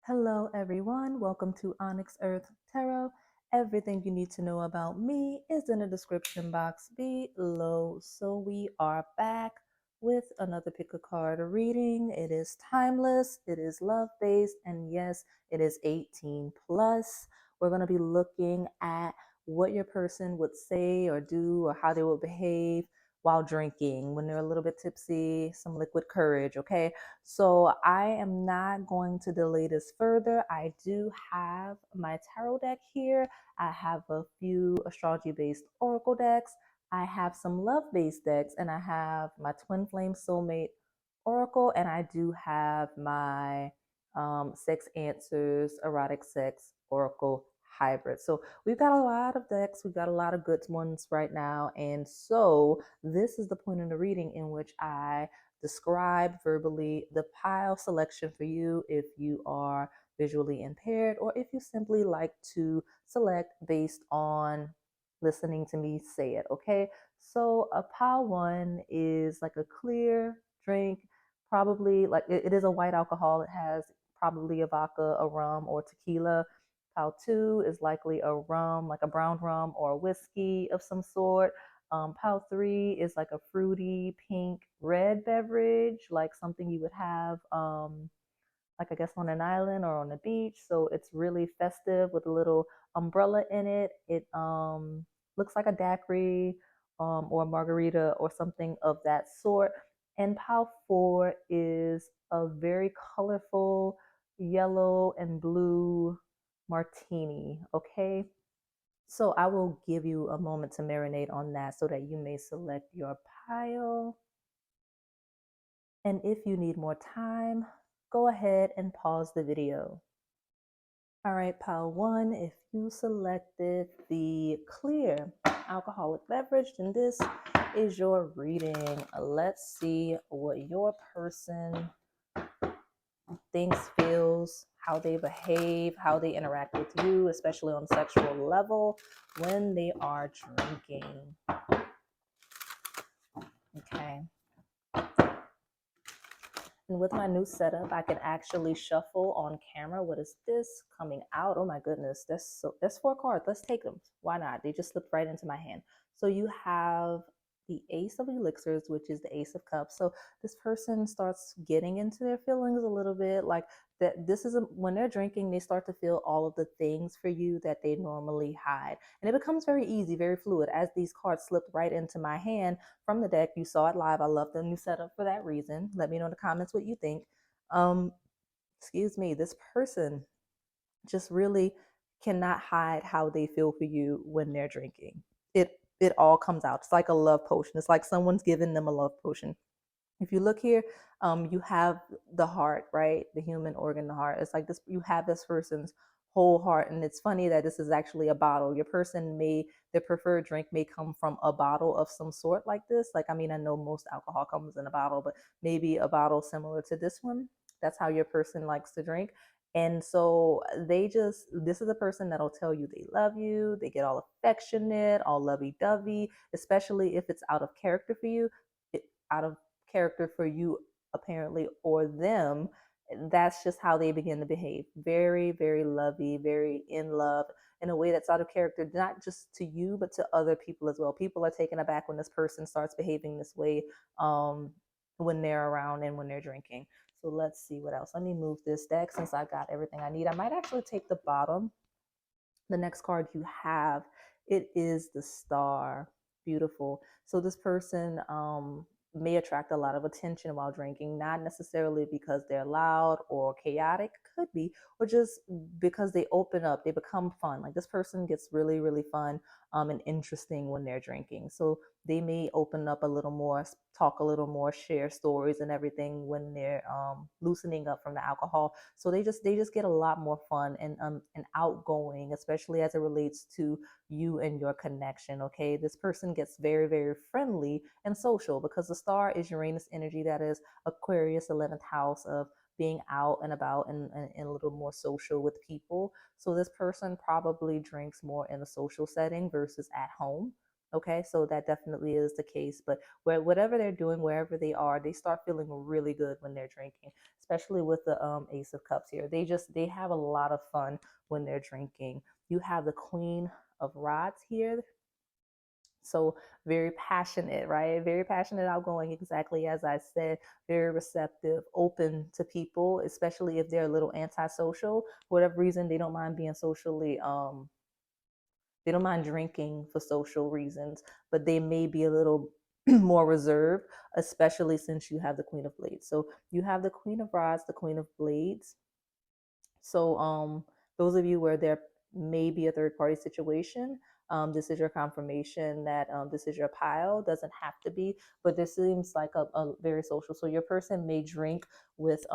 Hello, everyone. Welcome to OnyxEarth Tarot. Everything you need to know about me is in the description box below. So, we are back with another pick a card reading. It is timeless, it is love based, and yes, it is 18 plus. We're going to be looking at what your person would say or do or how they would behave while drinking when they're a little bit tipsy, some liquid courage, okay? So I am not going to delay this further. I do have my tarot deck here. I have a few astrology based oracle decks. I have some love based decks, and I have my twin flame soulmate oracle, and I do have my sex answers erotic sex oracle hybrid. So we've got a lot of decks. We've got a lot of good ones right now. And so this is the point in the reading in which I describe verbally the pile selection for you if you are visually impaired or if you simply like to select based on listening to me say it. Okay, so a pile one is like a clear drink, probably like it is a white alcohol. It has probably a vodka, a rum, or tequila. Pile two is likely a rum, like a brown rum or a whiskey of some sort. Pile three is like a fruity pink red beverage, like something you would have, like I guess on an island or on the beach. So it's really festive with a little umbrella in it. It looks like a daiquiri or a margarita or something of that sort. And pile four is a very colorful yellow and blue martini. Okay, so I will give you a moment to marinate on that so that you may select your pile. And if you need more time, go ahead and pause the video. All right, pile one, if you selected the clear alcoholic beverage, then this is your reading. Let's see what your person thinks, feels, how they behave, how they interact with you, especially on sexual level when they are drinking. Okay. And with my new setup, I can actually shuffle on camera. What is this coming out? Oh my goodness, that's four cards. Let's take them. Why not? They just slipped right into my hand. So you have the Ace of Elixirs, which is the Ace of Cups. So this person starts getting into their feelings a little bit, like that. This is when they're drinking, they start to feel all of the things for you that they normally hide, and it becomes very easy, very fluid. As these cards slipped right into my hand from the deck, you saw it live. I love the new setup for that reason. Let me know in the comments what you think. Um, excuse me, this person just really cannot hide how they feel for you when they're drinking. It all comes out. It's like a love potion. It's like someone's giving them a love potion. If you look here, you have the heart, right? The human organ, the heart. It's like this. You have this person's whole heart, and it's funny that this is actually a bottle. Your person may their preferred drink may come from a bottle of some sort like this. Like, I mean, I know most alcohol comes in a bottle, but maybe a bottle similar to this one. That's how your person likes to drink. And so this is a person that'll tell you they love you. They get all affectionate, all lovey dovey, especially if it's out of character for you, out of character for you, apparently, or them. That's just how they begin to behave. Very, very lovey, very in love in a way that's out of character, not just to you, but to other people as well. People are taken aback when this person starts behaving this way when they're around and when they're drinking. So let's see what else. Let me move this deck since I got everything I need. I might actually take the bottom. The next card you have, it is the Star. Beautiful. So this person may attract a lot of attention while drinking, not necessarily because they're loud or chaotic, could be, or just because they open up, they become fun. Like this person gets really, really fun and interesting when they're drinking. So they may open up a little more, talk a little more, share stories and everything when they're loosening up from the alcohol. So they just get a lot more fun and outgoing, especially as it relates to you and your connection. Okay, this person gets very, very friendly and social because the Star is Uranus energy, that is Aquarius 11th house of being out and about and a little more social with people. So this person probably drinks more in a social setting versus at home. Okay, so that definitely is the case. But whatever they're doing, wherever they are, they start feeling really good when they're drinking, especially with the Ace of Cups here. They have a lot of fun when they're drinking. You have the Queen of Rods here. So very passionate, right? Very passionate, outgoing, exactly as I said, very receptive, open to people, especially if they're a little antisocial. For whatever reason, they don't mind being socially they don't mind drinking for social reasons, but they may be a little more reserved, especially since you have the Queen of Blades. So you have the Queen of Rods, the Queen of Blades. So those of you where there may be a third party situation, this is your confirmation that this is your pile. Doesn't have to be, but this seems like a very social. So your person may drink with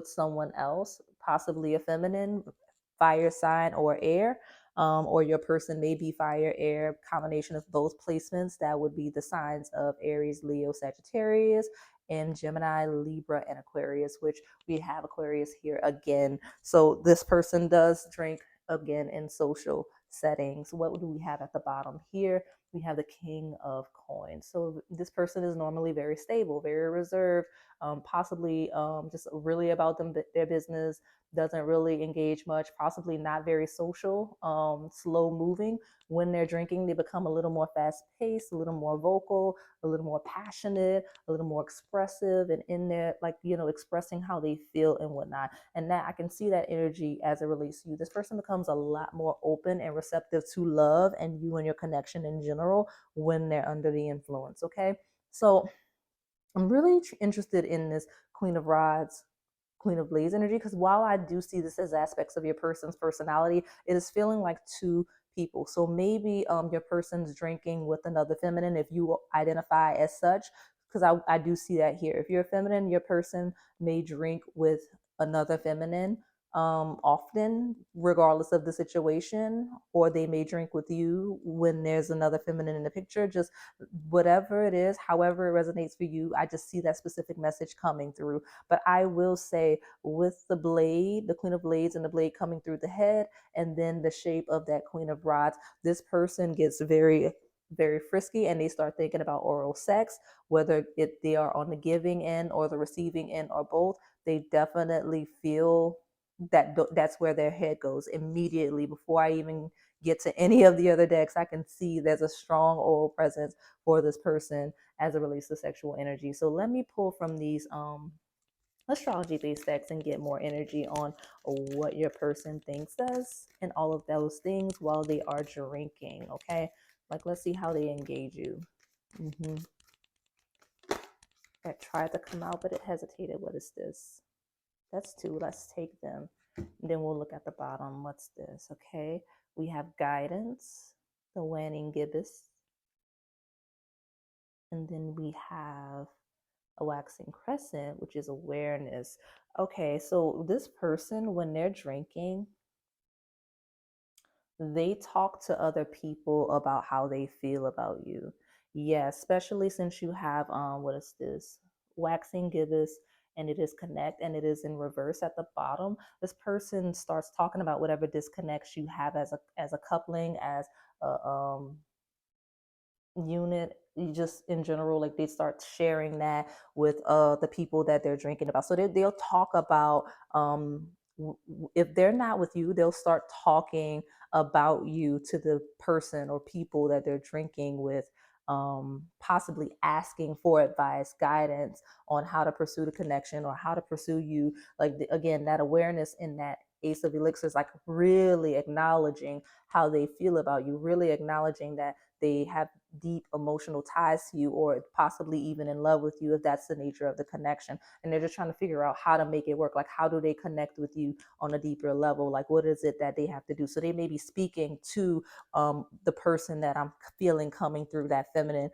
someone else, possibly a feminine, fire sign or air. Or your person may be fire, air, combination of both placements. That would be the signs of Aries, Leo, Sagittarius, and Gemini, Libra, and Aquarius, which we have Aquarius here again. So this person does drink again in social settings. What do we have at the bottom here? We have the King of Coins. So this person is normally very stable, very reserved, possibly just really about their business, doesn't really engage much, possibly not very social, slow moving. When they're drinking, they become a little more fast paced, a little more vocal, a little more passionate, a little more expressive, and in there, like, expressing how they feel and whatnot. And that I can see that energy as it relates to you. This person becomes a lot more open and receptive to love and you and your connection in general when they're under the influence. Okay. So I'm really interested in this Queen of Rods, Queen of Blades energy, because while I do see this as aspects of your person's personality, it is feeling like two people. So maybe your person's drinking with another feminine if you identify as such, because I do see that here. If you're a feminine, your person may drink with another feminine often, regardless of the situation, or they may drink with you when there's another feminine in the picture. Just whatever it is, however it resonates for you, I just see that specific message coming through. But I will say, with the blade, the Queen of Blades and the blade coming through the head, and then the shape of that Queen of Rods, this person gets very, very frisky and they start thinking about oral sex, whether they are on the giving end or the receiving end or both. They definitely feel that's where their head goes immediately. Before I even get to any of the other decks, I can see there's a strong oral presence for this person as it relates to sexual energy. So let me pull from these astrology based decks and get more energy on what your person thinks does and all of those things while they are drinking. Okay, like let's see how they engage you. That tried to come out but it hesitated. What is this? That's two. Let's take them. And then we'll look at the bottom. What's this? Okay, we have guidance, the waning gibbous, and then we have a waxing crescent, which is awareness. Okay, so this person, when they're drinking, they talk to other people about how they feel about you. Yeah, especially since you have what is this? Waxing gibbous, and it is connect and it is in reverse at the bottom. This person starts talking about whatever disconnects you have as a coupling, as a unit, you just in general, like they start sharing that with the people that they're drinking about. So they'll talk about if they're not with you, they'll start talking about you to the person or people that they're drinking with, possibly asking for advice, guidance on how to pursue the connection or how to pursue you. Like again, that awareness in that Ace of Elixirs, like really acknowledging how they feel about you, really acknowledging that they have deep emotional ties to you or possibly even in love with you if that's the nature of the connection, and they're just trying to figure out how to make it work. Like how do they connect with you on a deeper level? Like what is it that they have to do? So they may be speaking to the person that I'm feeling coming through that feminine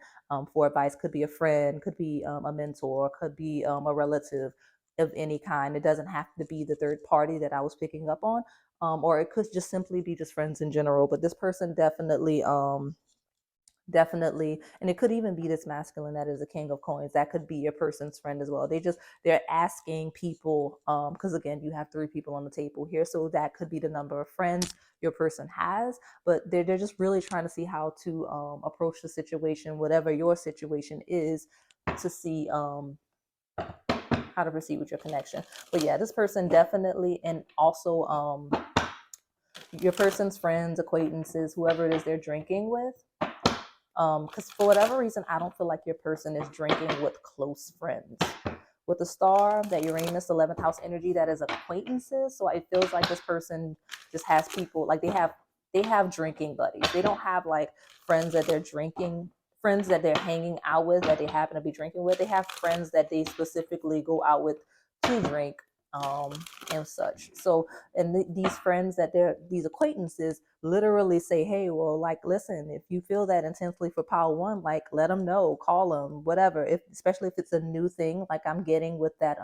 for advice. Could be a friend, could be a mentor, could be a relative of any kind. It doesn't have to be the third party that I was picking up on, or it could just simply be just friends in general. But this person definitely Definitely. And it could even be this masculine that is a king of coins. That could be your person's friend as well. They're asking people, because again, you have three people on the table here. So that could be the number of friends your person has, but they're just really trying to see how to approach the situation, whatever your situation is, to see how to proceed with your connection. But yeah, this person definitely, and also your person's friends, acquaintances, whoever it is they're drinking with, because for whatever reason, I don't feel like your person is drinking with close friends. With the star, that Uranus 11th house energy, that is acquaintances. So it feels like this person just has people, like they have drinking buddies. They don't have like friends that they're drinking, friends that they're hanging out with, that they happen to be drinking with. They have friends that they specifically go out with to drink, um, and such. So, and these friends that these acquaintances literally say, hey, well, like, listen, if you feel that intensely for pile one, like, let them know, call them, whatever. If especially if it's a new thing, like I'm getting with that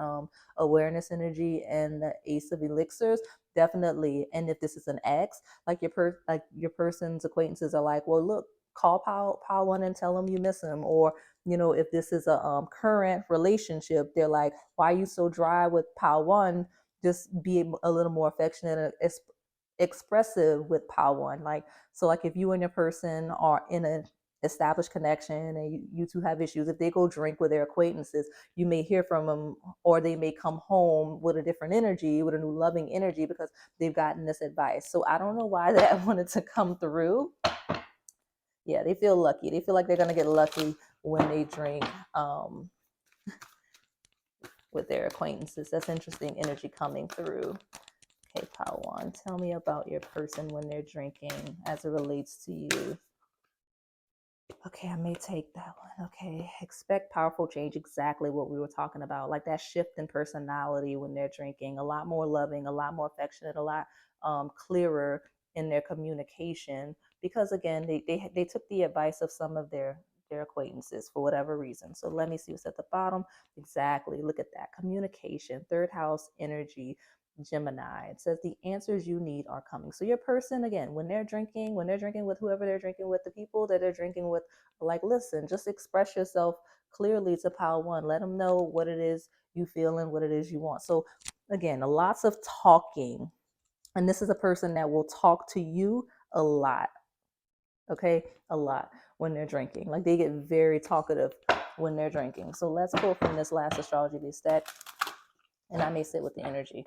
awareness energy and the ace of elixirs, definitely. And if this is an ex, like your person's acquaintances are like, well, look, call pile one and tell them you miss him. Or if this is a current relationship, they're like, why are you so dry with pile one? Just be a little more affectionate, expressive with pile one. Like, so like if you and your person are in an established connection and you two have issues, if they go drink with their acquaintances, you may hear from them, or they may come home with a different energy, with a new loving energy, because they've gotten this advice. So I don't know why that wanted to come through. Yeah, they feel lucky. They feel like they're going to get lucky when they drink with their acquaintances. That's interesting energy coming through. Okay, Pawan, tell me about your person when they're drinking as it relates to you. Okay, I may take that one. Okay, expect powerful change. Exactly what we were talking about. Like that shift in personality when they're drinking. A lot more loving, a lot more affectionate, a lot clearer in their communication. Because again, they took the advice of some of their acquaintances for whatever reason. So let me see what's at the bottom. Exactly. Look at that. Communication, third house energy, Gemini. It says the answers you need are coming. So your person, again, when they're drinking with whoever they're drinking with, the people that they're drinking with, like, listen, just express yourself clearly to pile one. Let them know what it is you feel and what it is you want. So again, lots of talking. And this is a person that will talk to you a lot. Okay, a lot when they're drinking. Like they get very talkative when they're drinking. So let's pull from this last astrology base deck, and I may sit with the energy.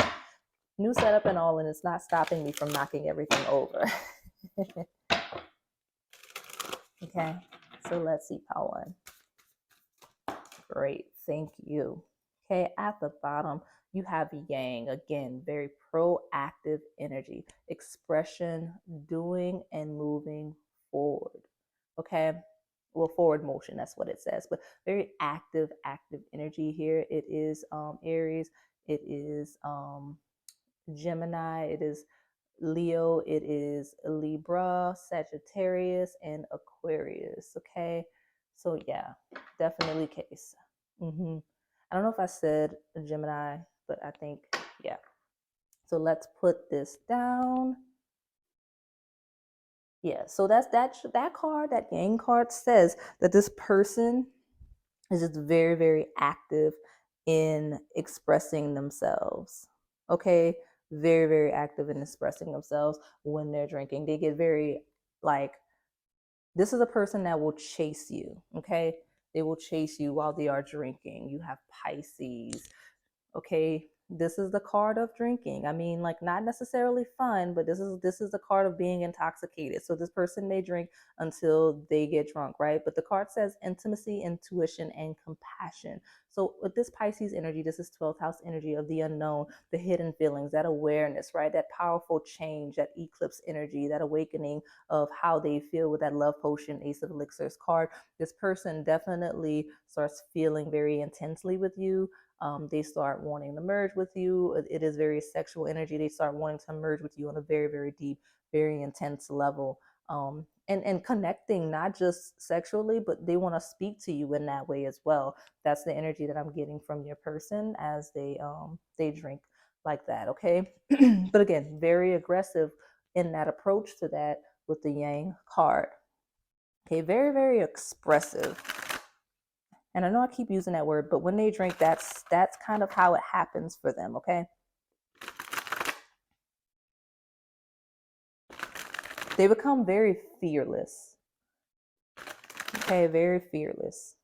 New setup and all, and it's not stopping me from knocking everything over. Okay, so let's see, Pawan. Great, thank you. Okay, at the bottom, you have Yang. Again, very proactive energy, expression, doing and moving forward. Okay, well, forward motion, that's what it says, but very active energy here. It is Aries, it is Gemini, it is Leo, it is Libra, Sagittarius, and Aquarius. Okay, so yeah, definitely case. I don't know if I said Gemini, but I think, yeah. So let's put this down. Yeah, so that card, that Yang card says that this person is just very, very active in expressing themselves. Okay, very, very active in expressing themselves when they're drinking. They get very, like, this is a person that will chase you. Okay, they will chase you while they are drinking. You have Pisces. Okay, this is the card of drinking. I mean, like, not necessarily fun, but this is the card of being intoxicated. So this person may drink until they get drunk, right? But the card says intimacy, intuition, and compassion. So with this Pisces energy, this is 12th house energy of the unknown, the hidden feelings, that awareness, right? That powerful change, that eclipse energy, that awakening of how they feel with that love potion, ace of elixirs card. This person definitely starts feeling very intensely with you. They start wanting to merge with you. It is very sexual energy. They start wanting to merge with you on a very, very deep, very intense level. And connecting, not just sexually, but they want to speak to you in that way as well. That's the energy that I'm getting from your person as they drink like that. Okay, but again, very aggressive in that approach to that with the Yang card. Okay, very, very expressive. And I know I keep using that word, but when they drink, that's kind of how it happens for them, okay? They become very fearless. Okay, very fearless.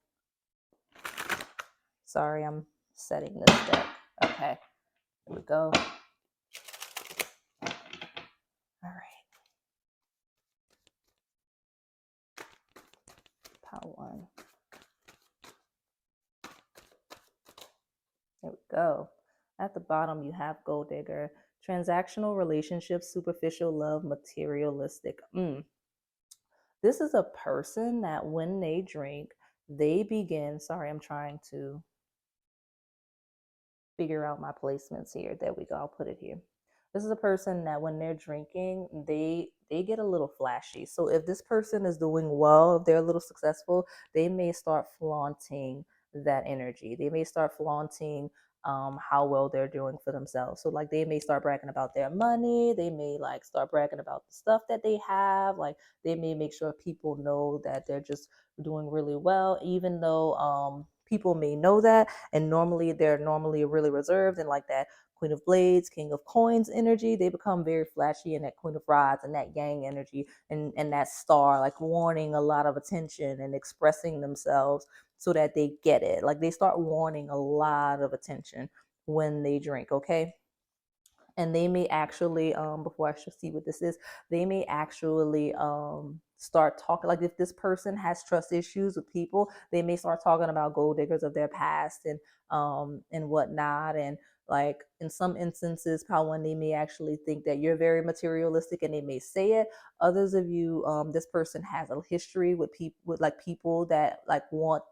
Sorry, I'm setting this deck. Okay, here we go. All right. Pile one. There we go. At the bottom, you have gold digger, transactional relationships, superficial love, materialistic. This is a person that when they drink, they begin. Sorry, I'm trying to figure out my placements here. There we go. I'll put it here. This is a person that when they're drinking, they get a little flashy. So if this person is doing well, if they're a little successful, they may start flaunting that energy. They may start flaunting how well they're doing for themselves. So like they may start bragging about their money. They may like start bragging about the stuff that they have. Like they may make sure people know that they're just doing really well, even though people may know that, and normally they're normally really reserved and like that Queen of Blades, King of Coins energy. They become very flashy in that Queen of Rods and that Yang energy, and that star, like wanting a lot of attention and expressing themselves so that they get it. Like they start wanting a lot of attention when they drink, okay? And they may actually before I should see what this is, they may actually start talking, like if this person has trust issues with people, they may start talking about gold diggers of their past and whatnot. And like in some instances, Pal one, they may actually think that you're very materialistic and they may say it. Others of you, this person has a history with people, with like people that like want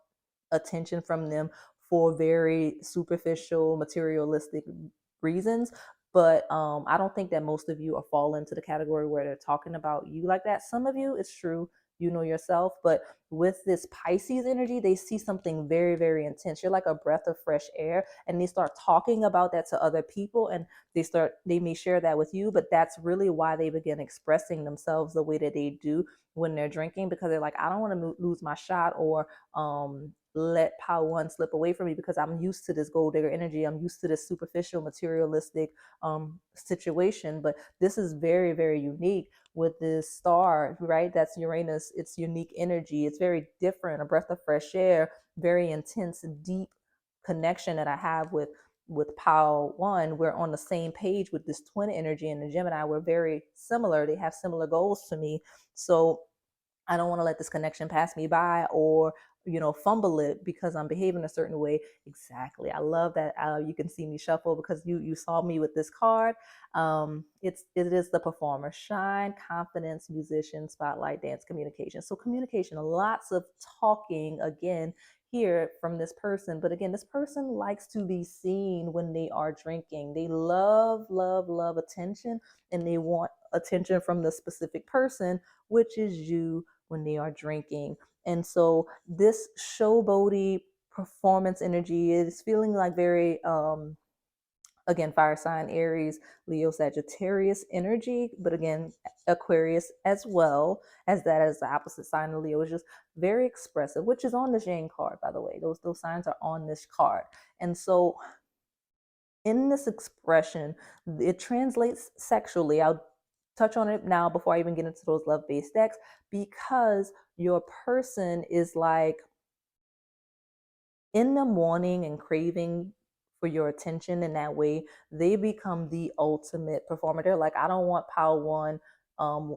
attention from them for very superficial materialistic reasons. But I don't think that most of you are fall into the category where they're talking about you like that. Some of you, it's true, you know yourself, but with this Pisces energy, they see something very, very intense. You're like a breath of fresh air, and they start talking about that to other people, and they may share that with you, but that's really why they begin expressing themselves the way that they do when they're drinking, because they're like, I don't want to lose my shot, or let power one slip away from me, because I'm used to this gold digger energy. I'm used to this superficial materialistic situation. But this is very, very unique with this star, right? That's Uranus. It's unique energy. It's very different, a breath of fresh air, very intense, deep connection that I have with Pal one. We're on the same page with this twin energy in the Gemini. We're very similar. They have similar goals to me. So I don't want to let this connection pass me by, or fumble it because I'm behaving a certain way. Exactly. I love that you can see me shuffle, because you saw me with this card. It is the performer, shine, confidence, musician, spotlight, dance, communication. So communication, lots of talking again here from this person. But again, this person likes to be seen when they are drinking. They love, love, love attention, and they want attention from the specific person, which is you, when they are drinking. And so this showboaty performance energy is feeling like very again, fire sign, Aries, Leo, Sagittarius energy, but again, Aquarius as well, as that as the opposite sign of Leo, is just very expressive, which is on the Jane card, by the way. Those signs are on this card. And so in this expression, it translates sexually. I'll touch on it now before I even get into those love-based decks, because your person is like in the morning and craving for your attention in that way. They become the ultimate performer. They're like, I don't want Power One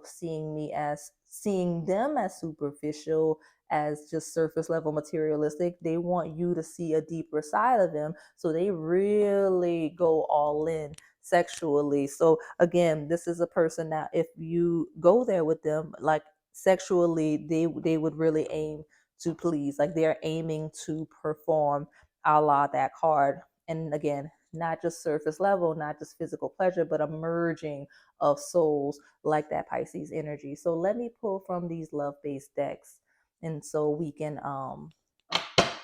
seeing them as superficial, as just surface level materialistic. They want you to see a deeper side of them. So they really go all in sexually. So again, this is a person that if you go there with them, like sexually, they would really aim to please. Like they're aiming to perform a la that card. And again, not just surface level, not just physical pleasure, but a merging of souls, like that Pisces energy. So let me pull from these love-based decks, and so we can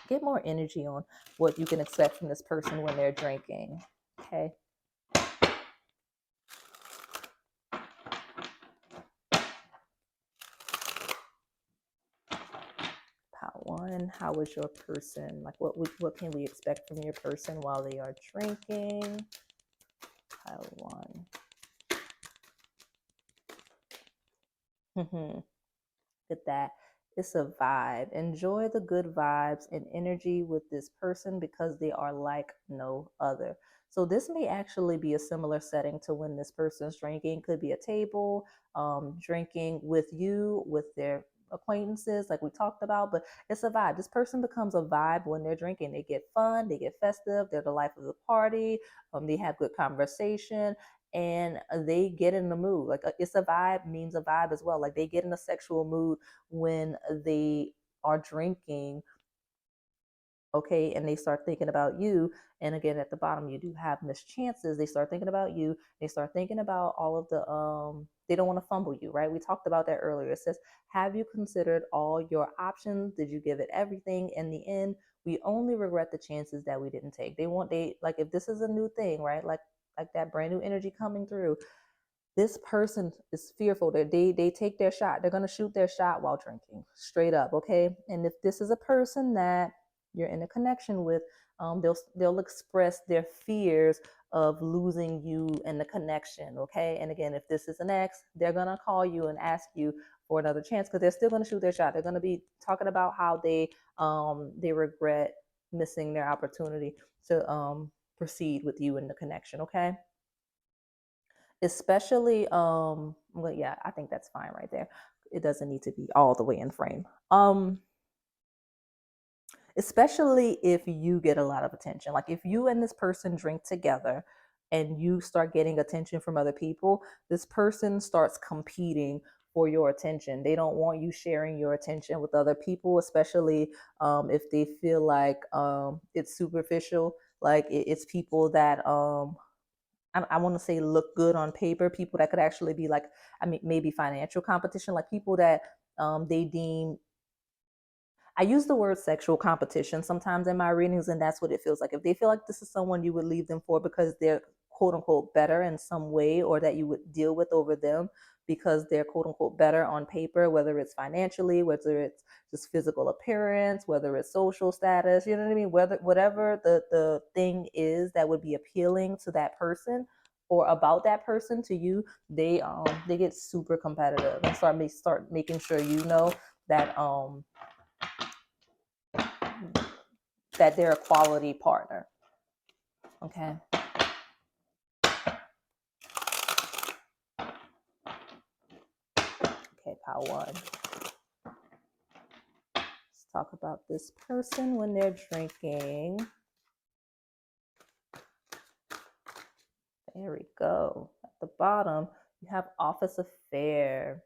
get more energy on what you can expect from this person when they're drinking. Okay. And how is your person? Like, what can we expect from your person while they are drinking? Pile one. At that. It's a vibe. Enjoy the good vibes and energy with this person because they are like no other. So this may actually be a similar setting to when this person's drinking. Could be a table, drinking with you, with their acquaintances, like we talked about. But it's a vibe. This person becomes a vibe when they're drinking. They get fun, they get festive, they're the life of the party. They have good conversation, and they get in the mood. Like it's a vibe means a vibe as well. Like they get in a sexual mood when they are drinking, okay, and they start thinking about you. And again, at the bottom, you do have missed chances. They start thinking about you. They start thinking about all of the they don't want to fumble you, right? We talked about that earlier. It says, have you considered all your options? Did you give it everything? In the end, we only regret the chances that we didn't take. They like, if this is a new thing, right? Like that brand new energy coming through, this person is fearful that they take their shot. They're going to shoot their shot while drinking, straight up, okay? And if this is a person that you're in a connection with, they'll express their fears of losing you in the connection, okay? And again, if this is an ex, they're going to call you and ask you for another chance because they're still going to shoot their shot. They're going to be talking about how they regret missing their opportunity to proceed with you in the connection, okay? Especially well, yeah, I think that's fine right there. It doesn't need to be all the way in frame. Especially if you get a lot of attention. Like if you and this person drink together and you start getting attention from other people, this person starts competing for your attention. They don't want you sharing your attention with other people, especially if they feel like it's superficial. Like it's people that I want to say look good on paper, people that could actually be like, I mean, maybe financial competition, like people that they deem, I use the word sexual competition sometimes in my readings, and that's what it feels like. If they feel like this is someone you would leave them for because they're quote unquote better in some way, or that you would deal with over them because they're quote unquote better on paper, whether it's financially, whether it's just physical appearance, whether it's social status, you know what I mean? Whatever the thing is that would be appealing to that person or about that person to you, they get super competitive and start making sure you know that that they're a quality partner. Okay. Okay, pile one. Let's talk about this person when they're drinking. There we go. At the bottom, you have office affair.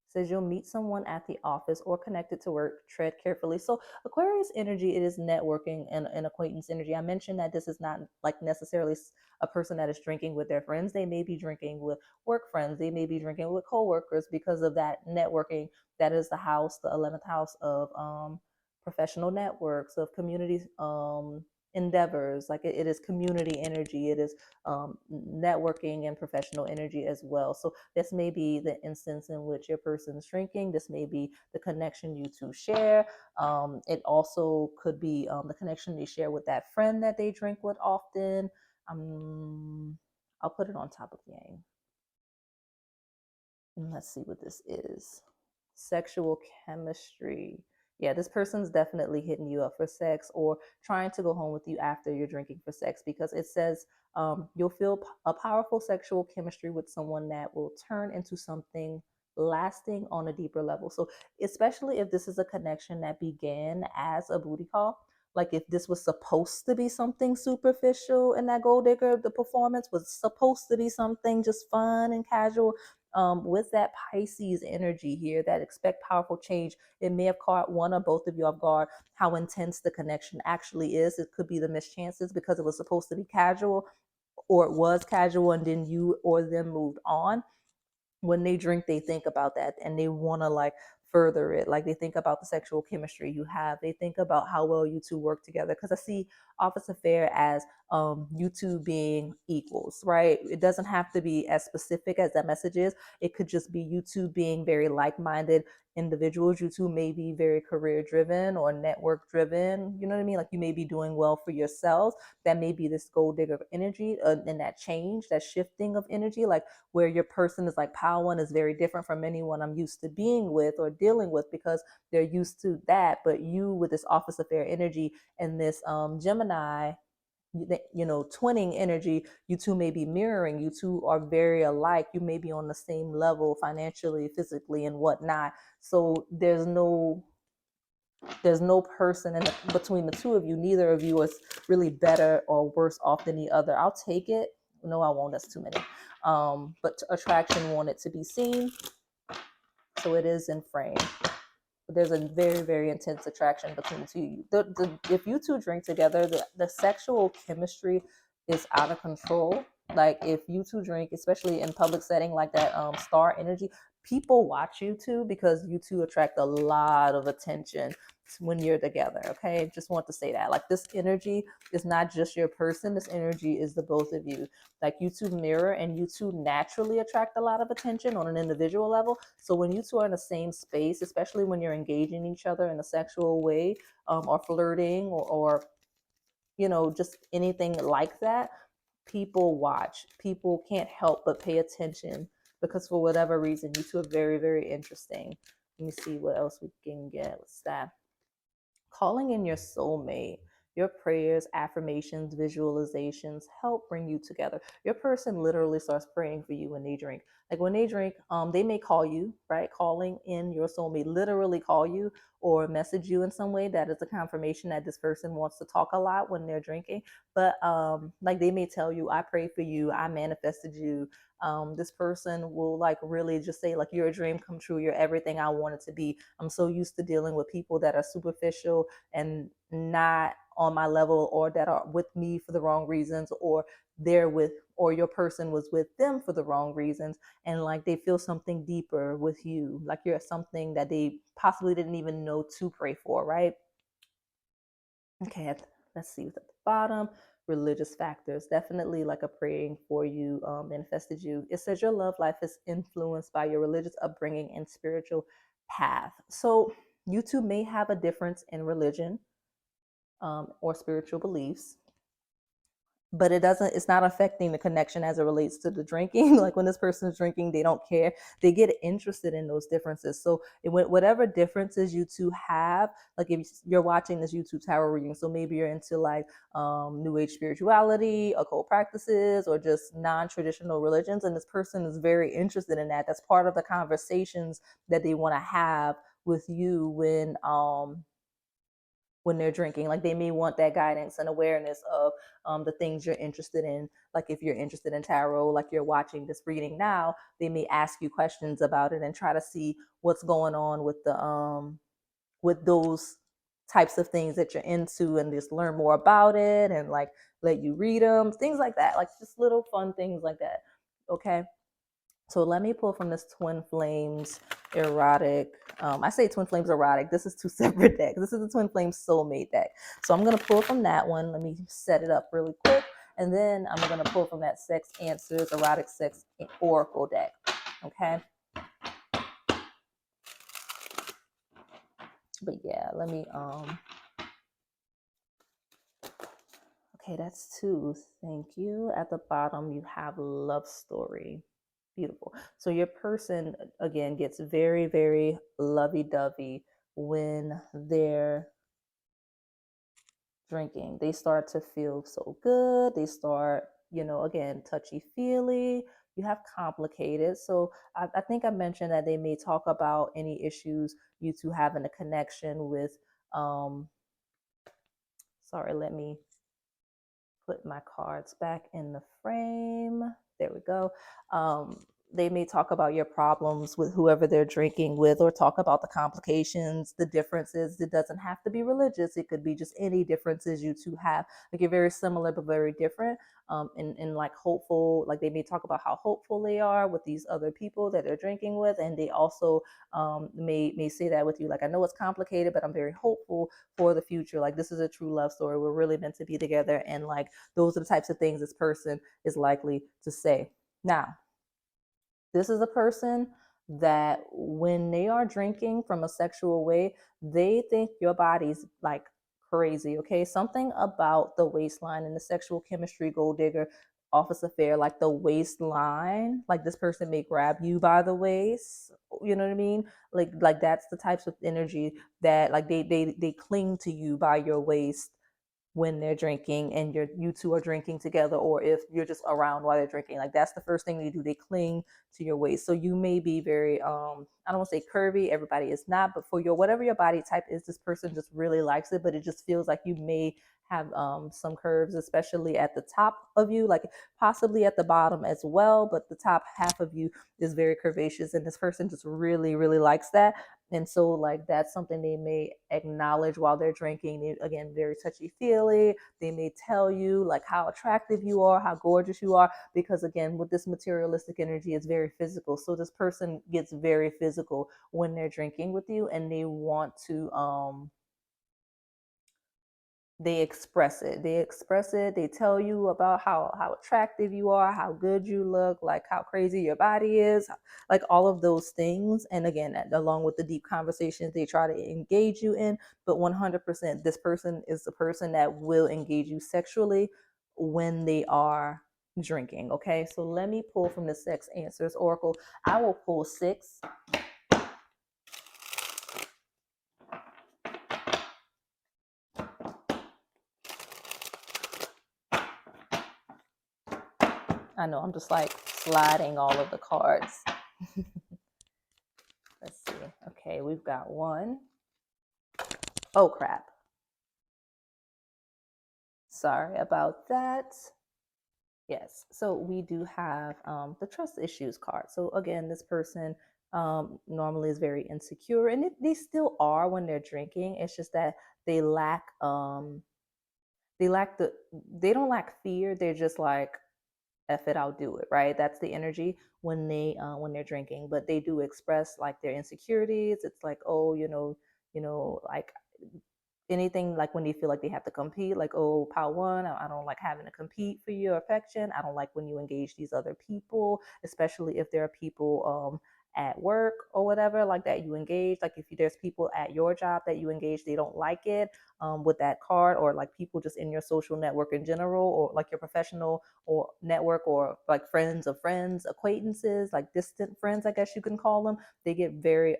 Says you'll meet someone at the office or connected to work. Tread carefully. So Aquarius energy, it is networking and acquaintance energy. I mentioned that this is not like necessarily a person that is drinking with their friends. They may be drinking with work friends. They may be drinking with coworkers because of that networking. That is the house, the 11th house of professional networks, of community endeavors. Like it is community energy. It is networking and professional energy as well. So this may be the instance in which your person's drinking. This may be the connection you two share. It also could be the connection they share with that friend that they drink with often. I'll put it on top of yang. And let's see what this is. Sexual chemistry. Yeah, this person's definitely hitting you up for sex or trying to go home with you after you're drinking for sex, because it says you'll feel a powerful sexual chemistry with someone that will turn into something lasting on a deeper level. So, especially if this is a connection that began as a booty call, like if this was supposed to be something superficial and that gold digger, the performance was supposed to be something just fun and casual, with that Pisces energy here that expect powerful change, it may have caught one or both of you off guard how intense the connection actually is. It could be the missed chances because it was supposed to be casual, or it was casual and then you or them moved on. When they drink, they think about that and they want to like further it. Like they think about the sexual chemistry you have. They think about how well you two work together. Because I see office affair as you two being equals, right? It doesn't have to be as specific as that message is. It could just be you two being very like-minded individuals. You two may be very career driven or network driven. You know what I mean? Like you may be doing well for yourselves. That may be this gold digger energy, and that change, that shifting of energy, like where your person is like pile one is very different from anyone I'm used to being with or dealing with, because they're used to that. But you with this office affair energy and this Gemini, twinning energy, you two may be mirroring. You two are very alike. You may be on the same level financially, physically, and whatnot. So there's no person between the two of you. Neither of you is really better or worse off than the other. I'll take it. No, I won't. That's too many. But attraction wanted to be seen, so it is in frame. There's a very, very intense attraction between the two of you. If you two drink together, the sexual chemistry is out of control. Like if you two drink, especially in public setting like that, star energy, people watch you two because you two attract a lot of attention when you're together. Okay, just want to say that. Like this energy is not just your person. This energy is the both of you. Like you two mirror, and you two naturally attract a lot of attention on an individual level. So when you two are in the same space, especially when you're engaging each other in a sexual way, or flirting, or just anything like that, people watch. People can't help but pay attention because for whatever reason, you two are very, very interesting. Let me see what else we can get. What's that? Calling in your soulmate. Your prayers, affirmations, visualizations help bring you together. Your person literally starts praying for you when they drink. Like when they drink, they may call you, right? Calling in your soulmate, literally call you or message you in some way. That is a confirmation that this person wants to talk a lot when they're drinking. But like they may tell you, I prayed for you, I manifested you. This person will like really just say like, you're a dream come true, you're everything I wanted to be. I'm so used to dealing with people that are superficial and not on my level, or that are with me for the wrong reasons, or your person was with them for the wrong reasons, and like they feel something deeper with you, like you're something that they possibly didn't even know to pray for, right? Okay, let's see what's at the bottom. Religious factors, definitely like a praying for you manifested you. It says your love life is influenced by your religious upbringing and spiritual path. So you two may have a difference in religion, or spiritual beliefs, but it's not affecting the connection as it relates to the drinking. Like when this person's drinking, they don't care. They get interested in those differences. So whatever differences you two have, like if you're watching this YouTube tarot reading, so maybe you're into like new age spirituality, occult practices, or just non-traditional religions, and this person is very interested in that. That's part of the conversations that they want to have with you when they're drinking. Like they may want that guidance and awareness of the things you're interested in. Like if you're interested in tarot, like you're watching this reading now, they may ask you questions about it and try to see what's going on with those types of things that you're into, and just learn more about it, and like let you read them, things like that, like just little fun things like that. Okay, so let me pull from this Twin Flames erotic. I say Twin Flames erotic. This is two separate decks. This is the Twin Flames soulmate deck. So I'm going to pull from that one. Let me set it up really quick. And then I'm going to pull from that Sex Answers erotic sex oracle deck. Okay. But yeah, let me, okay, that's two. Thank you. At the bottom, you have love story. Beautiful. So your person again gets very, very lovey-dovey when they're drinking. They start to feel so good. They start, again, touchy-feely. You have complicated. So I think I mentioned that they may talk about any issues you two have in a connection with. Sorry, let me put my cards back in the frame. There we go. They may talk about your problems with whoever they're drinking with, or talk about the complications, the differences. It doesn't have to be religious. It could be just any differences you two have. Like you're very similar but very different. And like hopeful, like they may talk about how hopeful they are with these other people that they're drinking with, and they also may say that with you. Like I know it's complicated, but I'm very hopeful for the future. Like this is a true love story. We're really meant to be together, and like those are the types of things this person is likely to say. Now, this is a person that when they are drinking from a sexual way, they think your body's like crazy. Okay, something about the waistline and the sexual chemistry, gold digger, office affair, like the waistline, like this person may grab you by the waist, you know what I mean? Like that's the types of energy that like they cling to you by your waist when they're drinking and you two are drinking together, or if you're just around while they're drinking. Like that's the first thing they do, they cling to your waist. So you may be very I don't want to say curvy, everybody is not, but for your whatever your body type is, this person just really likes it. But it just feels like you may have some curves, especially at the top of you, like possibly at the bottom as well, but the top half of you is very curvaceous, and this person just really likes that. And so like that's something they may acknowledge while they're drinking. They, again, very touchy feely. They may tell you like how attractive you are, how gorgeous you are, because again, with this materialistic energy, it's very physical. So this person gets very physical when they're drinking with you, and they want to they express it. They express it. They tell you about how attractive you are, how good you look, like how crazy your body is, like all of those things. And again, along with the deep conversations they try to engage you in. But 100%, this person is the person that will engage you sexually when they are drinking. Okay, so let me pull from the Sex Answers Oracle. I will pull 6. I know I'm just like sliding all of the cards. Let's see. Okay, we've got 1. Oh, crap. Sorry about that. Yes, so we do have the trust issues card. So again, this person normally is very insecure, and they still are when they're drinking. It's just that they lack they lack the they don't lack fear. They're just like, F it, I'll do it, right? That's the energy when they're drinking. But they do express like their insecurities. It's like, oh, like anything, like when they feel like they have to compete, like, oh, pile one, I don't like having to compete for your affection. I don't like when you engage these other people, especially if there are people at work or whatever like that you engage. Like if there's people at your job that you engage, they don't like it with that card, or like people just in your social network in general, or like your professional or network, or like friends of friends, acquaintances, like distant friends, I guess you can call them. They get very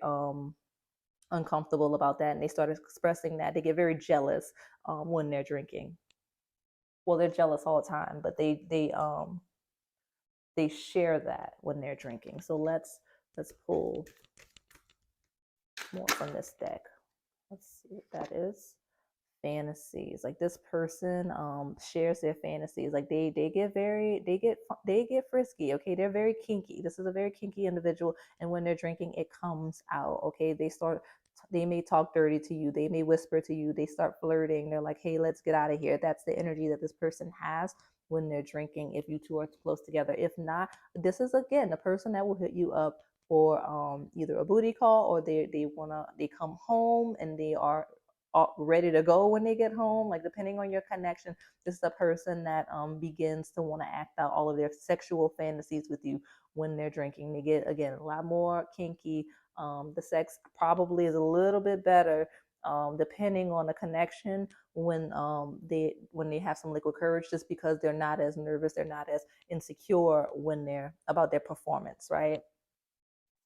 uncomfortable about that, and they start expressing that. They get very jealous when they're drinking. Well, they're jealous all the time, but they share that when they're drinking. So let's pull more from this deck. Let's see what that is. Fantasies. Like this person shares their fantasies. Like they get very they get frisky. Okay, they're very kinky. This is a very kinky individual, and when they're drinking, it comes out. Okay, they may talk dirty to you, they may whisper to you, they start flirting, they're like, hey, let's get out of here. That's the energy that this person has when they're drinking, if you two are close together. If not, this is again the person that will hit you up for either a booty call, or they come home and they are ready to go when they get home. Like depending on your connection, this is a person that begins to want to act out all of their sexual fantasies with you when they're drinking. They get again a lot more kinky. The sex probably is a little bit better depending on the connection when they have some liquid courage, just because they're not as nervous, they're not as insecure when they're about their performance, right?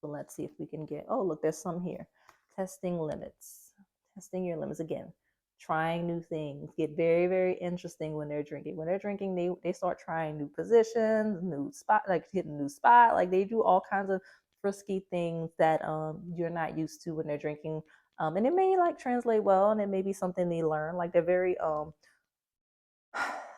So let's see if we can get, oh, look, there's some here. Testing limits, testing your limits again. Trying new things, get very interesting when they're drinking. When they're drinking, they start trying new positions, new spot, like hitting a new spot. Like they do all kinds of frisky things that you're not used to when they're drinking. And it may like translate well, and it may be something they learn. Like they're very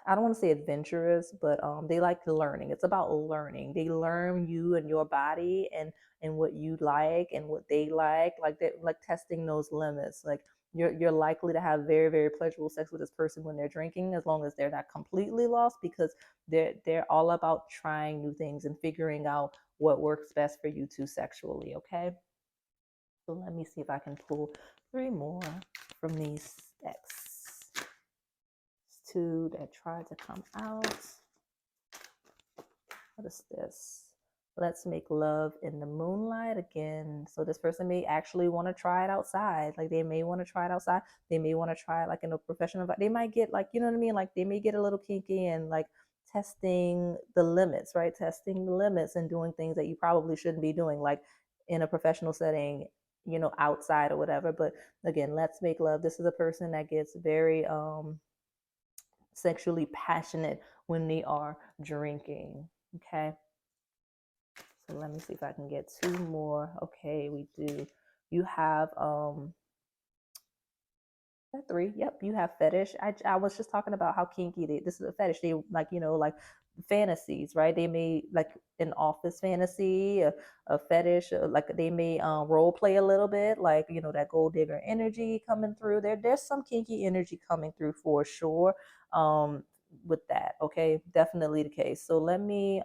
I don't want to say adventurous, but they like learning. It's about learning. They learn you and your body, and what you like and what they like they like testing those limits. Like you're likely to have very pleasurable sex with this person when they're drinking, as long as they're not completely lost, because they're all about trying new things and figuring out what works best for you two sexually. Okay, so let me see if I can pull 3 more from these decks. 2 that tried to come out. What is this? Let's make love in the moonlight again. So this person may actually want to try it outside. Like they may want to try it outside. They may want to try it like in a professional. They might get like, you know what I mean? Like they may get a little kinky and like testing the limits, right? Testing the limits and doing things that you probably shouldn't be doing, like in a professional setting, you know, outside or whatever. But again, let's make love. This is a person that gets very sexually passionate when they are drinking. Okay. So let me see if I can get two more. Okay, we do. You have three. Yep, you have fetish. I was just talking about how kinky this is a fetish. They like, you know, like fantasies, right? They may like an office fantasy, a fetish, like they may role play a little bit, like, you know, that gold digger energy coming through there. There's some kinky energy coming through for sure. With that, okay, definitely the case. So let me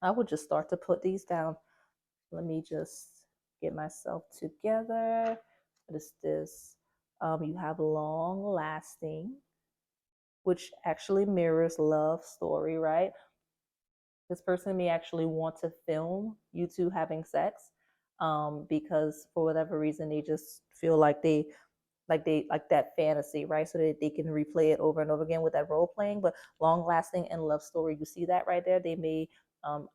I would just start to put these down. Let me just get myself together. What is this? You have long lasting, which actually mirrors love story, right? This person may actually want to film you two having sex, because for whatever reason they just feel like they like that fantasy, right? So that they can replay it over and over again with that role playing. But long lasting and love story, you see that right there. They may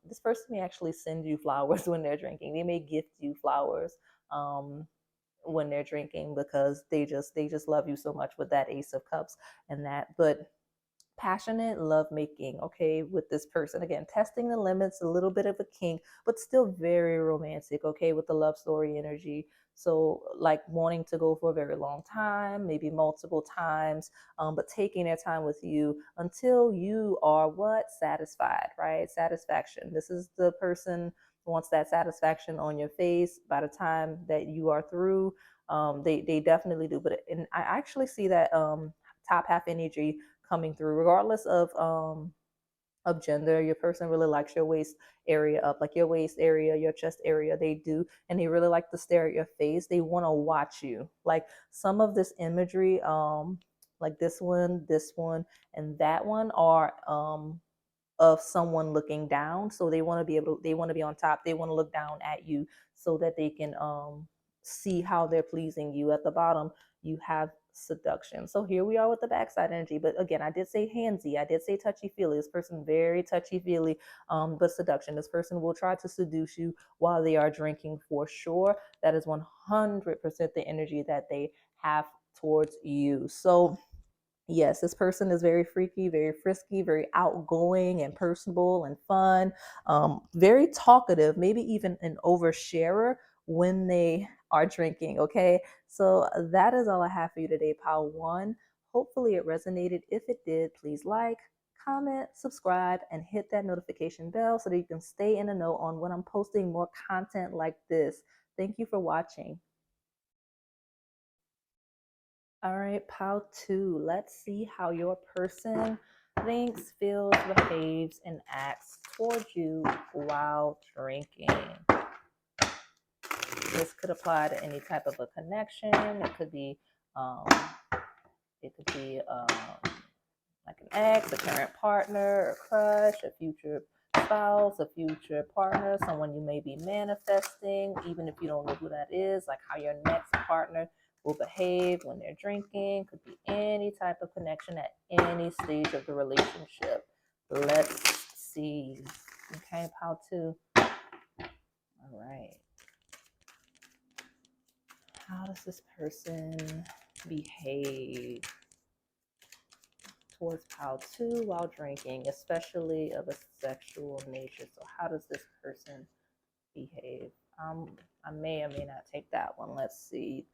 this person may actually send you flowers when they're drinking. They may gift you flowers when they're drinking, because they just love you so much with that Ace of Cups and that. But passionate love making, okay, with this person, again testing the limits, a little bit of a kink, but still very romantic, okay, with the love story energy. So like wanting to go for a very long time, maybe multiple times, but taking their time with you until you are what, satisfied, right? Satisfaction. This is the person who wants that satisfaction on your face by the time that you are through. They definitely do. But and I actually see that top half energy coming through, regardless of gender. Your person really likes your waist area up, like your waist area, your chest area. They do, and they really like to stare at your face. They want to watch you. Like some of this imagery, like this one, and that one are of someone looking down. So they want to be able to, they want to be on top. They want to look down at you so that they can see how they're pleasing you. At the bottom, you have seduction. So here we are with the backside energy. But again, I did say handsy. I did say touchy feely. This person very touchy feely, but seduction. This person will try to seduce you while they are drinking for sure. That is 100% the energy that they have towards you. So yes, this person is very freaky, very frisky, very outgoing and personable and fun, very talkative, maybe even an oversharer when they are drinking. Okay, so that is all I have for you today, Pile One. Hopefully, it resonated. If it did, please like, comment, subscribe, and hit that notification bell so that you can stay in the know on when I'm posting more content like this. Thank you for watching. All right, pile two. Let's see how your person thinks, feels, behaves, and acts towards you while drinking. This could apply to any type of a connection. Um, it could be like an ex, a current partner, a crush, a future spouse, a future partner, someone you may be manifesting, even if you don't know who that is, like how your next partner will behave when they're drinking. Could be any type of connection at any stage of the relationship. Let's see. Okay, pile two. All right. How does this person behave towards pile two while drinking, especially of a sexual nature? So how does this person behave? I may or may not take that one. Let's see.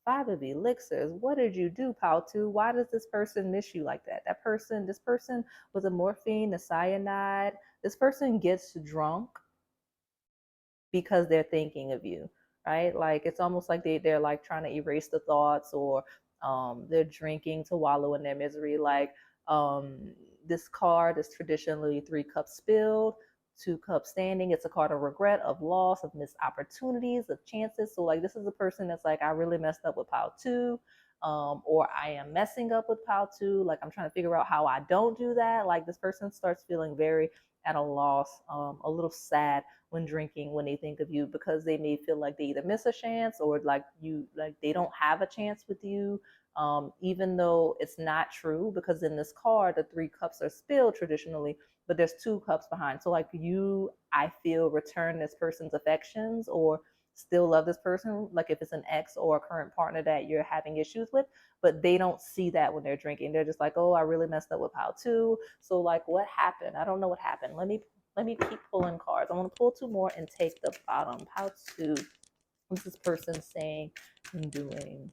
Five of elixirs. What did you do, pile two? Why does this person miss you like that? This person was a morphine, a cyanide. This person gets drunk because they're thinking of you, right? Like it's almost like they're like trying to erase the thoughts, or they're drinking to wallow in their misery. Like this card is traditionally 3 cups spilled, 2 cups standing. It's a card of regret, of loss, of missed opportunities, of chances. So like this is a person that's like, I really messed up with pile two. or I am messing up with pile two. Like I'm trying to figure out how I don't do that. Like this person starts feeling very at a loss, a little sad when drinking when they think of you, because they may feel like they either miss a chance or like they don't have a chance with you, even though it's not true, because in this card the three cups are spilled traditionally, but there's two cups behind. So like you, I feel, return this person's affections or still love this person, like if it's an ex or a current partner that you're having issues with, but they don't see that when they're drinking. They're just like, oh, I really messed up with pile two. So like what happened? I don't know what happened. Let me keep pulling cards. I want to pull two more and take the bottom. Pile two. What's this person saying and doing?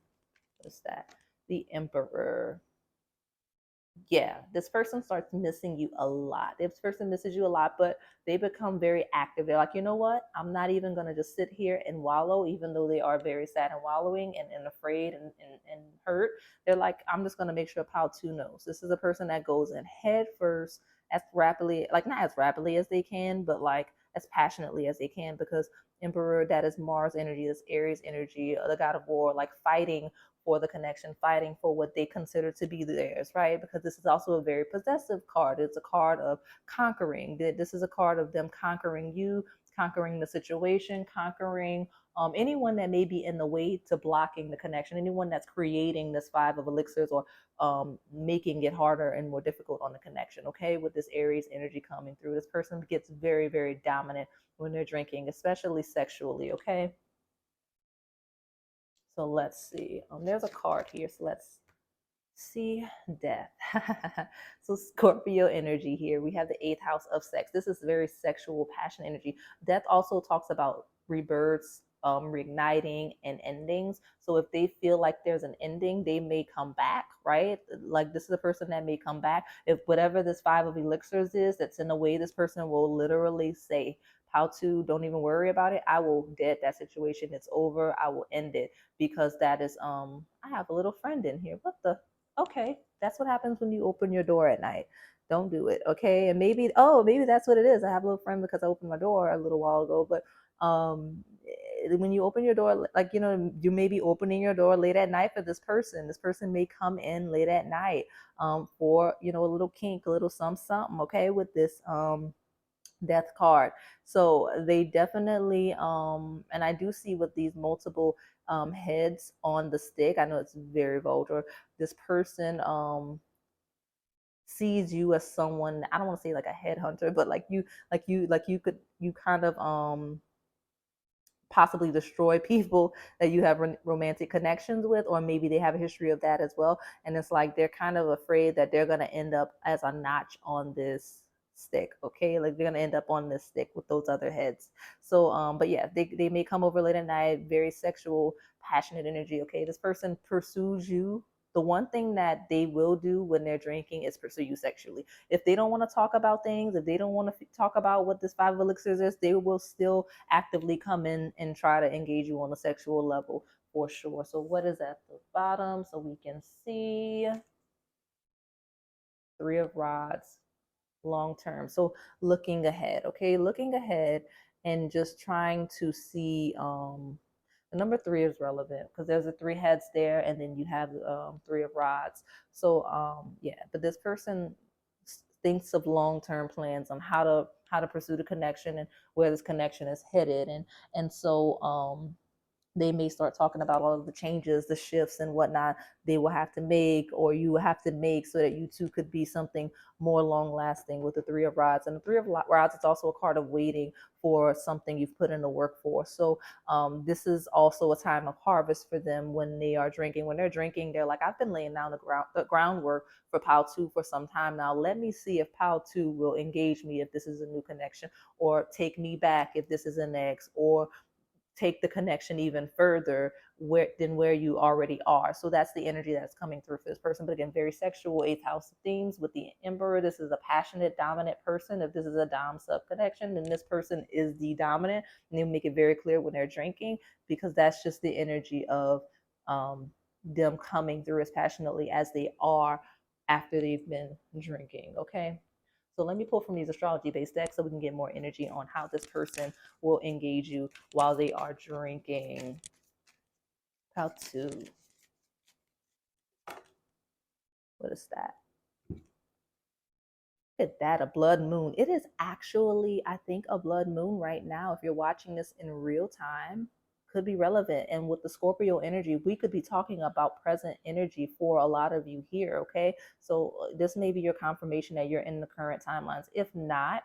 What's that? The Emperor. Yeah, this person starts missing you a lot. This person misses you a lot, but they become very active. They're like, you know what? I'm not even going to just sit here and wallow, even though they are very sad and wallowing and afraid and hurt. They're like, I'm just going to make sure pile two knows. This is a person that goes in head first as rapidly, like not as rapidly as they can, but like as passionately as they can, because Emperor, that is Mars energy, that's Aries energy, the god of war, like fighting for the connection, fighting for what they consider to be theirs, right? Because this is also a very possessive card. It's a card of conquering. This is a card of them conquering you, conquering the situation, conquering anyone that may be in the way to blocking the connection, anyone that's creating this five of elixirs or making it harder and more difficult on the connection, okay? With this Aries energy coming through, this person gets very, very dominant when they're drinking, especially sexually, okay? So let's see. There's a card here. So let's see death. So Scorpio energy here. We have the eighth house of sex. This is very sexual, passion energy. Death also talks about rebirths, reigniting and endings. So if they feel like there's an ending, they may come back, right? Like this is a person that may come back. If whatever this five of elixirs is that's in the way, this person will literally say, how to, don't even worry about it. I will dead that situation. It's over. I will end it, because that is I have a little friend in here. What the, okay, that's what happens when you open your door at night. Don't do it, okay? And maybe, oh, maybe that's what it is. I have a little friend because I opened my door a little while ago. But when you open your door, like, you know, you may be opening your door late at night for this person. This person may come in late at night for, you know, a little kink, a little something, okay, with this death card. So they definitely and I do see with these multiple heads on the stick, I know it's very vulgar, this person sees you as someone, I don't want to say like a headhunter, but like you could, you kind of possibly destroy people that you have romantic connections with, or maybe they have a history of that as well. And it's like they're kind of afraid that they're going to end up as a notch on this stick, okay? Like they're going to end up on this stick with those other heads. So but yeah, they may come over late at night, very sexual, passionate energy, okay? This person pursues you. The one thing that they will do when they're drinking is pursue you sexually. If they don't want to talk about things, if they don't want to talk about what this five of elixirs is, they will still actively come in and try to engage you on a sexual level for sure. So what is at the bottom? So we can see three of rods, long term. So looking ahead, okay, looking ahead and just trying to see the number three is relevant because there's a three heads there, and then you have three of rods. So yeah, but this person thinks of long-term plans on how to pursue the connection and where this connection is headed, and so they may start talking about all of the changes, the shifts and whatnot they will have to make, or you will have to make, so that you two could be something more long lasting with the three of rods. And the three of rods, it's also a card of waiting for something you've put in the work for. So this is also a time of harvest for them when they are drinking. When they're drinking, they're like, I've been laying down the groundwork for Pal 2 for some time now. Let me see if Pal 2 will engage me if this is a new connection, or take me back if this is an ex, or take the connection even further where you already are. So that's the energy that's coming through for this person. But again, very sexual, eighth house themes with the Emperor. This is a passionate, dominant person. If this is a dom sub connection, then this person is the dominant, and they make it very clear when they're drinking, because that's just the energy of them coming through as passionately as they are after they've been drinking. Okay. So let me pull from these astrology based decks so we can get more energy on how this person will engage you while they are drinking. How to What is that? Look at that, a blood moon. It is actually, I think, a blood moon right now. If you're watching this in real time, could be relevant. And with the Scorpio energy, we could be talking about present energy for a lot of you here. Okay. So this may be your confirmation that you're in the current timelines. If not,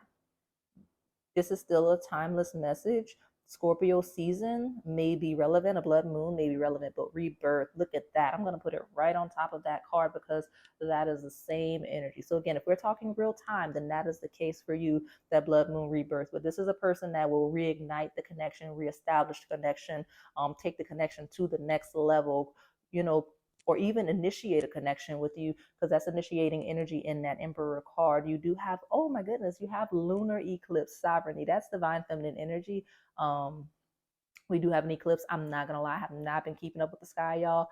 this is still a timeless message. Scorpio season may be relevant, a blood moon may be relevant, but rebirth, look at that. I'm going to put it right on top of that card because that is the same energy. So again, if we're talking real time, then that is the case for you, that blood moon rebirth. But this is a person that will reignite the connection, reestablish the connection, take the connection to the next level, you know, or even initiate a connection with you, because that's initiating energy in that Emperor card. You do have, oh my goodness, you have lunar eclipse sovereignty. That's divine feminine energy. We do have an eclipse. I'm not gonna lie, I have not been keeping up with the sky, y'all.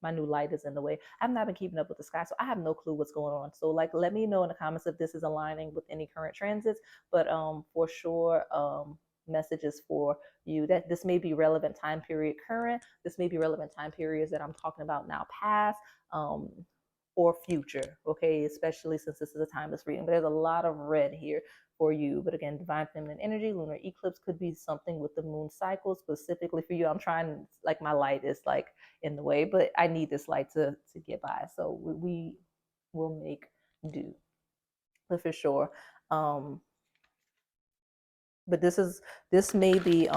My new light is in the way. I've not been keeping up with the sky, so I have no clue what's going on. So like, let me know in the comments if this is aligning with any current transits. But for sure, messages for you that this may be relevant time period current. This may be relevant time periods that I'm talking about now past. Or future, okay, especially since this is a timeless reading. But there's a lot of red here for you. But again, divine feminine energy, lunar eclipse could be something with the moon cycle specifically for you. I'm trying, like, my light is like in the way, but I need this light to get by. So we will make do, but for sure. But this may be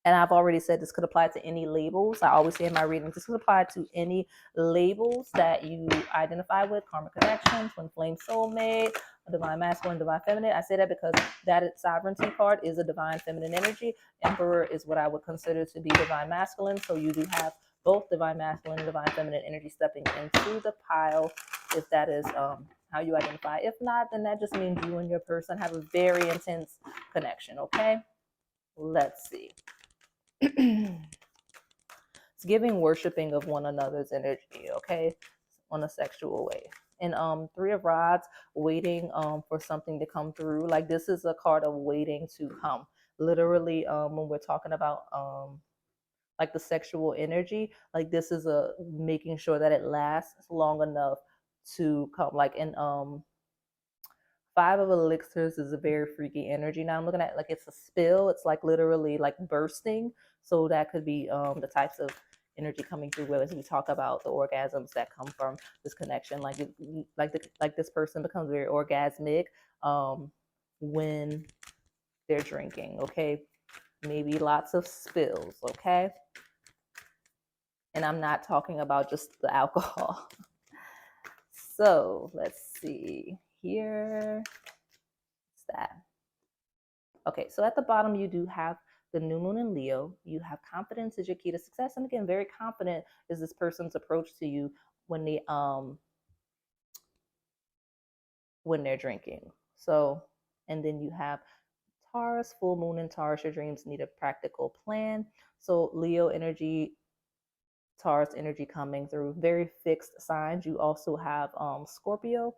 and I've already said this could apply to any labels. I always say in my readings, this could apply to any labels that you identify with: karmic connections, twin flame, soulmate, divine masculine, divine feminine. I say that because that sovereignty card is a divine feminine energy. Emperor is what I would consider to be divine masculine. So you do have both divine masculine and divine feminine energy stepping into the pile, if that is how you identify. If not, then that just means you and your person have a very intense connection. Okay, let's see. It's giving worshiping of one another's energy, okay, on a sexual way. And Three of Rods, waiting for something to come through. Like, this is a card of waiting to come. Literally, when we're talking about like the sexual energy, like this is a making sure that it lasts long enough to come. Like in Five of Elixirs is a very freaky energy. Now I'm looking at like it's a spill. It's like literally like bursting. So that could be the types of energy coming through as we talk about the orgasms that come from this connection. Like like this person becomes very orgasmic when they're drinking. Okay, maybe lots of spills. Okay, and I'm not talking about just the alcohol. So let's see here. What's that? Okay, so at the bottom, you do have the new moon in Leo. You have confidence is your key to success. And again, very confident is this person's approach to you when they're drinking. So, and then you have Taurus, full moon in Taurus, your dreams need a practical plan. So Leo energy, Taurus energy coming through, very fixed signs. You also have Scorpio.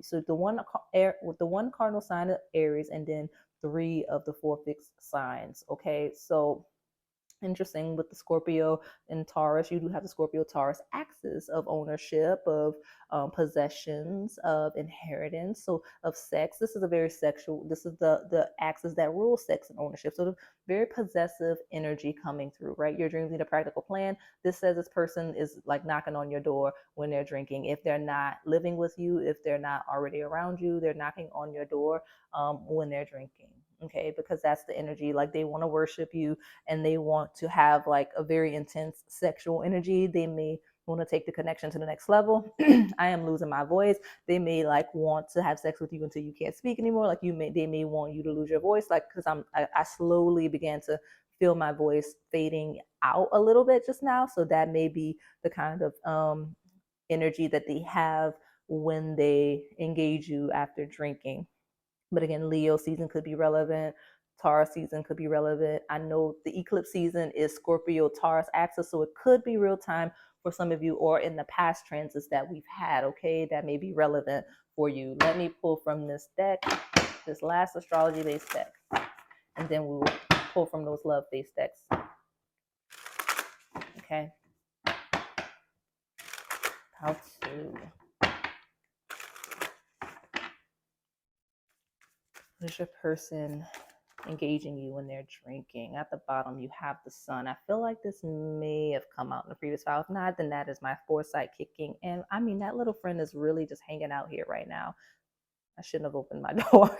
So the one cardinal sign of Aries, and then 3 of the 4 fixed signs. Okay, so interesting with the Scorpio and Taurus, you do have the Scorpio Taurus axis of ownership, of possessions, of inheritance, so of sex. This is a very sexual, this is the axis that rules sex and ownership. So the very possessive energy coming through, right? Your dreams need a practical plan. This says this person is like knocking on your door when they're drinking. If they're not living with you, if they're not already around you, they're knocking on your door when they're drinking. Okay, because that's the energy. Like, they want to worship you and they want to have like a very intense sexual energy. They may want to take the connection to the next level. I am losing my voice. They may like want to have sex with you until you can't speak anymore. Like, they may want you to lose your voice. Like, because I slowly began to feel my voice fading out a little bit just now. So that may be the kind of energy that they have when they engage you after drinking. But again, Leo season could be relevant. Taurus season could be relevant. I know the eclipse season is Scorpio Taurus axis, so it could be real time for some of you, or in the past transits that we've had. Okay, that may be relevant for you. Let me pull from this deck, this last astrology based deck, and then we will pull from those love based decks. Okay. How to. What is your person engaging you when they're drinking? At the bottom, you have the sun. I feel like this may have come out in the previous file. If not, then that is my foresight kicking. And I mean, that little friend is really just hanging out here right now. I shouldn't have opened my door.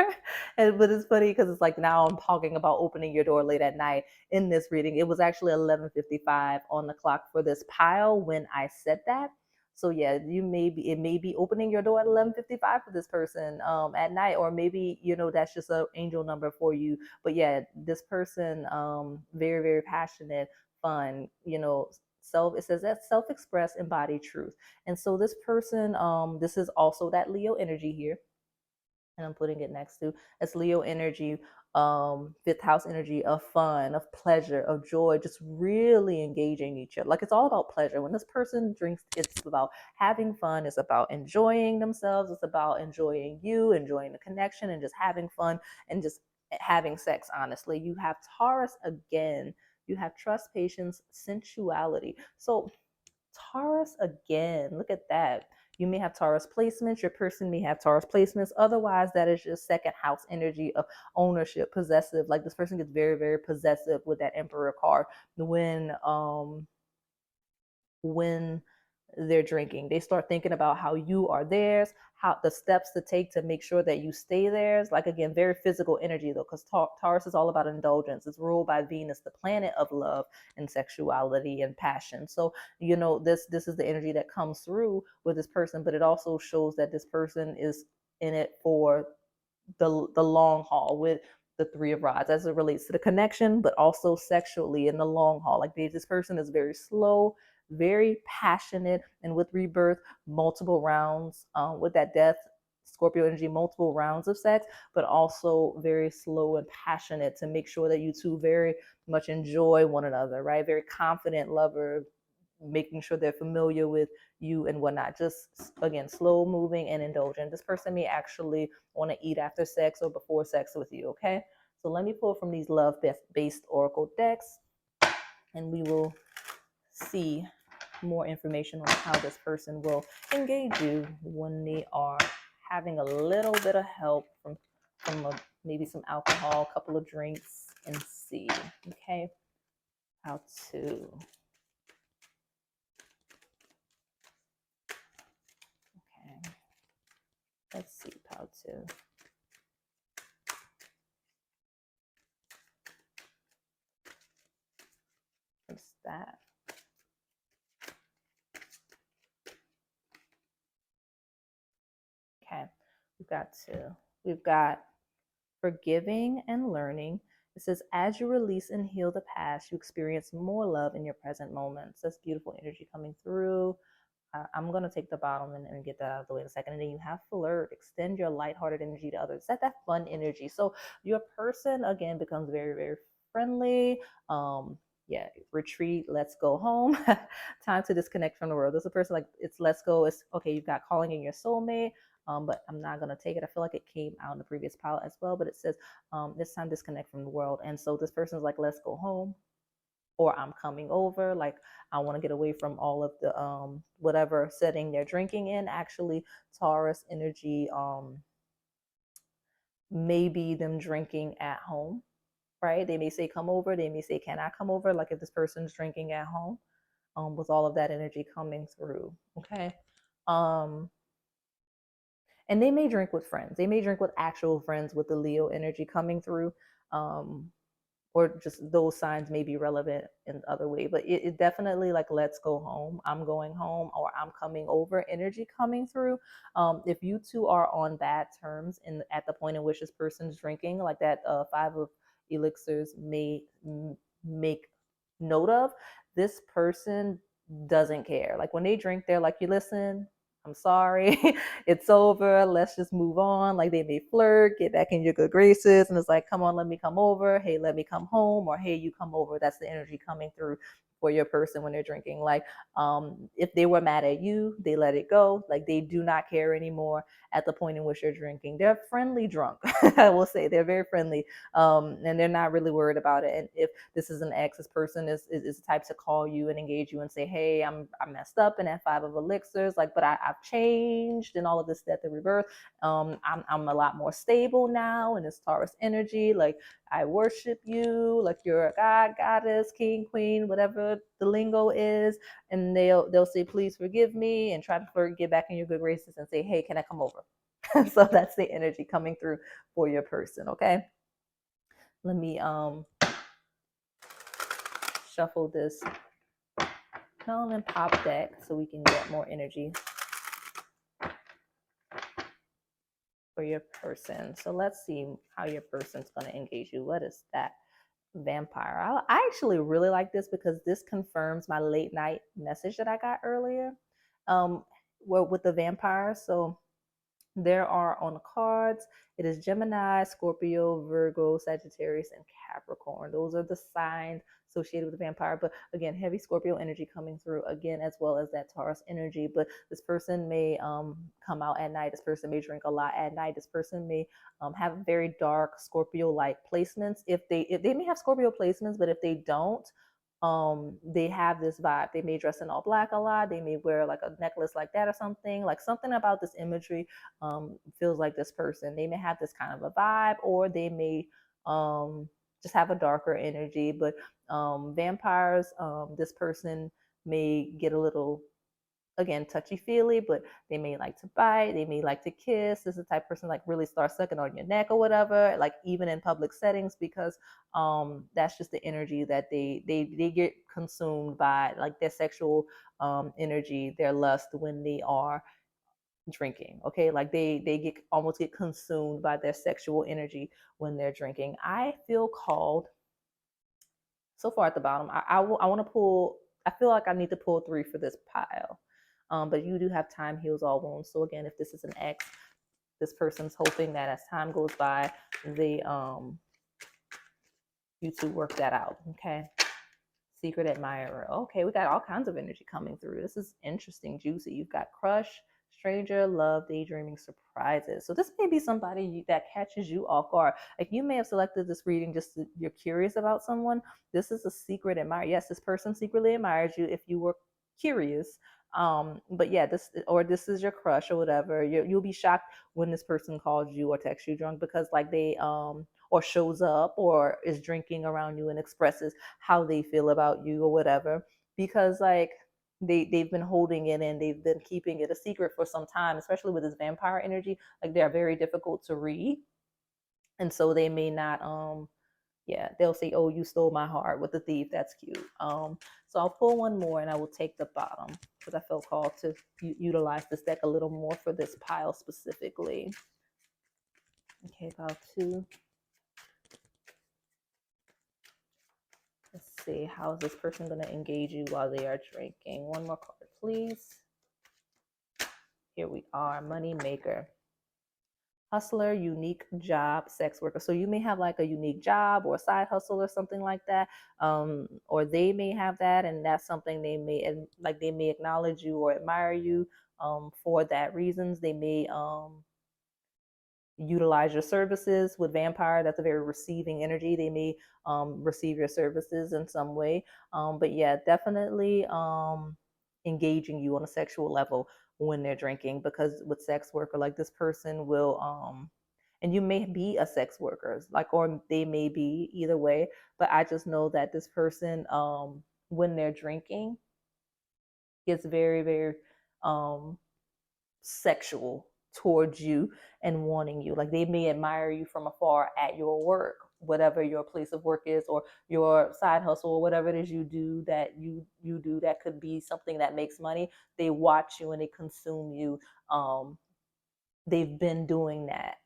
But it's funny because it's like now I'm talking about opening your door late at night in this reading. It was actually 11:55 on the clock for this pile when I said that. So yeah, it may be opening your door at 11:55 for this person at night, or maybe that's just an angel number for you. But yeah, this person very very passionate, fun, it says that self-express, embody truth. And so this person, this is also that Leo energy here, and I'm putting it next to, it's Leo energy, fifth house energy of fun, of pleasure, of joy, just really engaging each other. Like it's all about pleasure. When this person drinks, it's about having fun, it's about enjoying themselves, it's about enjoying you, enjoying the connection, and just having fun and just having sex. Honestly, you have Taurus again. You have trust, patience, sensuality. So Taurus again, look at that. You may have Taurus placements. Your person may have Taurus placements. Otherwise, that is just second house energy of ownership, possessive. Like this person gets very, very possessive with that Emperor card when they're drinking. They start thinking about how you are theirs, how the steps to take to make sure that you stay theirs. Like again, very physical energy though, because Taurus is all about indulgence. It's ruled by Venus, the planet of love and sexuality and passion. So this is the energy that comes through with this person, but it also shows that this person is in it for the long haul with the Three of Rods as it relates to the connection, but also sexually in the long haul. Like this person is very slow, very passionate, and with rebirth, multiple rounds. With that death, Scorpio energy, multiple rounds of sex, but also very slow and passionate to make sure that you two very much enjoy one another, right? Very confident lover, making sure they're familiar with you and whatnot. Just again, slow moving and indulgent. This person may actually want to eat after sex or before sex with you. Okay, so let me pull from these love based oracle decks, and we will see more information on how this person will engage you when they are having a little bit of help from maybe some alcohol, a couple of drinks, and see. Okay, how to. Okay, let's see how to. What's that? Okay, we've got forgiving and learning. It says, as you release and heal the past, you experience more love in your present moments. That's beautiful energy coming through. I'm going to take the bottom and get that out of the way in a second. And then you have flirt, extend your lighthearted energy to others. Set that fun energy. So your person, again, becomes very, very friendly. Yeah, retreat, let's go home. Time to disconnect from the world. There's a person like, it's let's go. It's okay, you've got calling in your soulmate. But I'm not going to take it. I feel like it came out in the previous pile as well, but it says this time disconnect from the world. And so this person's like, let's go home, or I'm coming over. Like I want to get away from all of the whatever setting they're drinking in. Actually, Taurus energy, maybe them drinking at home, right? They may say come over. They may say, can I come over? Like if this person's drinking at home, with all of that energy coming through. Okay. And they may drink with friends. They may drink with actual friends with the Leo energy coming through. Or just those signs may be relevant in other way, but it definitely like let's go home, I'm going home, or I'm coming over energy coming through. If you two are on bad terms at the point in which this person's drinking, like that five of elixirs may make note of, this person doesn't care. Like when they drink, they're like, you listen, I'm sorry, it's over, let's just move on. Like they may flirt, get back in your good graces, and it's like, come on, let me come over. Hey, let me come home, or hey, you come over. That's the energy coming through for your person when they're drinking. Like if they were mad at you, they let it go. Like they do not care anymore at the point in which you're drinking. They're friendly drunk. I will say they're very friendly, and they're not really worried about it. And if this is an ex, this person is the type to call you and engage you and say, hey, I messed up in that 5 of elixirs, like, but I've changed and all of this, death and rebirth. I'm a lot more stable now in this Taurus energy. Like I worship you, like you're a god, goddess, king, queen, whatever the lingo is. And they'll say, please forgive me, and try to get back in your good graces and say, hey, can I come over? So that's the energy coming through for your person. Okay. Let me shuffle this Helen and pop deck so we can get more energy for your person. So let's see how your person's going to engage you. What is that? Vampire. I actually really like this because this confirms my late night message that I got earlier, well, with the vampire. So there are on the cards, it is Gemini, Scorpio, Virgo, Sagittarius, and Capricorn. Those are the signs associated with the vampire. But again, heavy Scorpio energy coming through again, as well as that Taurus energy. But this person may come out at night. This person may drink a lot at night. This person may have very dark Scorpio-like placements. If they may have Scorpio placements, but if they don't, they have this vibe. They may dress in all black a lot. They may wear like a necklace like that or something. Like something about this imagery feels like this person. They may have this kind of a vibe, or they may just have a darker energy. But vampires, this person may get a little, again, touchy feely, but they may like to bite, they may like to kiss. This is the type of person like really start sucking on your neck or whatever, like even in public settings, because that's just the energy that they get consumed by, like their sexual energy, their lust when they are drinking. Okay, like they get almost get consumed by their sexual energy when they're drinking. I feel called so far at the bottom. I want to pull. I feel like I need to pull 3 for this pile. But you do have time heals all wounds. So again, if this is an ex, this person's hoping that as time goes by, they you two work that out. Okay. Secret admirer. Okay, we got all kinds of energy coming through. This is interesting, juicy. You've got crush, stranger, love, daydreaming, surprises. So this may be somebody that catches you off guard. Like you may have selected this reading just to, you're curious about someone. This is a secret admirer. Yes, this person secretly admires you if you were curious. But yeah, this is your crush or whatever. You'll be shocked when this person calls you or texts you drunk, because like they or shows up or is drinking around you and expresses how they feel about you or whatever, because like they've been holding it and they've been keeping it a secret for some time, especially with this vampire energy. Like they're very difficult to read, and so they may not yeah, they'll say, oh, you stole my heart with the thief. That's cute. So I'll pull one more and I will take the bottom because I felt called to utilize this deck a little more for this pile specifically. Okay, about 2. Let's see, how is this person going to engage you while they are drinking? One more card, please. Here we are, money maker. Hustler, unique job, sex worker. So you may have like a unique job or a side hustle or something like that, or they may have that, and that's something they may like. They may acknowledge you or admire you for that reasons. They may utilize your services. With vampire, that's a very receiving energy. They may receive your services in some way, but yeah, definitely engaging you on a sexual level when they're drinking, because with sex worker, like this person will and you may be a sex worker, like, or they may be, either way, but I just know that this person when they're drinking gets very, very sexual towards you and wanting you. Like they may admire you from afar at your work, whatever your place of work is, or your side hustle, or whatever it is you do, that you do that could be something that makes money. They watch you and they consume you. They've been doing that.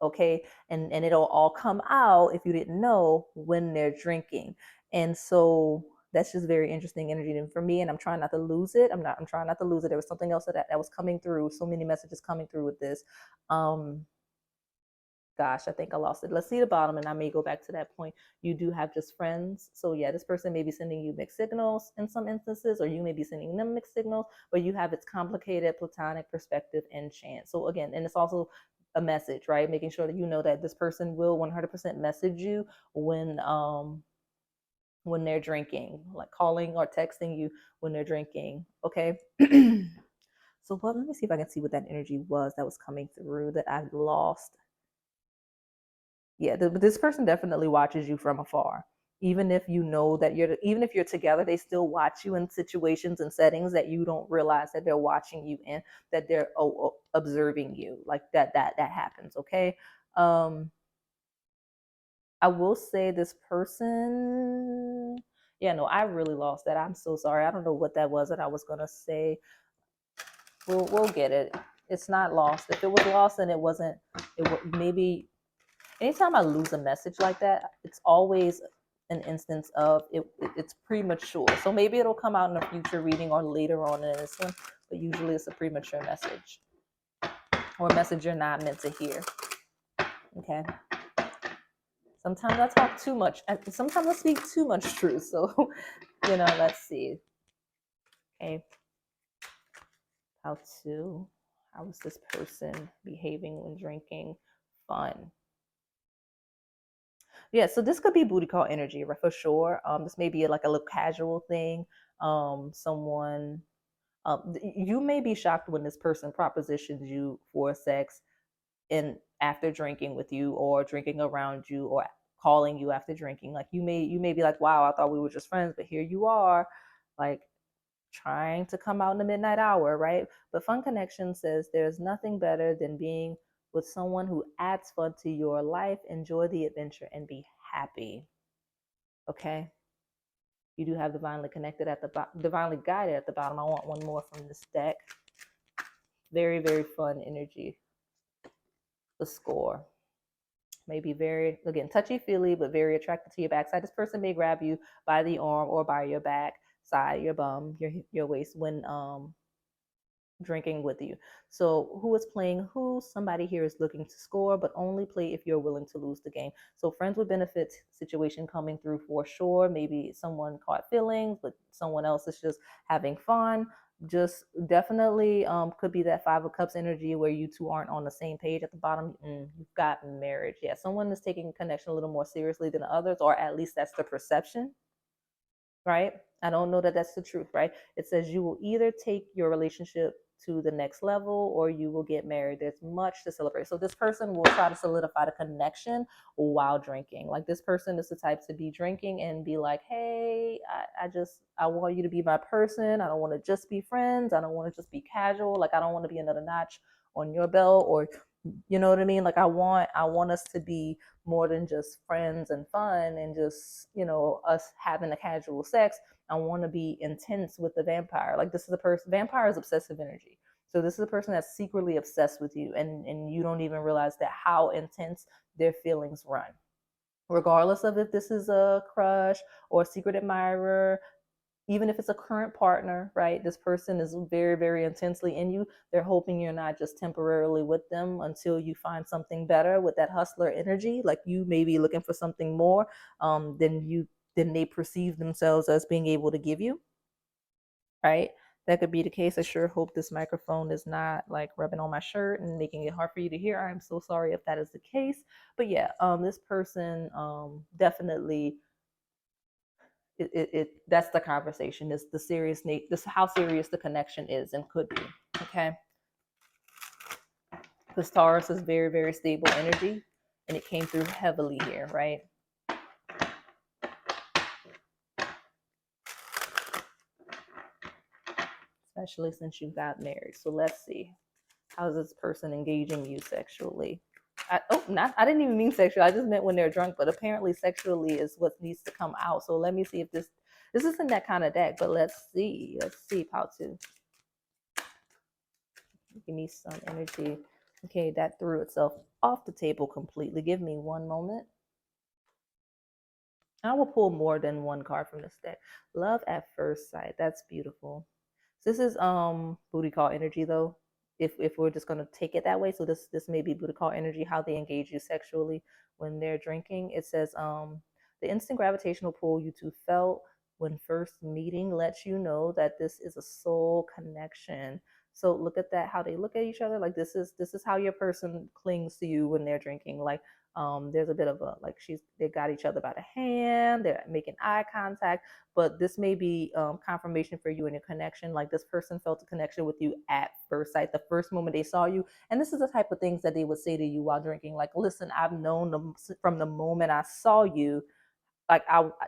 Okay, and it'll all come out, if you didn't know, when they're drinking. And so that's just very interesting energy for me, and I'm trying not to lose it. I'm trying not to lose it. There was something else that was coming through, so many messages coming through with this. Gosh, I think I lost it. Let's see the bottom, and I may go back to that point. You do have just friends. So yeah, this person may be sending you mixed signals in some instances, or you may be sending them mixed signals, but you have its complicated platonic perspective and chance. So again, and it's also a message, right? Making sure that you know that this person will 100% message you when they're drinking, like calling or texting you when they're drinking. Okay. So let me see if I can see what that energy was that was coming through that I lost. Yeah, this person definitely watches you from afar. Even if you know that even if you're together, they still watch you in situations and settings that you don't realize that they're watching you in, that they're observing you. Like that happens. Okay. Um, I will say this person. Yeah, no, I really lost that. I'm so sorry. I don't know what that was that I was gonna say. We'll get it. It's not lost. If it was lost, then it wasn't. Maybe anytime I lose a message like that, it's always an instance of it's premature. So maybe it'll come out in a future reading or later on in this one, but usually it's a premature message or a message you're not meant to hear. Okay. Sometimes I talk too much. Sometimes I speak too much truth. So, let's see. Okay. How is this person behaving when drinking? Fun. Yeah, so this could be booty call energy, right, for sure. This may be like a little casual thing. Someone, you may be shocked when this person propositions you for sex in after drinking with you or drinking around you or calling you after drinking. Like you may be like, wow, I thought we were just friends, but here you are, like trying to come out in the midnight hour, right? But Fun Connection says there's nothing better than being with someone who adds fun to your life. Enjoy the adventure and be happy. Okay. You do have divinely connected at the divinely guided at the bottom. I want one more from this deck. Very, very fun energy. The score. Maybe very, again, touchy feely, but very attracted to your backside. This person may grab you by the arm or by your back side, your bum, your waist when drinking with you. So who is playing who? Somebody here is looking to score, but only play if you're willing to lose the game. So friends with benefits situation coming through for sure. Maybe someone caught feelings, but someone else is just having fun. Just definitely could be that 5 of Cups energy where you two aren't on the same page at the bottom. You've got marriage. Yeah, someone is taking connection a little more seriously than others, or at least that's the perception, right? I don't know that that's the truth, right? It says you will either take your relationship to the next level or you will get married. There's much to celebrate. So this person will try to solidify the connection while drinking. Like this person is the type to be drinking and be like, hey, I want you to be my person. I don't want to just be friends. I don't want to just be casual. Like I don't want to be another notch on your belt, or you know what I mean? Like I want us to be more than just friends and fun and just, us having a casual sex. I want to be intense with the vampire. Like this is a person, vampire is obsessive energy. So this is a person that's secretly obsessed with you, and you don't even realize that how intense their feelings run. Regardless of if this is a crush or a secret admirer, even if it's a current partner, right? This person is very, very intensely in you. They're hoping you're not just temporarily with them until you find something better with that hustler energy. Like you may be looking for something more than they perceive themselves as being able to give you, right? That could be the case. I sure hope this microphone is not like rubbing on my shirt and making it hard for you to hear. I'm so sorry if that is the case. But yeah, this person definitely that's the conversation. Is the serious this how serious the connection is and could be. Okay, because Taurus is very, very stable energy, and it came through heavily here, right? Especially since you got married. So let's see, how's this person engaging you sexually? I didn't even mean sexual. I just meant when they're drunk. But apparently, sexually is what needs to come out. So let me see if this isn't that kind of deck. But let's see. Let's see how to. Give me some energy. Okay, that threw itself off the table completely. Give me one moment. I will pull more than one card from this deck. Love at first sight. That's beautiful. This is booty call energy though. if we're just going to take it that way. So this may be Buddha call energy, how they engage you sexually when they're drinking. It says the instant gravitational pull you two felt when first meeting lets you know that this is a soul connection. So look at that, how they look at each other. Like this is how your person clings to you when they're drinking. Like there's a bit of a like they got each other by the hand, they're making eye contact, but this may be confirmation for you in your connection. Like this person felt a connection with you at first sight, the first moment they saw you. And this is the type of things that they would say to you while drinking. Like, listen, I've known from the moment I saw you, like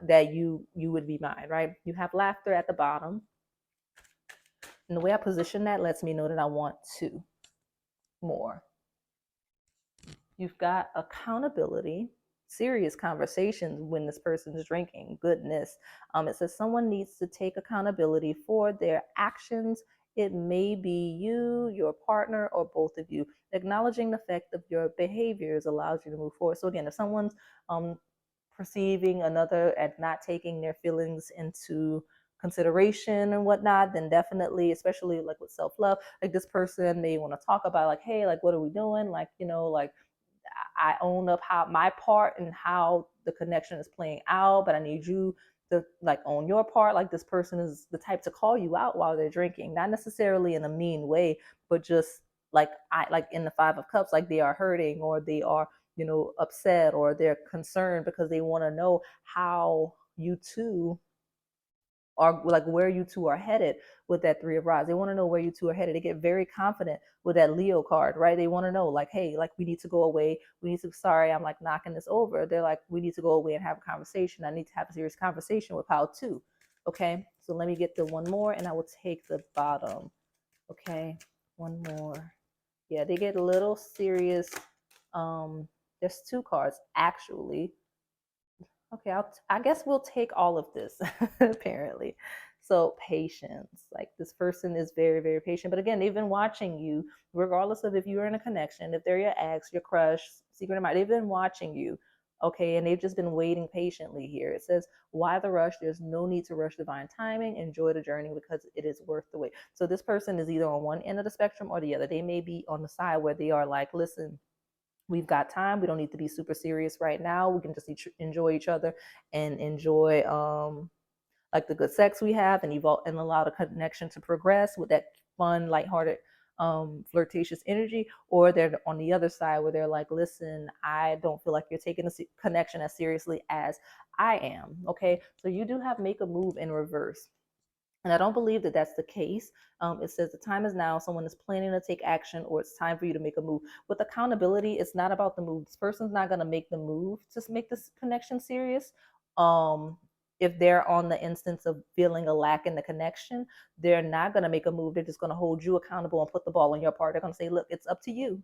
that you would be mine, right? You have laughter at the bottom. And the way I position that lets me know that I want two more. You've got accountability, serious conversations when this person is drinking. Goodness. It says someone needs to take accountability for their actions. It may be you, your partner, or both of you. Acknowledging the effect of your behaviors allows you to move forward. So again, if someone's perceiving another and not taking their feelings into consideration and whatnot, then definitely, especially like with self-love, like this person may want to talk about like, hey, like what are we doing? Like, like I own up how my part and how the connection is playing out, but I need you to like own your part. Like this person is the type to call you out while they're drinking, not necessarily in a mean way, but just like I like in the Five of Cups, like they are hurting or they are, upset or they're concerned because they want to know how you two are like where you two are headed with that Three of Rods. They want to know where you two are headed. They get very confident with that Leo card, right? They want to know like, hey, like we need to go away. We need to, sorry, I'm like knocking this over. They're like, we need to go away and have a conversation. I need to have a serious conversation with Pal too. Okay. So let me get the one more and I will take the bottom. Okay. One more. Yeah, they get a little serious. There's two cards actually. Okay, I guess we'll take all of this, apparently. So, patience. Like, this person is very, very patient. But again, they've been watching you, regardless of if you're in a connection, if they're your ex, your crush, secret admirer, they've been watching you. Okay, and they've just been waiting patiently here. It says, why the rush? There's no need to rush divine timing. Enjoy the journey because it is worth the wait. So, this person is either on one end of the spectrum or the other. They may be on the side where they are like, listen, we've got time. We don't need to be super serious right now. We can just enjoy each other and enjoy like the good sex we have and evolve and allow the connection to progress with that fun, lighthearted, flirtatious energy. Or they're on the other side where they're like, listen, I don't feel like you're taking the connection as seriously as I am. Okay, so you do have make a move in reverse. And I don't believe that that's the case. It says the time is now. Someone is planning to take action, or it's time for you to make a move. With accountability, it's not about the move. This person's not going to make the move to make this connection serious. If they're on the instance of feeling a lack in the connection, they're not going to make a move. They're just going to hold you accountable and put the ball in your part. They're going to say, look, it's up to you,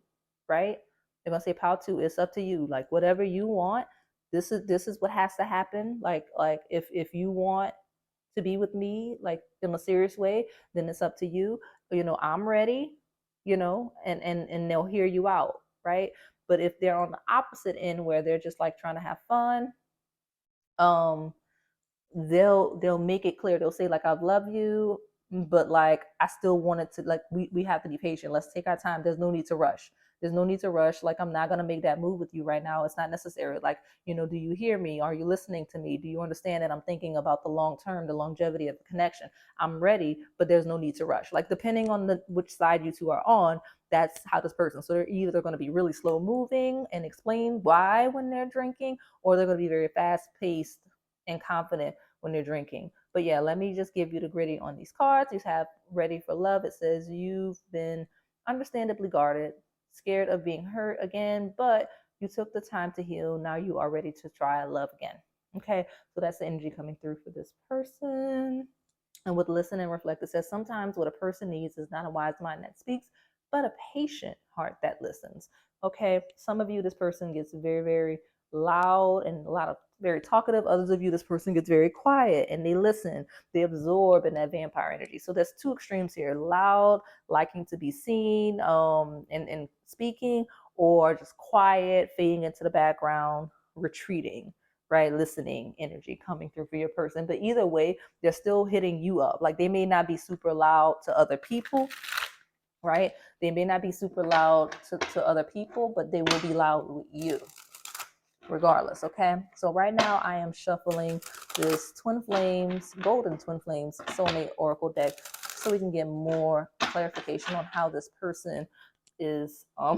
right? They're going to say, Pow to, it's up to you. Like whatever you want, this is what has to happen. Like if you want to be with me like in a serious way, then it's up to you. I'm ready, and they'll hear you out, right? But if they're on the opposite end where they're just like trying to have fun, they'll make it clear. They'll say like, I love you, but like I still wanted to, like, we have to be patient. Let's take our time. There's no need to rush. There's no need to rush. Like, I'm not going to make that move with you right now. It's not necessary. Like, do you hear me? Are you listening to me? Do you understand that I'm thinking about the long term, the longevity of the connection? I'm ready, but there's no need to rush. Like, depending on which side you two are on, that's how this person. So they're either going to be really slow moving and explain why when they're drinking, or they're going to be very fast paced and confident when they're drinking. But yeah, let me just give you the gritty on these cards. You have ready for love. It says you've been understandably guarded, scared of being hurt again, but you took the time to heal. Now you are ready to try love again. Okay, so that's the energy coming through for this person. And with listen and reflect, it says sometimes what a person needs is not a wise mind that speaks, but a patient heart that listens. Okay, some of you, this person gets very, very loud and a lot of very talkative. Others of you, this person gets very quiet and they listen, they absorb in that vampire energy. So there's two extremes here: loud, liking to be seen, and speaking, or just quiet, fading into the background, retreating, right? Listening energy coming through for your person. But either way, they're still hitting you up. Like, they may not be super loud to other people, right? They may not be super loud to other people, but they will be loud with you regardless. Okay, so right now I am shuffling this Twin Flames, Golden Twin Flames Soulmate Oracle deck so we can get more clarification on how this person is. I'm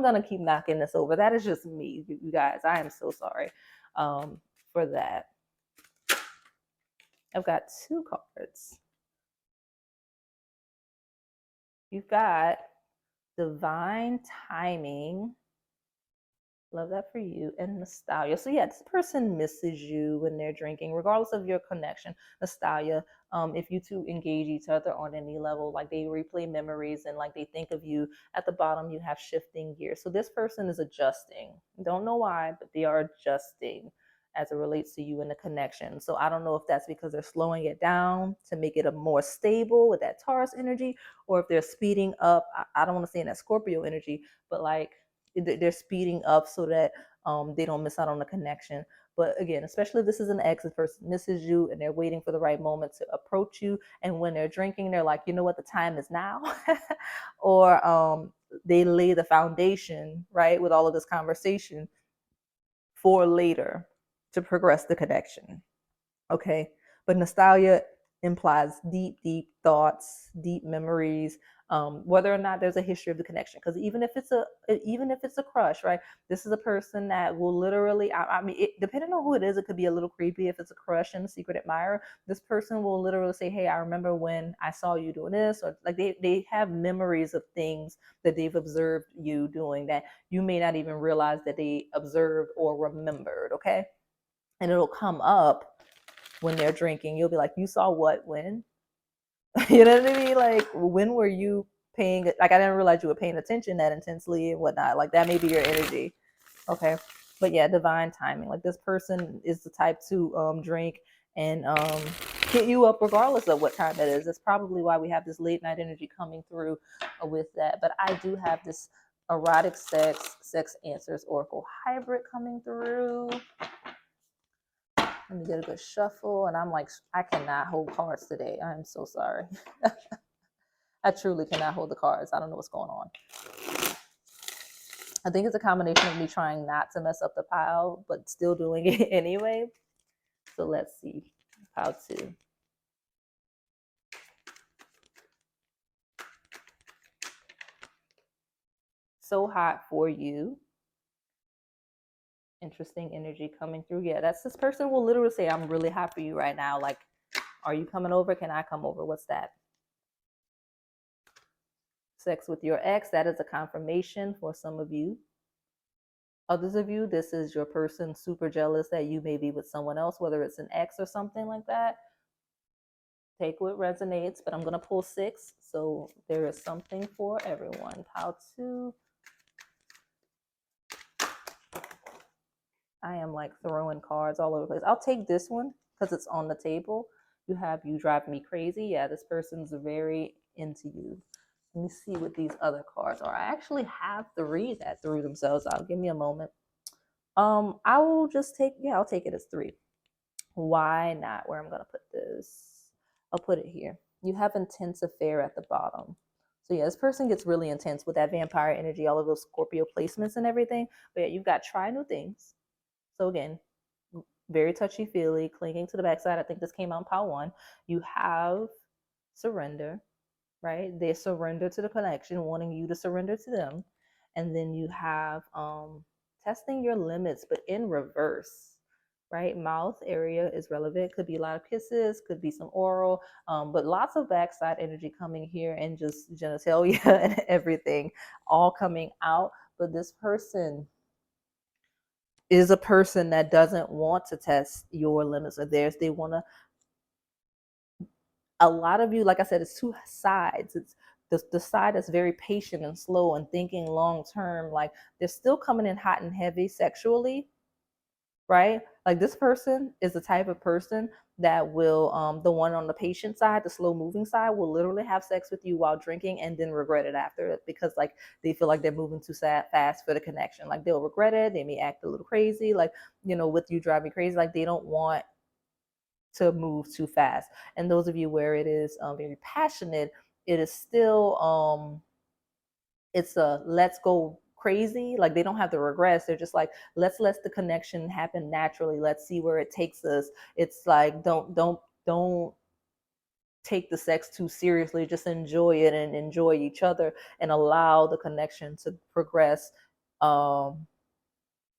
gonna keep knocking this over. That is just me, you guys. I am so sorry for that. I've got two cards. You've got divine timing. Love that for you. And nostalgia. So yeah, this person misses you when they're drinking, regardless of your connection. Nostalgia. If you two engage each other on any level, like they replay memories and like they think of you. At the bottom, you have shifting gears. So this person is adjusting. Don't know why, but they are adjusting as it relates to you and the connection. So I don't know if that's because they're slowing it down to make it a more stable with that Taurus energy, or if they're speeding up. I don't want to say in that Scorpio energy, but like they're speeding up so that they don't miss out on the connection. But again, especially if this is an ex, this person misses you and they're waiting for the right moment to approach you. And when they're drinking, they're like, you know what, the time is now. Or they lay the foundation, right, with all of this conversation for later to progress the connection. Okay, but nostalgia implies deep, deep thoughts, deep memories, whether or not there's a history of the connection. Because even if it's a crush, right? This is a person that will literally, I mean, depending on who it is, it could be a little creepy. If it's a crush and a secret admirer, this person will literally say, "Hey, I remember when I saw you doing this," or like they have memories of things that they've observed you doing that you may not even realize that they observed or remembered. Okay, and it'll come up when they're drinking. You'll be like, you saw what, when? You know what I mean? Like, when were you paying, like, I didn't realize you were paying attention that intensely and whatnot. Like, that may be your energy. Okay. But yeah, divine timing. Like, this person is the type to drink and hit you up regardless of what time it is. That's probably why we have this late night energy coming through with that. But I do have this erotic sex answers oracle hybrid coming through. Let me get a good shuffle. And I'm like, I cannot hold cards today. I'm so sorry. I truly cannot hold the cards. I don't know what's going on. I think it's a combination of me trying not to mess up the pile, but still doing it anyway. So let's see. Pile two. So hot for you. Interesting energy coming through. Yeah, that's this person will literally say, I'm really hot for you right now. Like, are you coming over? Can I come over? What's that? Sex with your ex. That is a confirmation for some of you. Others of you, this is your person super jealous that you may be with someone else, whether it's an ex or something like that. Take what resonates, but I'm going to pull 6. So there is something for everyone. Pile 2. I am like throwing cards all over the place. I'll take this one because it's on the table. You have you drive me crazy. Yeah, this person's very into you. Let me see what these other cards are. I actually have 3 that threw themselves out. Give me a moment. I will just take, yeah, I'll take it as 3. Why not? Where I'm going to put this? I'll put it here. You have intense affair at the bottom. So yeah, this person gets really intense with that vampire energy, all of those Scorpio placements and everything. But yeah, you've got try new things. So again, very touchy-feely, clinging to the backside. I think this came out in pile 1. You have surrender, right? They surrender to the connection, wanting you to surrender to them. And then you have testing your limits, but in reverse, right? Mouth area is relevant. Could be a lot of kisses, could be some oral, but lots of backside energy coming here and just genitalia and everything all coming out. But this person is a person that doesn't want to test your limits or theirs. They want to, a lot of you, like I said, it's 2 sides. It's the side that's very patient and slow and thinking long term. Like they're still coming in hot and heavy sexually, right? Like this person is the type of person that will, the one on the patient side, the slow moving side, will literally have sex with you while drinking and then regret it after it because like they feel like they're moving too fast for the connection. Like they'll regret it. They may act a little crazy, like, you know, with you driving crazy, like they don't want to move too fast. And those of you where it is very passionate, it is still it's a let's go crazy. Like they don't have the regrets. They're just like, let's let the connection happen naturally. Let's see where it takes us. It's like don't take the sex too seriously. Just enjoy it and enjoy each other and allow the connection to progress um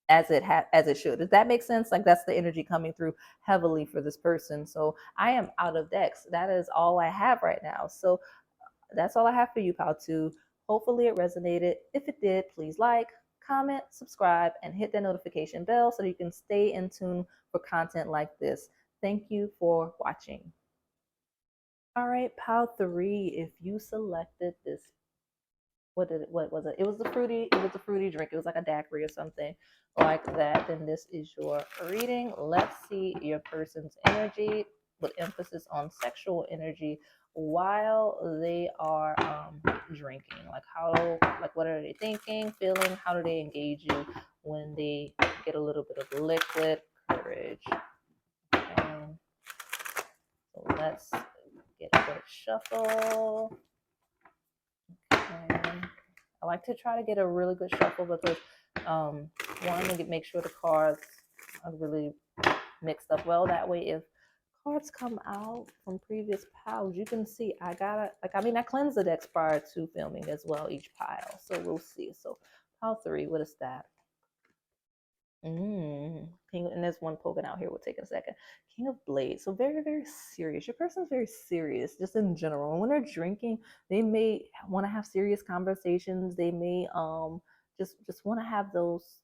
as it should. Does that make sense? Like that's the energy coming through heavily for this person. So I am out of decks. That is all I have right now. So that's all I have for you, pal. Two. Hopefully it resonated. If it did, please like, comment, subscribe, and hit that notification bell so that you can stay in tune for content like this. Thank you for watching. All right, pal three. If you selected this, what was it? It was a fruity drink. It was like a daiquiri or something like that. Then this is your reading. Let's see your person's energy with emphasis on sexual energy while they are drinking. Like what are they thinking, feeling? How do they engage you when they get a little bit of liquid courage? Okay. So let's get a good shuffle. Okay. I like to try to get a really good shuffle because one, to make sure the cards are really mixed up well. That way, if cards come out from previous piles, you can see I cleanse the decks prior to filming as well, each pile. So we'll see. So pile three, what is that? King, and there's one poking out here. We'll take a second. King of Blades. So very, very serious. Your person's very serious, just in general. And when they're drinking, they may want to have serious conversations. They may just want to have those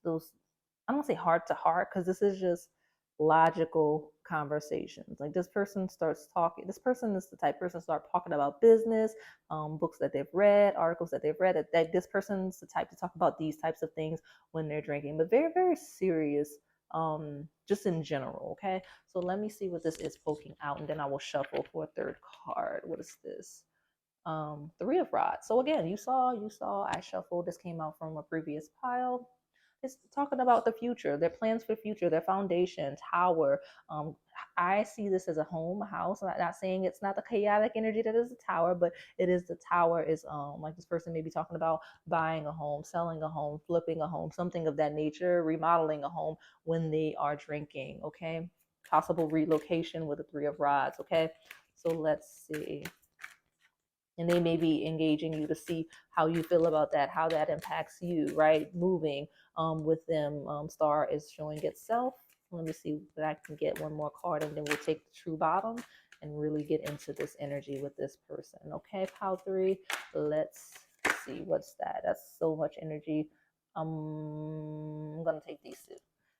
I don't say heart to heart because this is just logical conversations. Like this person starts talking. This person is the type person start talking about business, books that they've read, articles that they've read. That this person's the type to talk about these types of things when they're drinking, but very, very serious. Just in general. Okay, so let me see what this is poking out, and then I will shuffle for a third card. What is this? Three of Rods. So again, you saw I shuffled. This came out from a previous pile. It's talking about the future, their plans for the future, their foundation, tower. I see this as a home, a house. I'm not saying it's not the chaotic energy that is the tower, but it is the tower is like this person may be talking about buying a home, selling a home, flipping a home, something of that nature, remodeling a home when they are drinking. Okay, possible relocation with the Three of Rods. Okay, so let's see, and they may be engaging you to see how you feel about that, how that impacts you, right? Moving with them. Star is showing itself. Let me see if I can get one more card, and then we'll take the true bottom and really get into this energy with this person. Okay, pile three. Let's see what's that. That's so much energy. I'm gonna take these two.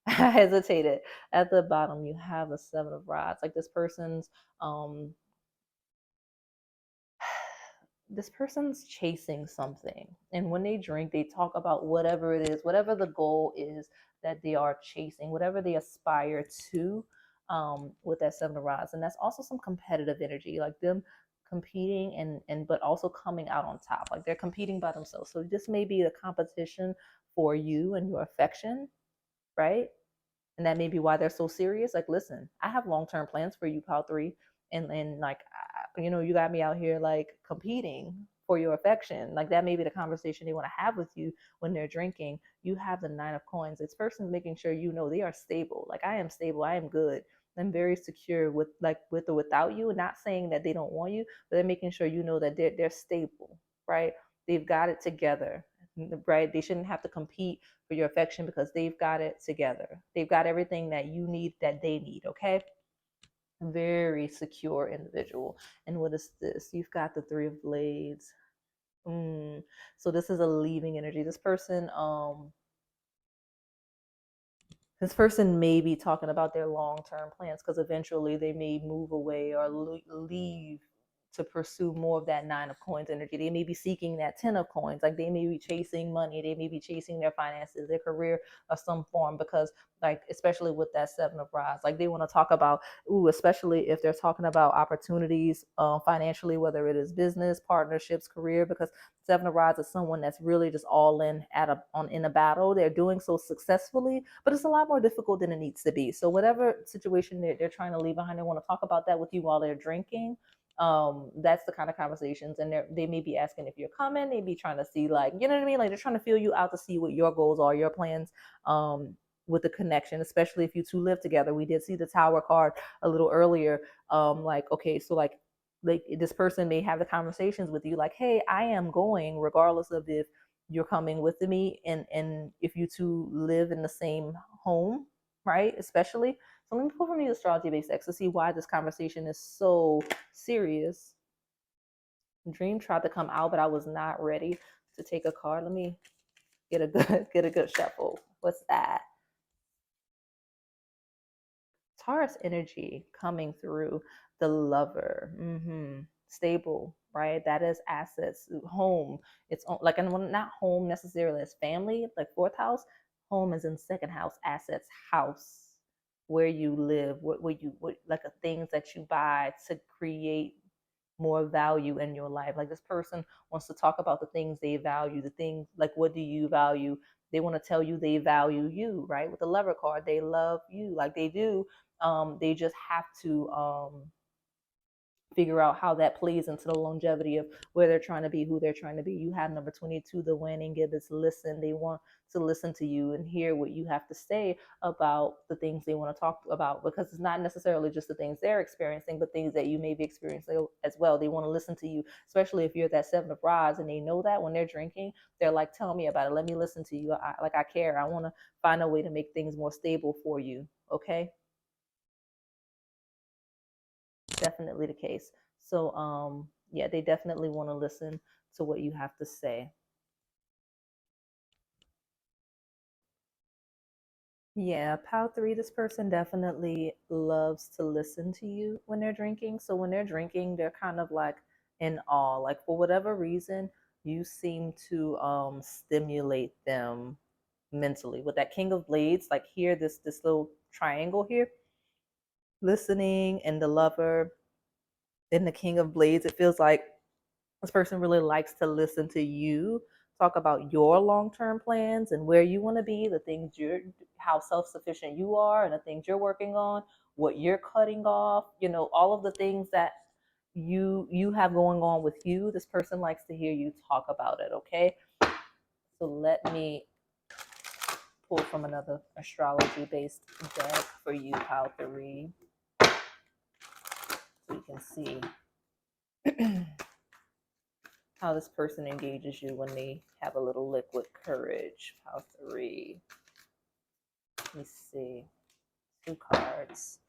I hesitated. At the bottom, you have the Seven of Rods. Like this person's chasing something, and when they drink they talk about whatever it is, whatever the goal is that they are chasing, whatever they aspire to, with that Seven of Rods. And that's also some competitive energy, like them competing and but also coming out on top, like they're competing by themselves. So this may be a competition for you and your affection, right? And that may be why they're so serious. Like, listen, I have long-term plans for you, pal three, and like, you got me out here like competing for your affection. Like that may be the conversation they want to have with you when they're drinking. You have the Nine of Coins. It's person's making sure you know they are stable. Like I am stable. I am good. I'm very secure with or without you. Not saying that they don't want you, but they're making sure you know that they're stable, right? They've got it together, right? They shouldn't have to compete for your affection because they've got it together. They've got everything that you need, that they need. Okay, very secure individual. And what is this? You've got the Three of Blades. So this is a leaving energy. This person may be talking about their long-term plans because eventually they may move away or leave to pursue more of that Nine of Coins energy. They may be seeking that Ten of Coins. Like they may be chasing money. They may be chasing their finances, their career of some form, because like, especially with that Seven of Rods, like they want to talk about, especially if they're talking about opportunities financially, whether it is business, partnerships, career, because Seven of Rods is someone that's really just all in in a battle. They're doing so successfully, but it's a lot more difficult than it needs to be. So whatever situation they're trying to leave behind, they want to talk about that with you while they're drinking. That's the kind of conversations, and they may be asking if you're coming. They be trying to see, like, you know what I mean, like they're trying to feel you out to see what your goals are, your plans, with the connection, especially if you two live together. We did see the tower card a little earlier. Like, okay, so like this person may have the conversations with you like, hey, I am going regardless of if you're coming with me, and if you two live in the same home, right? Especially, so let me pull from the astrology base X to see why this conversation is so serious. Dream tried to come out, but I was not ready to take a card. Let me get a good shuffle. What's that? Taurus energy coming through, the lover. Stable, right? That is assets, home. It's like, and not home necessarily as family, like fourth house. Home is in second house, assets, house, where you live, what like a things that you buy to create more value in your life. Like, this person wants to talk about the things they value, the things like, what do you value? They want to tell you they value you, right? With the lover card, they love you like they do. They just have to figure out how that plays into the longevity of where they're trying to be, who they're trying to be. You have number 22, the winning gibbets. Listen, they want to listen to you and hear what you have to say about the things they want to talk about, because it's not necessarily just the things they're experiencing, but things that you may be experiencing as well. They want to listen to you, especially if you're that seven of rods, and they know that when they're drinking, they're like, tell me about it. Let me listen to you. I care. I want to find a way to make things more stable for you. Okay. Definitely the case. So yeah, they definitely want to listen to what you have to say. Yeah, Pal 3, this person definitely loves to listen to you when they're drinking. So when they're drinking, they're kind of like in awe. Like, for whatever reason, you seem to stimulate them mentally. With that King of Blades, like here, this little triangle here, listening, and the lover in the King of Blades, it feels like this person really likes to listen to you talk about your long-term plans and where you want to be, the things you're, how self-sufficient you are, and the things you're working on, what you're cutting off, all of the things that you have going on with you. This person likes to hear you talk about it. Okay, so let me pull from another astrology based deck for you, pile 3, so you can see how this person engages you when they have a little liquid courage. Pile 3. Let me see. 2 cards.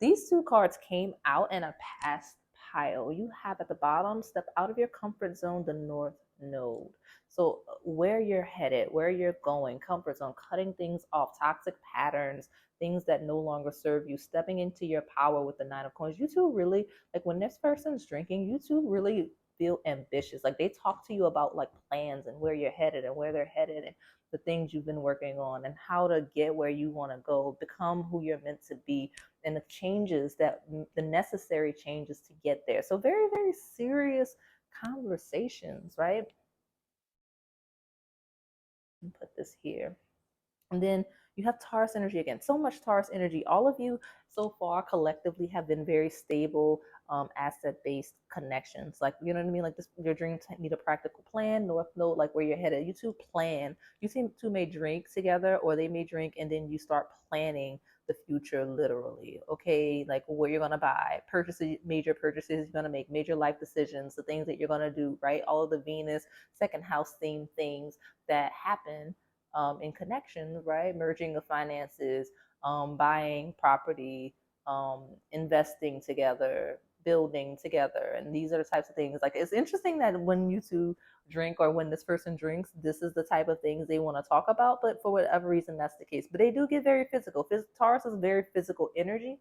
These 2 cards came out in a past pile. You have at the bottom, step out of your comfort zone, the North Node. So where you're headed, where you're going, comfort zone, cutting things off, toxic patterns, things that no longer serve you, stepping into your power with the Nine of Coins. You two really, like, when this person's drinking, you two really feel ambitious. Like, they talk to you about like plans and where you're headed and where they're headed, and the things you've been working on, and how to get where you want to go, become who you're meant to be, and the changes that the necessary changes to get there. So very, very serious conversations, right? And put this here. And then you have Taurus energy again. So much Taurus energy. All of you so far collectively have been very stable, asset-based connections. Like, you know what I mean? Like, this, your dreams need a practical plan. North Node, like where you're headed. You two plan. You two may drink together, or they may drink, and then you start planning the future literally. Okay, like where you're gonna buy, purchases, major purchases you're gonna make, major life decisions, the things that you're gonna do, right? All of the Venus second house theme things that happen in connection, right? Merging of finances, buying property, investing together, building together. And these are the types of things. Like, it's interesting that when you two drink, or when this person drinks, this is the type of things they want to talk about. But for whatever reason, that's the case. But they do get very physical. Taurus is very physical energy,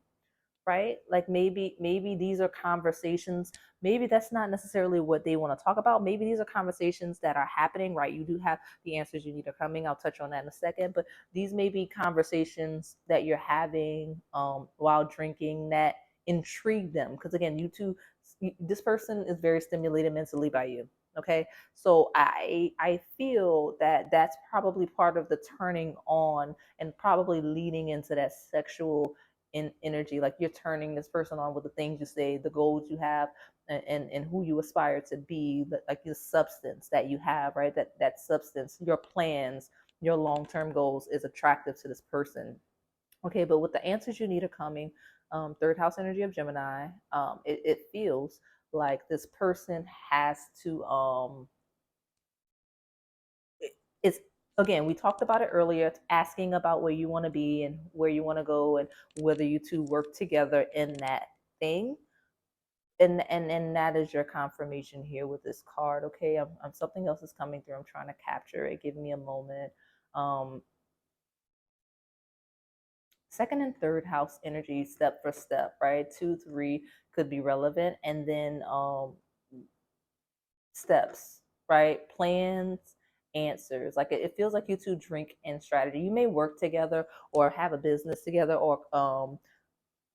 right? Like, maybe these are conversations. Maybe that's not necessarily what they want to talk about. Maybe these are conversations that are happening, right? You do have the answers you need are coming. I'll touch on that in a second. But these may be conversations that you're having while drinking that intrigue them. Because again, this person is very stimulated mentally by you. Okay, so I feel that that's probably part of the turning on, and probably leading into that sexual in energy, like you're turning this person on with the things you say, the goals you have, and who you aspire to be, like the substance that you have, right? That substance, your plans, your long-term goals is attractive to this person. Okay, but with the answers you need are coming. Third house energy of Gemini. It feels like this person has to it's again, we talked about it earlier. It's asking about where you want to be and where you want to go, and whether you two work together in that thing. And that is your confirmation here with this card. Okay, I'm something else is coming through. I'm trying to capture it. Give me a moment. um Second and third house energy, step for step, right? 2 3 could be relevant, and then steps, right? Plans, answers. Like it feels like you two drink in strategy. You may work together or have a business together, or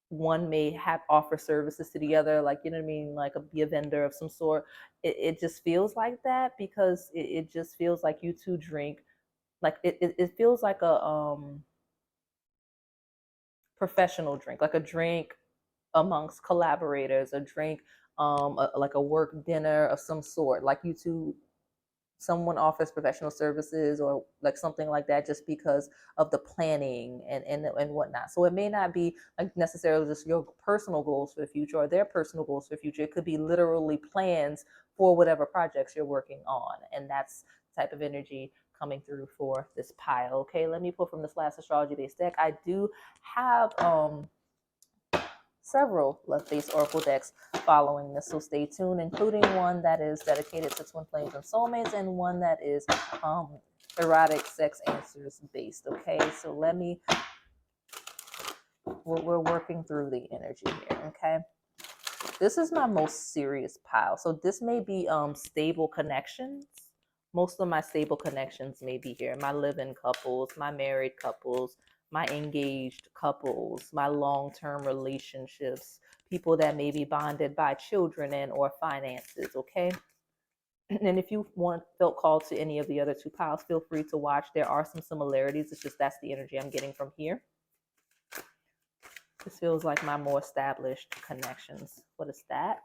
one may have offer services to the other, like, you know what I mean, like be a vendor of some sort. It just feels like that, because it just feels like you two drink, like it feels like a professional drink, like a drink amongst collaborators, a drink, like a work dinner of some sort, like you two, someone offers professional services or like something like that, just because of the planning and whatnot. So it may not be like necessarily just your personal goals for the future or their personal goals for the future. It could be literally plans for whatever projects you're working on, and that's the type of energy coming through for this pile. Okay, let me pull from this last astrology based deck. I do have several left face oracle decks following this, so stay tuned, including one that is dedicated to twin flames and soulmates, and one that is um erotic sex answers based. Okay, so let me, we're working through the energy here. Okay, this is my most serious pile, so this may be stable connections. Most of my stable connections may be here: my live-in couples, my married couples, my engaged couples, my long-term relationships, people that may be bonded by children and or finances. Okay, and if you felt called to any of the other two piles, feel free to watch. There are some similarities. It's just that's the energy I'm getting from here. This feels like my more established connections. What is that?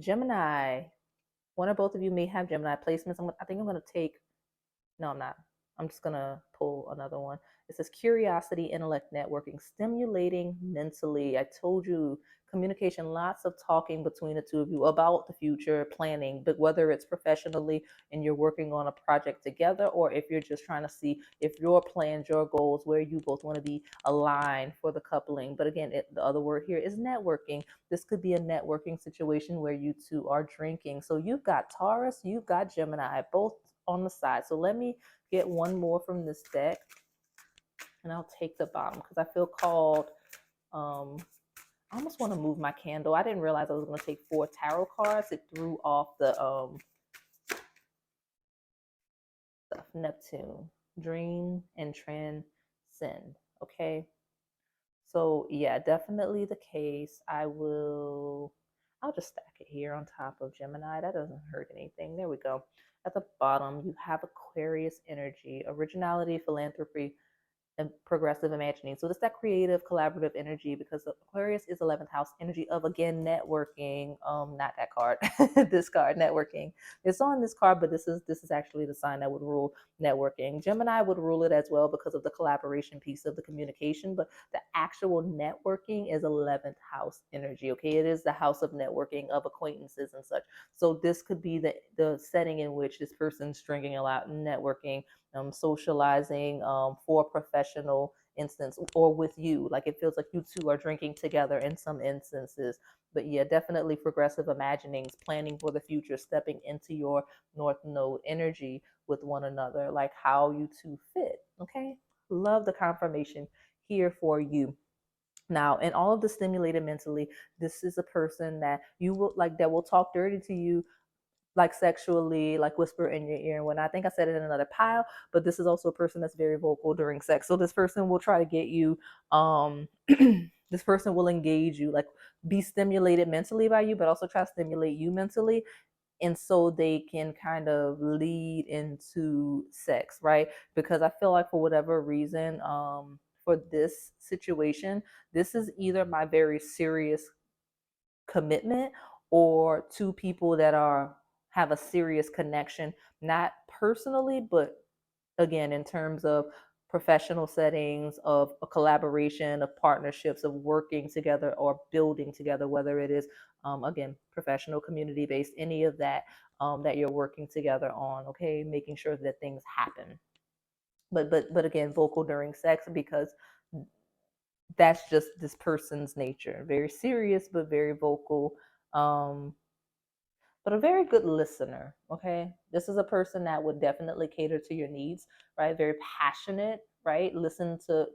Gemini. One or both of you may have Gemini placements. I think I'm going to take, no, I'm not. I'm just going to pull another one. It says curiosity, intellect, networking, stimulating mentally. I told you, communication, lots of talking between the two of you about the future, planning, but whether it's professionally and you're working on a project together, or if you're just trying to see if your plans, your goals, where you both want to be aligned for the coupling. But again, the other word here is networking. This could be a networking situation where you two are drinking. So you've got Taurus, you've got Gemini, both on the side. So let me get one more from this deck, and I'll take the bottom because I feel called. I almost want to move my candle. I didn't realize I was going to take 4 tarot cards. It threw off the stuff. Neptune, dream and transcend. Okay, so yeah, definitely the case. I'll just stack it here on top of Gemini. That doesn't hurt anything. There we go. At the bottom, you have Aquarius energy, originality, philanthropy, and progressive imagining. So it's that creative, collaborative energy, because Aquarius is 11th house energy of, again, networking. Not that card, this card, networking. It's on this card, but this is actually the sign that would rule networking. Gemini would rule it as well because of the collaboration piece of the communication, but the actual networking is 11th house energy. Okay, it is the house of networking, of acquaintances and such. So this could be the setting in which this person's drinking a lot, networking, socializing, for professional instance, or with you. Like it feels like you two are drinking together in some instances. But yeah, definitely progressive imaginings, planning for the future, stepping into your North Node energy with one another, like how you two fit. Okay, love the confirmation here for you. Now, in all of the stimulated mentally, this is a person that you will like, that will talk dirty to you, like sexually, like whisper in your ear. And when I think I said it in another pile, but this is also a person that's very vocal during sex. So this person will try to get you, this person will engage you, like be stimulated mentally by you, but also try to stimulate you mentally. And so they can kind of lead into sex, right? Because I feel like for whatever reason, for this situation, this is either my very serious commitment or two people that are have a serious connection, not personally, but again in terms of professional settings, of a collaboration, of partnerships, of working together or building together, whether it is again professional, community based, any of that, that you're working together on. Okay, making sure that things happen. But again, vocal during sex, because that's just this person's nature. Very serious, but very vocal. Um, but a very good listener. Okay, this is a person that would definitely cater to your needs, right? Very passionate, right? Listen to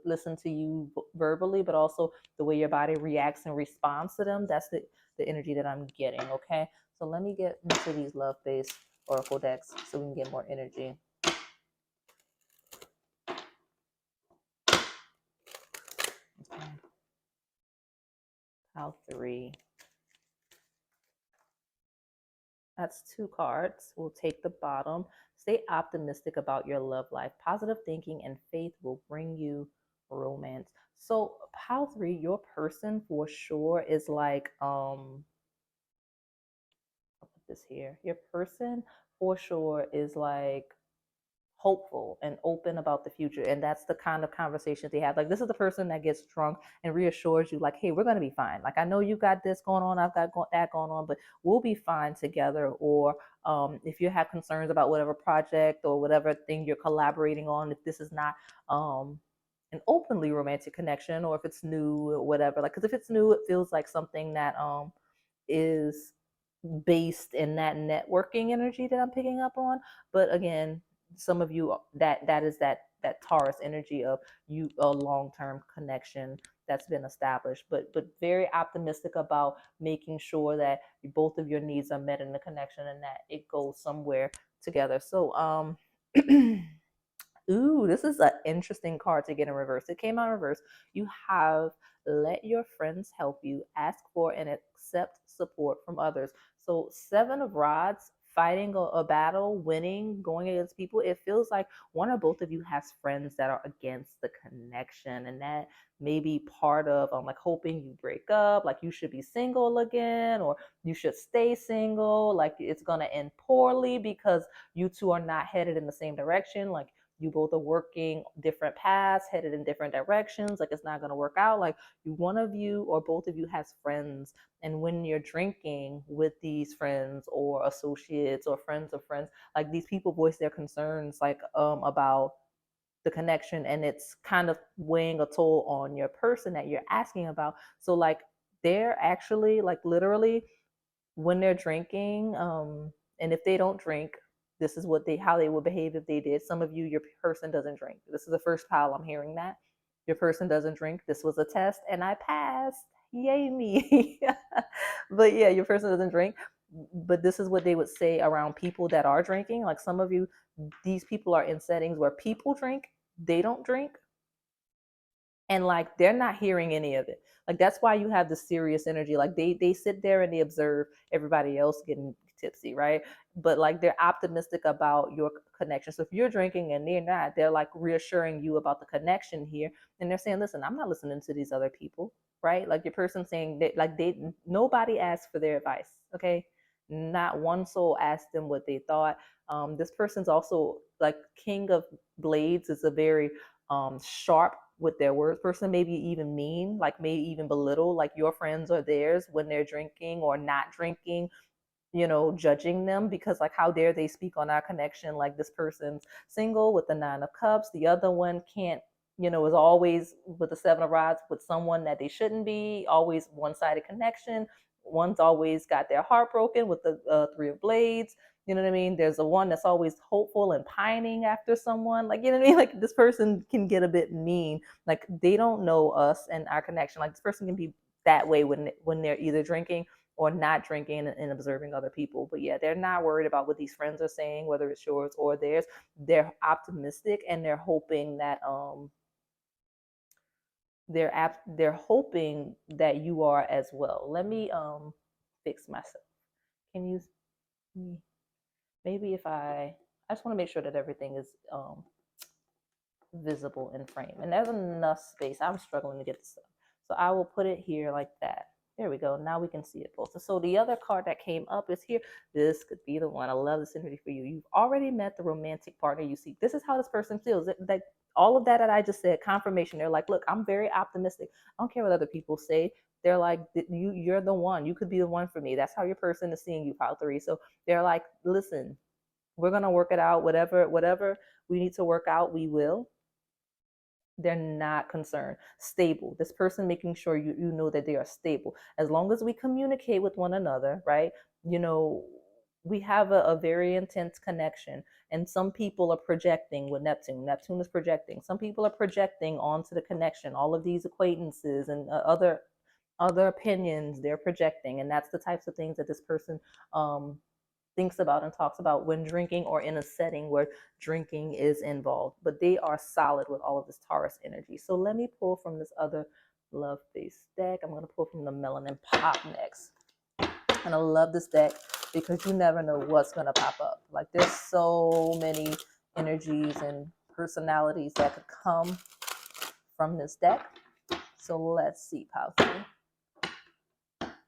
you verbally, but also the way your body reacts and responds to them. That's the energy that I'm getting. Okay, so let me get into these love based oracle decks so we can get more energy. Okay. Pile 3. That's 2 cards. We'll take the bottom. Stay optimistic about your love life. Positive thinking and faith will bring you romance. So, pile 3, your person for sure is like, I'll put this here. Your person for sure is like hopeful and open about the future, and that's the kind of conversations they have. Like, this is the person that gets drunk and reassures you like, hey, we're going to be fine. Like, I know you got this going on, I've got that going on, but we'll be fine together. Or if you have concerns about whatever project or whatever thing you're collaborating on, if this is not an openly romantic connection, or if it's new or whatever, like, because if it's new, it feels like something that is based in that networking energy that I'm picking up on. But again, some of you, that is that Taurus energy of you, a long-term connection that's been established, but very optimistic about making sure that both of your needs are met in the connection and that it goes somewhere together. So ooh, this is an interesting card to get in reverse. It came out in reverse. You have let your friends help you, ask for and accept support from others. So, 7 of Rods, fighting a battle, winning, going against people. It feels like one or both of you has friends that are against the connection, and that may be part of like hoping you break up, like you should be single again, or you should stay single, like it's gonna end poorly because you two are not headed in the same direction. Like, you both are working different paths, headed in different directions, like it's not going to work out. Like, one of you or both of you has friends, and when you're drinking with these friends or associates or friends of friends, like, these people voice their concerns, like, about the connection, and it's kind of weighing a toll on your person that you're asking about. So, like, they're actually, like, literally, when they're drinking, and if they don't drink, this is what they how they would behave if they did. Some of you, your person doesn't drink. This is the first pile I'm hearing that your person doesn't drink. This was a test and I passed. Yay me. But yeah, your person doesn't drink. But this is what they would say around people that are drinking. Like, some of you, these people are in settings where people drink, they don't drink, and like they're not hearing any of it. Like, that's why you have the serious energy. Like, they sit there and they observe everybody else getting tipsy, right? But like, they're optimistic about your connection. So if you're drinking and they're not, they're like reassuring you about the connection here, and they're saying, listen, I'm not listening to these other people, right? Like, your person saying that, like, they nobody asked for their advice. Okay, not one soul asked them what they thought. This person's also like King of Blades, is a very sharp with their words person, maybe even mean, like maybe even belittle like your friends or theirs when they're drinking or not drinking, judging them, because like, how dare they speak on our connection? Like, this person's single with the 9 of Cups, the other one can't, is always with the 7 of Rods with someone that they shouldn't be, always one-sided connection. One's always got their heart broken with the 3 of Blades. You know what I mean? There's a one that's always hopeful and pining after someone. Like, you know what I mean? Like, this person can get a bit mean. Like, they don't know us and our connection. Like, this person can be that way when they're either drinking or not drinking and observing other people. But yeah, they're not worried about what these friends are saying, whether it's yours or theirs. They're optimistic and they're hoping that they're hoping that you are as well. Let me fix myself. Can you maybe if I just want to make sure that everything is visible in frame. And there's enough space. I'm struggling to get this stuff. So I will put it here like that. There we go. Now we can see it both. So the other card that came up is here. This could be the one. I love this energy for you. You've already met the romantic partner you seek. This is how this person feels. That all of that I just said, confirmation. They're like, look, I'm very optimistic. I don't care what other people say. They're like, you're the one. You could be the one for me. That's how your person is seeing you, pile 3. So they're like, listen, we're gonna work it out. Whatever we need to work out, we will. They're not concerned. Stable. This person making sure you know that they are stable. As long as we communicate with one another, right? You know, we have a very intense connection. And some people are projecting with Neptune. Neptune is projecting. Some people are projecting onto the connection. All of these acquaintances and other opinions they're projecting, and that's the types of things that this person thinks about and talks about when drinking or in a setting where drinking is involved. But they are solid with all of this Taurus energy. So let me pull from this other love face deck. I'm going to pull from the Melanin Pop next. And I love this deck because you never know what's going to pop up. Like there's so many energies and personalities that could come from this deck. So let's see, Pouty.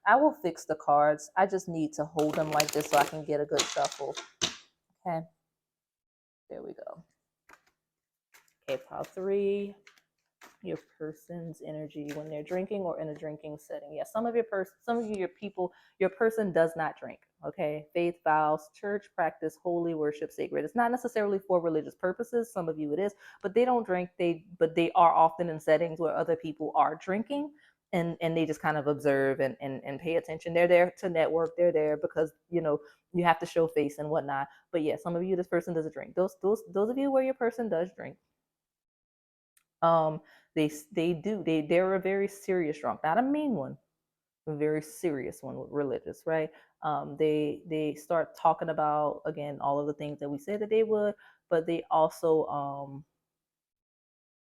I will fix the cards. I just need to hold them like this so I can get a good shuffle. Okay. There we go. Okay, pile 3. Your person's energy when they're drinking or in a drinking setting. Yeah, some of your people, your person does not drink. Okay, faith, vows, church practice, holy worship, sacred. It's not necessarily for religious purposes. Some of you it is, but they don't drink. But they are often in settings where other people are drinking, and they just kind of observe and pay attention. They're there to network. They're there because you have to show face and whatnot. But yeah, some of you, this person doesn't drink. Those of you where your person does drink, they're a very serious drunk, not a mean one, a very serious one with religious, right? They start talking about, again, all of the things that we said that they would, but they also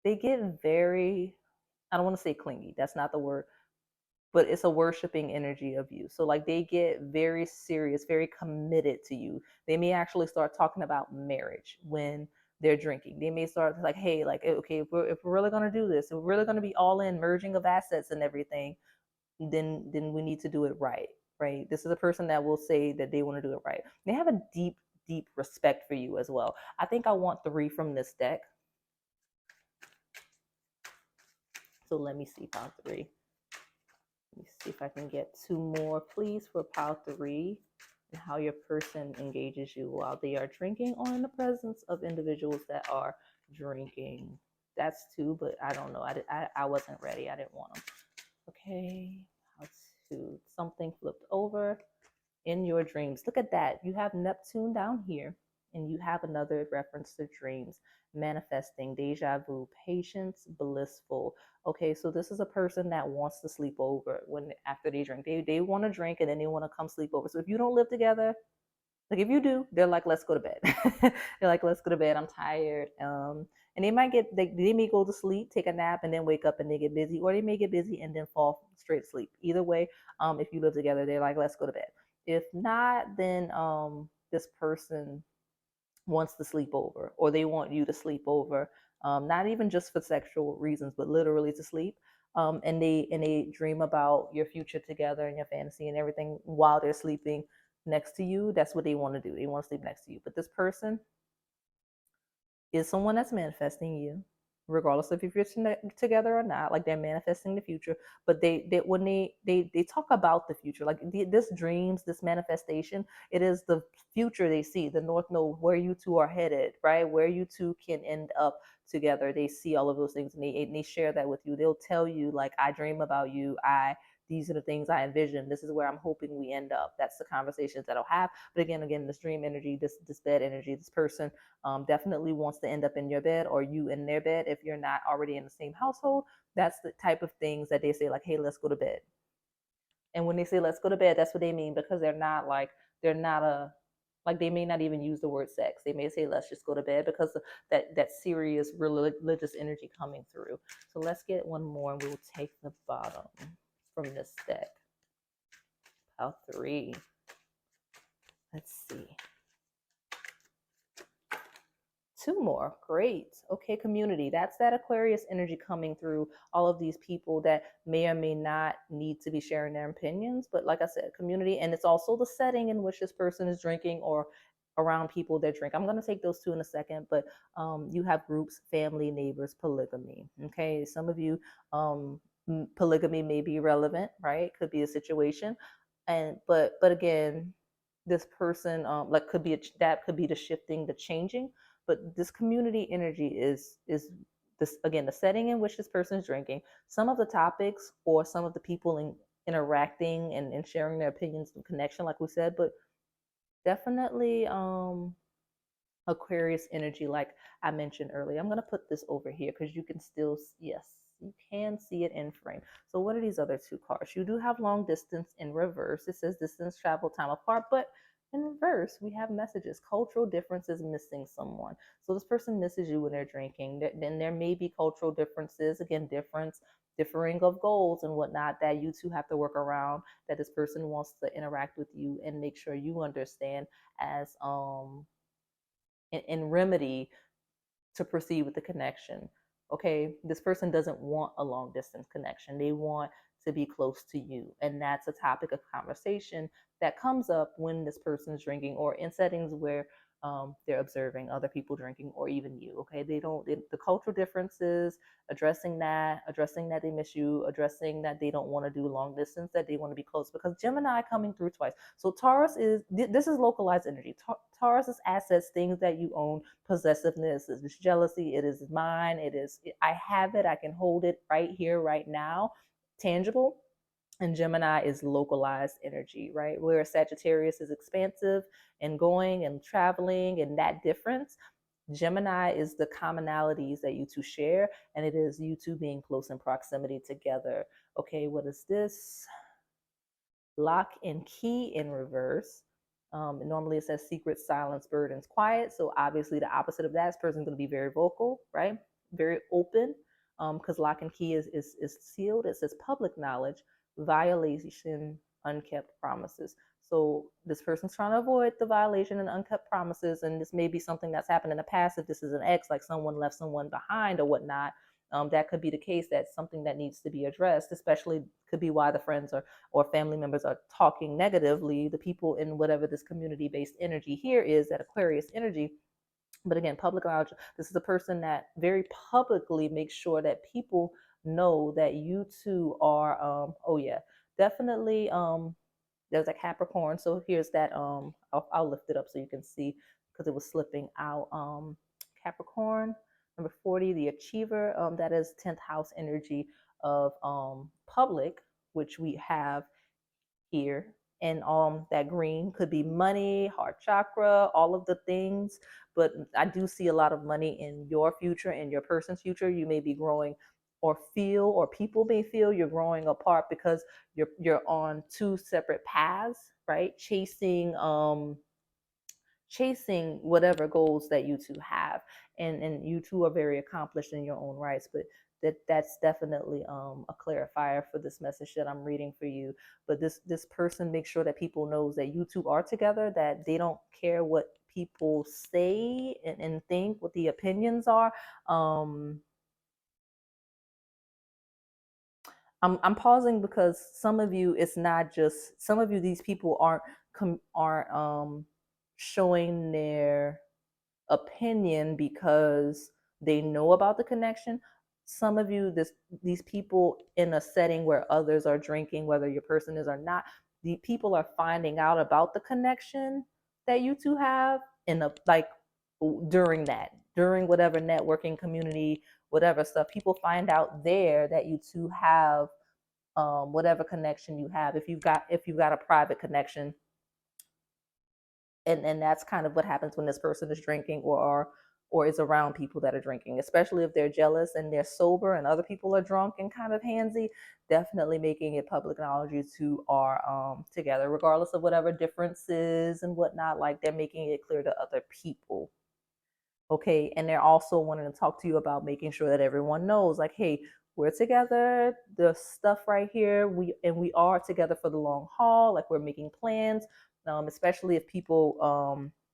they get very, I don't want to say clingy, that's not the word, but it's a worshiping energy of you. So like they get very serious, very committed to you. They may actually start talking about marriage when they're drinking. They may start like, hey, like, okay, if we're really gonna do this, if we're really gonna be all in merging of assets and everything, then we need to do it right, right? This is a person that will say that they want to do it right. They have a deep respect for you as well. I think I want 3 from this deck. So let me see, pile 3. Let me see if I can get 2 more, please, for pile 3, and how your person engages you while they are drinking or in the presence of individuals that are drinking. That's 2, but I don't know. I wasn't ready. I didn't want them. Okay, pile 2. Something flipped over in your dreams. Look at that. You have Neptune down here, and you have another reference to dreams, manifesting, deja vu, patience, blissful. Okay, so this is a person that wants to sleep over when after they drink. They want to drink and then they want to come sleep over. So if you don't live together, like if you do, they're like, let's go to bed. They're like, let's go to bed. I'm tired. And they might they may go to sleep, take a nap, and then wake up and they get busy, or they may get busy and then fall straight to sleep. Either way, if you live together, they're like, let's go to bed. If not, then this person wants to sleep over, or they want you to sleep over, not even just for sexual reasons, but literally to sleep. And they dream about your future together and your fantasy and everything while they're sleeping next to you. That's what they want to do. They want to sleep next to you. But this person is someone that's manifesting you, regardless of if you're together or not. Like they're manifesting the future, but they when they talk about the future, like this dreams, this manifestation, it is the future they see, the north node, where you two are headed, right? Where you two can end up together. They see all of those things, and they share that with you. They'll tell you, like, I dream about you. These are the things I envision. This is where I'm hoping we end up. That's the conversations that I'll have. But again, this dream energy, this bed energy, this person definitely wants to end up in your bed or you in their bed if you're not already in the same household. That's the type of things that they say, like, hey, let's go to bed. And when they say let's go to bed, that's what they mean, because they're not like they may not even use the word sex. They may say let's just go to bed because of that serious religious energy coming through. So let's get one more and we'll take the bottom from this deck. Pile 3. Let's see. two more. Great. Okay, community. That's that Aquarius energy coming through all of these people that may or may not need to be sharing their opinions. But like I said, community. And it's also the setting in which this person is drinking or around people that drink. I'm going to take those two in a second. But you have groups, family, neighbors, polygamy. Okay. Some of you, polygamy may be relevant, right? Could be a situation. But again, this person like could be that could be the shifting, the changing, but this community energy is this, again, the setting in which this person is drinking, some of the topics or some of the people interacting and sharing their opinions and connection, like we said. But definitely Aquarius energy, like I mentioned earlier. I'm going to put this over here because you can still, yes, you can see it in frame. So what are these other two cards? You do have long distance in reverse. It says distance, travel, time apart, but in reverse, we have messages, cultural differences, missing someone. So this person misses you when they're drinking. Then there may be cultural differences, again, differing of goals and whatnot that you two have to work around, that this person wants to interact with you and make sure you understand as in remedy to proceed with the connection. Okay, this person doesn't want a long distance connection. They want to be close to you. And that's a topic of conversation that comes up when this person is drinking or in settings where they're observing other people drinking or even you. Okay, the cultural differences, addressing that they miss you, addressing that they don't want to do long distance, that they want to be close, because Gemini coming through twice. So Taurus this is localized energy. Taurus is assets, things that you own, possessiveness, is jealousy, it is mine, I have it, I can hold it right here, right now, tangible. And Gemini is localized energy, right? Where Sagittarius is expansive and going and traveling and that difference. Gemini is the commonalities that you two share, and it is you two being close in proximity together. Okay, what is this? Lock and key in reverse. Normally it says secret, silence, burdens, quiet. So obviously the opposite of that, this person's going to be very vocal, right? Very open, because lock and key is sealed. It says public knowledge, violation, unkept promises. So this person's trying to avoid the violation and unkept promises, and this may be something that's happened in the past. If this is an ex, like someone left someone behind or whatnot, that could be the case. That's something that needs to be addressed, especially could be why the friends or family members are talking negatively. The people in whatever this community-based energy here is, that Aquarius energy. But again, public knowledge, this is a person that very publicly makes sure that people know that you two are, oh yeah, definitely, there's a Capricorn. So here's that, I'll lift it up so you can see because it was slipping out. Capricorn, number 40, the achiever, that is 10th house energy of public, which we have here. And that green could be money, heart chakra, all of the things. But I do see a lot of money in your future, in your person's future. You may be growing or feel, or people may feel you're growing apart because you're on two separate paths, right? Chasing whatever goals that you two have, and you two are very accomplished in your own rights. But that's definitely a clarifier for this message that I'm reading for you. But this person makes sure that people knows that you two are together, that they don't care what people say and think, what the opinions are. I'm pausing because some of you, it's not just some of you, these people aren't showing their opinion because they know about the connection. Some of you, these people in a setting where others are drinking, whether your person is or not, the people are finding out about the connection that you two have in a like during whatever networking community, whatever stuff, people find out there that you two have whatever connection you have. If you've got a private connection, and that's kind of what happens when this person is drinking or is around people that are drinking, especially if they're jealous and they're sober and other people are drunk and kind of handsy. Definitely making it public knowledge you two are together, regardless of whatever differences and whatnot. Like, they're making it clear to other people. Okay, and they're also wanting to talk to you about making sure that everyone knows, like, hey, we're together, the stuff right here, we are together for the long haul. Like, we're making plans, especially if people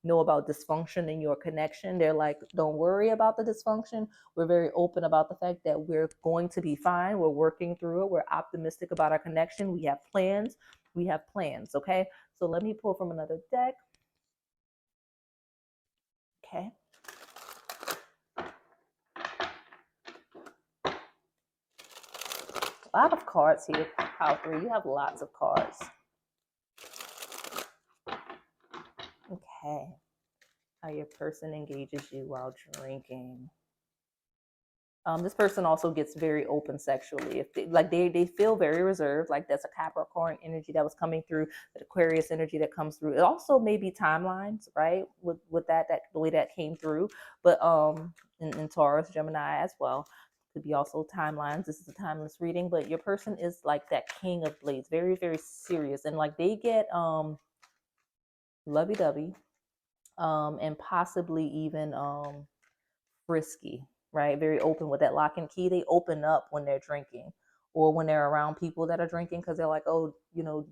know about dysfunction in your connection. They're like, don't worry about the dysfunction. We're very open about the fact that we're going to be fine. We're working through it. We're optimistic about our connection. We have plans. We have plans. Okay. So let me pull from another deck. Okay. A lot of cards here, Power 3. You have lots of cards. Okay. How your person engages you while drinking. This person also gets very open sexually. If they feel very reserved, like that's a Capricorn energy that was coming through, the Aquarius energy that comes through. It also may be timelines, right? With that the way that came through, but in Taurus, Gemini as well. Could be also timelines. This is a timeless reading, but your person is like that King of Blades, very, very serious, and like they get lovey-dovey, and possibly even risky, right? Very open with that lock and key. They open up when they're drinking or when they're around people that are drinking because they're like, oh,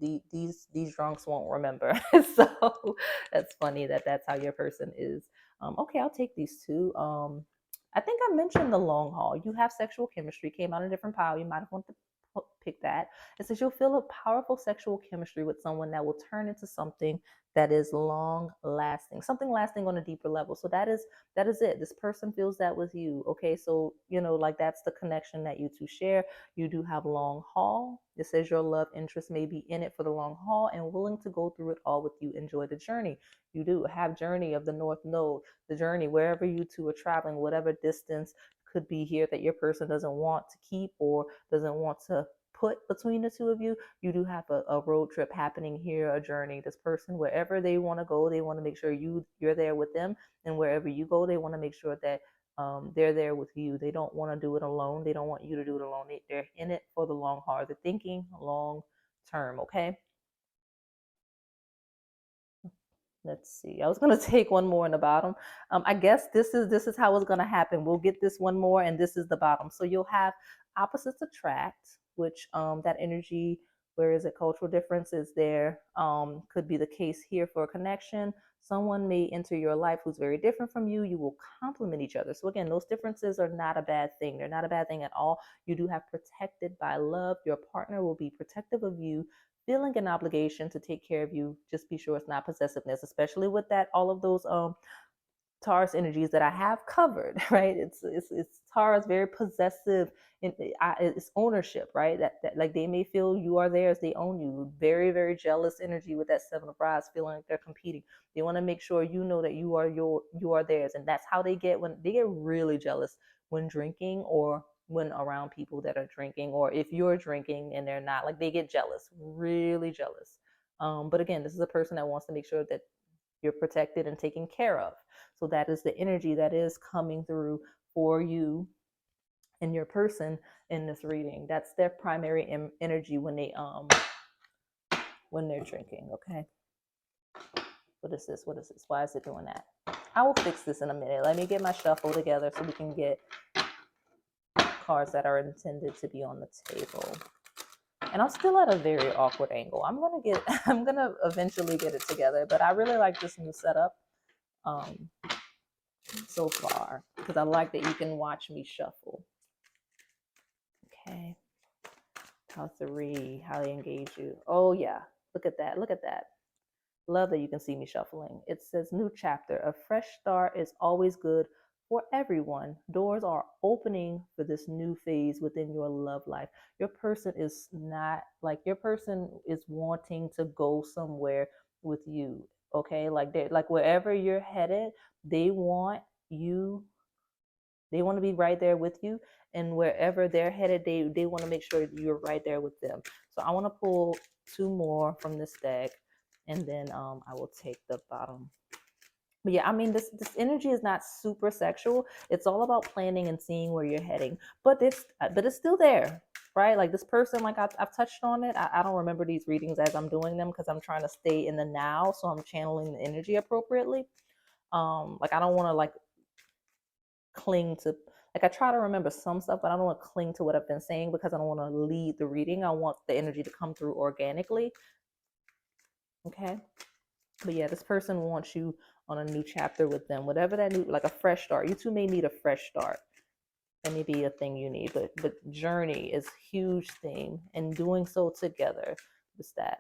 these drunks won't remember. So that's funny that's how your person is. Okay, I'll take these two. I think I mentioned the long haul. You have sexual chemistry, came out in a different pile. You might have wanted to pick that. It says you'll feel a powerful sexual chemistry with someone that will turn into something that is long lasting, something lasting on a deeper level. So that is it. This person feels that with you. Okay, so like that's the connection that you two share. You do have long haul. It says your love interest may be in it for the long haul and willing to go through it all with you. Enjoy the journey. You do have journey of the North Node, the journey wherever you two are traveling, whatever distance could be here that your person doesn't want to keep or doesn't want to put between the two of you. You do have a road trip happening here, a journey. This person, wherever they want to go, they want to make sure you're there with them, and wherever you go, they want to make sure that they're there with you. They don't want to do it alone. They don't want you to do it alone. They're in it for the long haul. They're thinking long term. Okay. Let's see. I was gonna take one more in the bottom. I guess this is how it's gonna happen. We'll get this one more, and this is the bottom. So you'll have opposites attract, which that energy. Where is it? Cultural difference is there. Could be the case here for a connection. Someone may enter your life who's very different from you. You will complement each other. So again, those differences are not a bad thing. They're not a bad thing at all. You do have protected by love. Your partner will be protective of you, feeling an obligation to take care of you. Just be sure it's not possessiveness, especially with that all of those Taurus energies that I have covered, right? It's Taurus, very possessive, and it's ownership, right? That like they may feel you are theirs, they own you. Very, very jealous energy with that Seven of Rods, feeling like they're competing. They want to make sure you know that you are theirs, and that's how they get when they get really jealous when drinking or when around people that are drinking, or if you're drinking and they're not, like they get jealous, really jealous. But again, this is a person that wants to make sure that you're protected and taken care of. So that is the energy that is coming through for you and your person in this reading. That's their primary energy when they're drinking. Okay. What is this? What is this? Why is it doing that? I will fix this in a minute. Let me get my shuffle together so we can get cards that are intended to be on the table. And I'm still at a very awkward angle. I'm gonna eventually get it together, but I really like this new setup so far because I like that you can watch me shuffle. Okay. How 3, how they engage you. Oh yeah, look at that, look at that. Love that you can see me shuffling. It says new chapter. A fresh start is always good for everyone. Doors are opening for this new phase within your love life. Your person is wanting to go somewhere with you. Okay, like wherever you're headed, they want you. They want to be right there with you, and wherever they're headed, they want to make sure you're right there with them. So I want to pull 2 more from this deck, and then I will take the bottom. But yeah, I mean, this energy is not super sexual. It's all about planning and seeing where you're heading. But it's still there, right? Like this person, like I've touched on it. I don't remember these readings as I'm doing them because I'm trying to stay in the now, so I'm channeling the energy appropriately. Like I don't want to like cling to, like I try to remember some stuff, but I don't want to cling to what I've been saying because I don't want to lead the reading. I want the energy to come through organically. Okay. But yeah, this person wants you on a new chapter with them, whatever that new, like a fresh start. You two may need a fresh start. That may be a thing you need, but journey is huge theme, and doing so together. What's that?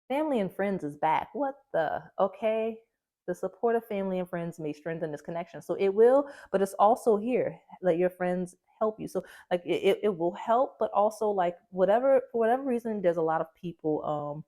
Family and friends is back. What the? Okay. The support of family and friends may strengthen this connection. So it will, but it's also here. Let your friends help you. So like it will help, but also like whatever, for whatever reason, there's a lot of people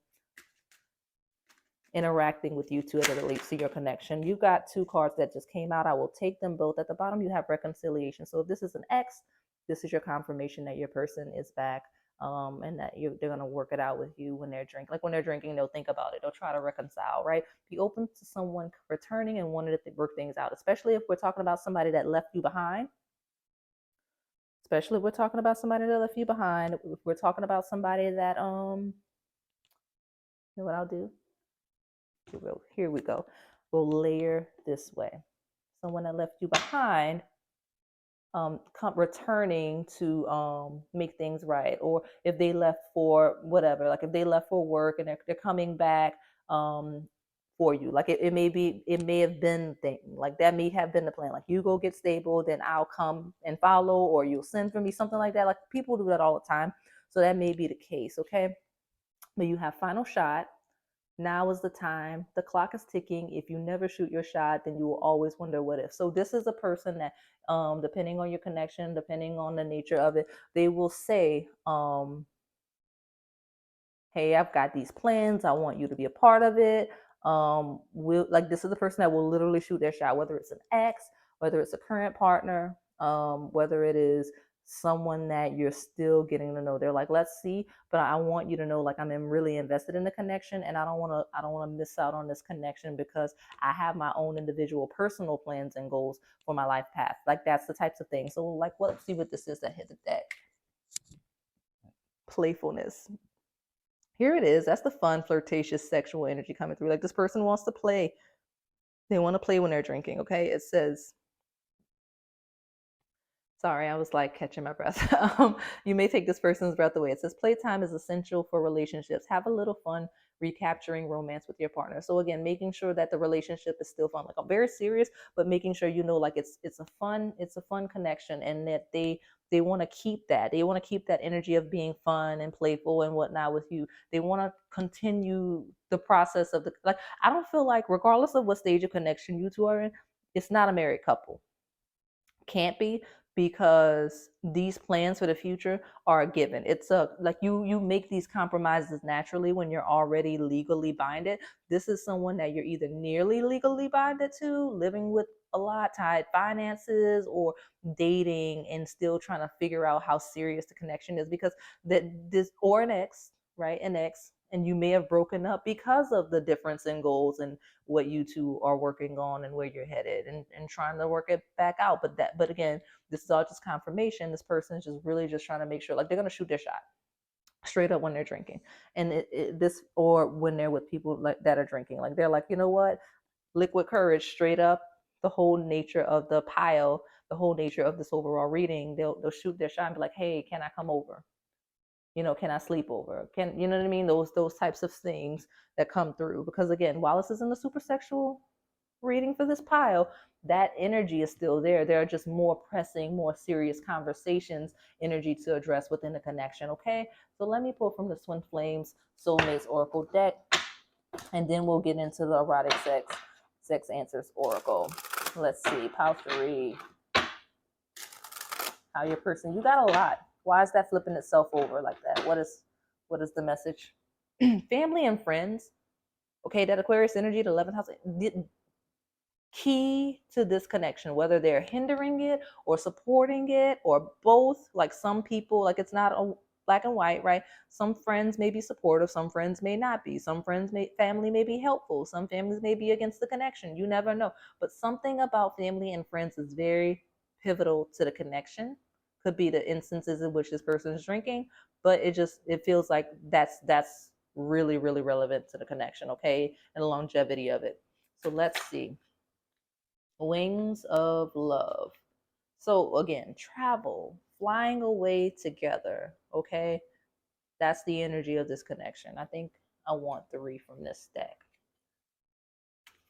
interacting with you two as it relates to your connection. You got two cards that just came out. I will take them both. At the bottom, you have reconciliation. So if this is an ex, this is your confirmation that your person is back. And that they're gonna work it out with you when they're drinking. Like when they're drinking, they'll think about it. They'll try to reconcile, right? Be open to someone returning and wanting to work things out, especially if we're talking about somebody that left you behind. Especially if we're talking about somebody that left you behind. If we're talking about somebody that you know what I'll do? Here we go. We'll layer this way. Someone that left you behind, returning to make things right, or if they left for whatever, like if they left for work and they're coming back for you, like it may have been thing like that may have been the plan, like you go get stable, then I'll come and follow, or you'll send for me, something like that. Like people do that all the time, so that may be the case. Okay, but you have final shot. Now is the time. The clock is ticking. If you never shoot your shot, then you will always wonder what if. So this is a person that, depending on your connection, depending on the nature of it, they will say, hey, I've got these plans. I want you to be a part of it. This is the person that will literally shoot their shot, whether it's an ex, whether it's a current partner, whether it is someone that you're still getting to know. They're like, let's see, but I want you to know, like, I'm really invested in the connection, and I don't want to miss out on this connection because I have my own individual personal plans and goals for my life path. Like that's the types of things. So like, let's see what this is that hit the deck. Playfulness. Here it is. That's the fun, flirtatious, sexual energy coming through. Like this person wants to play. They want to play when they're drinking. Okay. It says, sorry, I was like catching my breath. You may take this person's breath away. It says playtime is essential for relationships. Have a little fun recapturing romance with your partner. So again, making sure that the relationship is still fun. Like I'm very serious, but making sure you know, like it's a fun connection, and that they want to keep that. They want to keep that energy of being fun and playful and whatnot with you. They want to continue the process of the, like, I don't feel like, regardless of what stage of connection you two are in, it's not a married couple. Can't be, because these plans for the future are a given. It's a, like, you make these compromises naturally when you're already legally binded. This is someone that you're either nearly legally binded to, living with a lot, tied finances, or dating and still trying to figure out how serious the connection is, because that this, or an ex, right? An ex, and you may have broken up because of the difference in goals and what you two are working on and where you're headed, and trying to work it back out. But again, this is all just confirmation. This person is just really just trying to make sure, like, they're going to shoot their shot straight up when they're drinking, and this, or when they're with people like that are drinking, like they're like, you know what, liquid courage, straight up. The whole nature of the pile, the whole nature of this overall reading, they'll shoot their shot and be like, hey, can I come over? Can I sleep over? Can, you know what I mean? Those types of things that come through. Because again, while this isn't a super sexual reading for this pile, that energy is still there. There are just more pressing, more serious conversations, energy to address within the connection. Okay, so let me pull from the Twin Flames Soulmates Oracle deck, and then we'll get into the Erotic Sex Answers Oracle. Let's see, Pile 3. How your person, you got a lot. Why is that flipping itself over like that? What is the message? Family and friends. Okay, that Aquarius energy, the 11th house, key to this connection, whether they're hindering it or supporting it or both. Like some people, like it's not a black and white, right? Some friends may be supportive, some friends may not be. Some family may be helpful, some families may be against the connection. You never know. But something about family and friends is very pivotal to the connection. Could be the instances in which this person is drinking, but it feels like that's really, really relevant to the connection, okay, and the longevity of it. So let's see. Wings of love. So again, travel, flying away together, okay? That's the energy of this connection. I think I want 3 from this deck.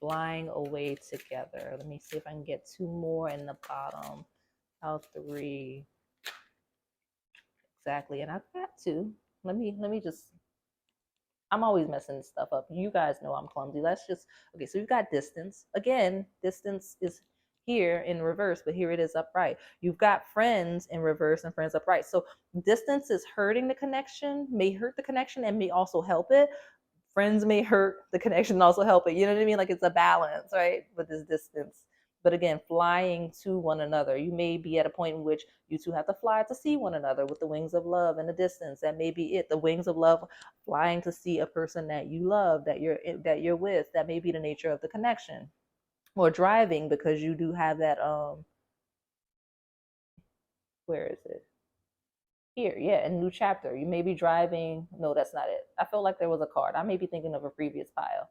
flying away together. Let me see if I can get two more in the bottom. Pile 3. Exactly. And I've got two. Let me just, I'm always messing this stuff up. You guys know I'm clumsy. Let's just, okay, so you've got distance. Again, distance is here in reverse, but here it is upright. You've got friends in reverse and friends upright. So distance is hurting the connection, may hurt the connection, and may also help it. Friends may hurt the connection and also help it. You know what I mean? Like it's a balance, right? With this distance. But again, flying to one another. You may be at a point in which you two have to fly to see one another with the wings of love in the distance. That may be it. The wings of love, flying to see a person that you love, that you're with. That may be the nature of the connection. Or driving, because you do have that where is it? Here, yeah, a new chapter. You may be driving. No, that's not it. I feel like there was a card. I may be thinking of a previous pile.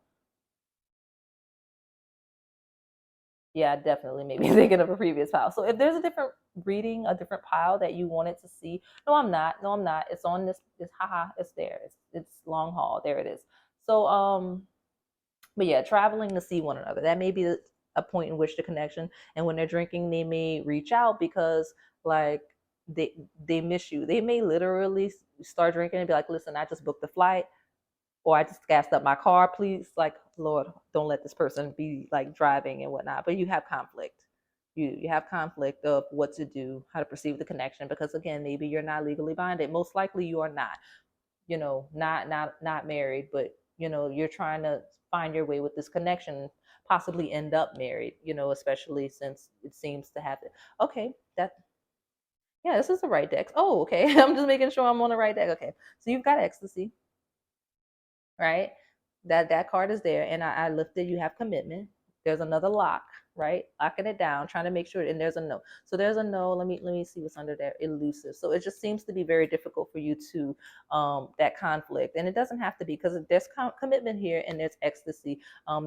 Yeah, I definitely maybe thinking of a previous pile. So if there's a different reading, a different pile that you wanted to see, no, I'm not. No, I'm not. It's on this. It's haha. It's there. It's long haul. There it is. So but yeah, traveling to see one another. That may be a point in which the connection. And when they're drinking, they may reach out because like they miss you. They may literally start drinking and be like, "Listen, I just booked the flight." Or I just gassed up my car, please, like, Lord, don't let this person be like driving and whatnot. But you have conflict. You have conflict of what to do, how to perceive the connection, because again, maybe you're not legally binded. Most likely you are not, not married, but you're trying to find your way with this connection, possibly end up married, especially since it seems to have it. Okay, that yeah, this is the right deck. Oh, okay. I'm just making sure I'm on the right deck. Okay. So you've got ecstasy, right? That card is there, and I lifted. You have commitment. There's another lock, right? Locking it down, trying to make sure. And there's a no. So there's a no. Let me see what's under there. Elusive. So it just seems to be very difficult for you to that conflict, and it doesn't have to be because there's commitment here and there's ecstasy.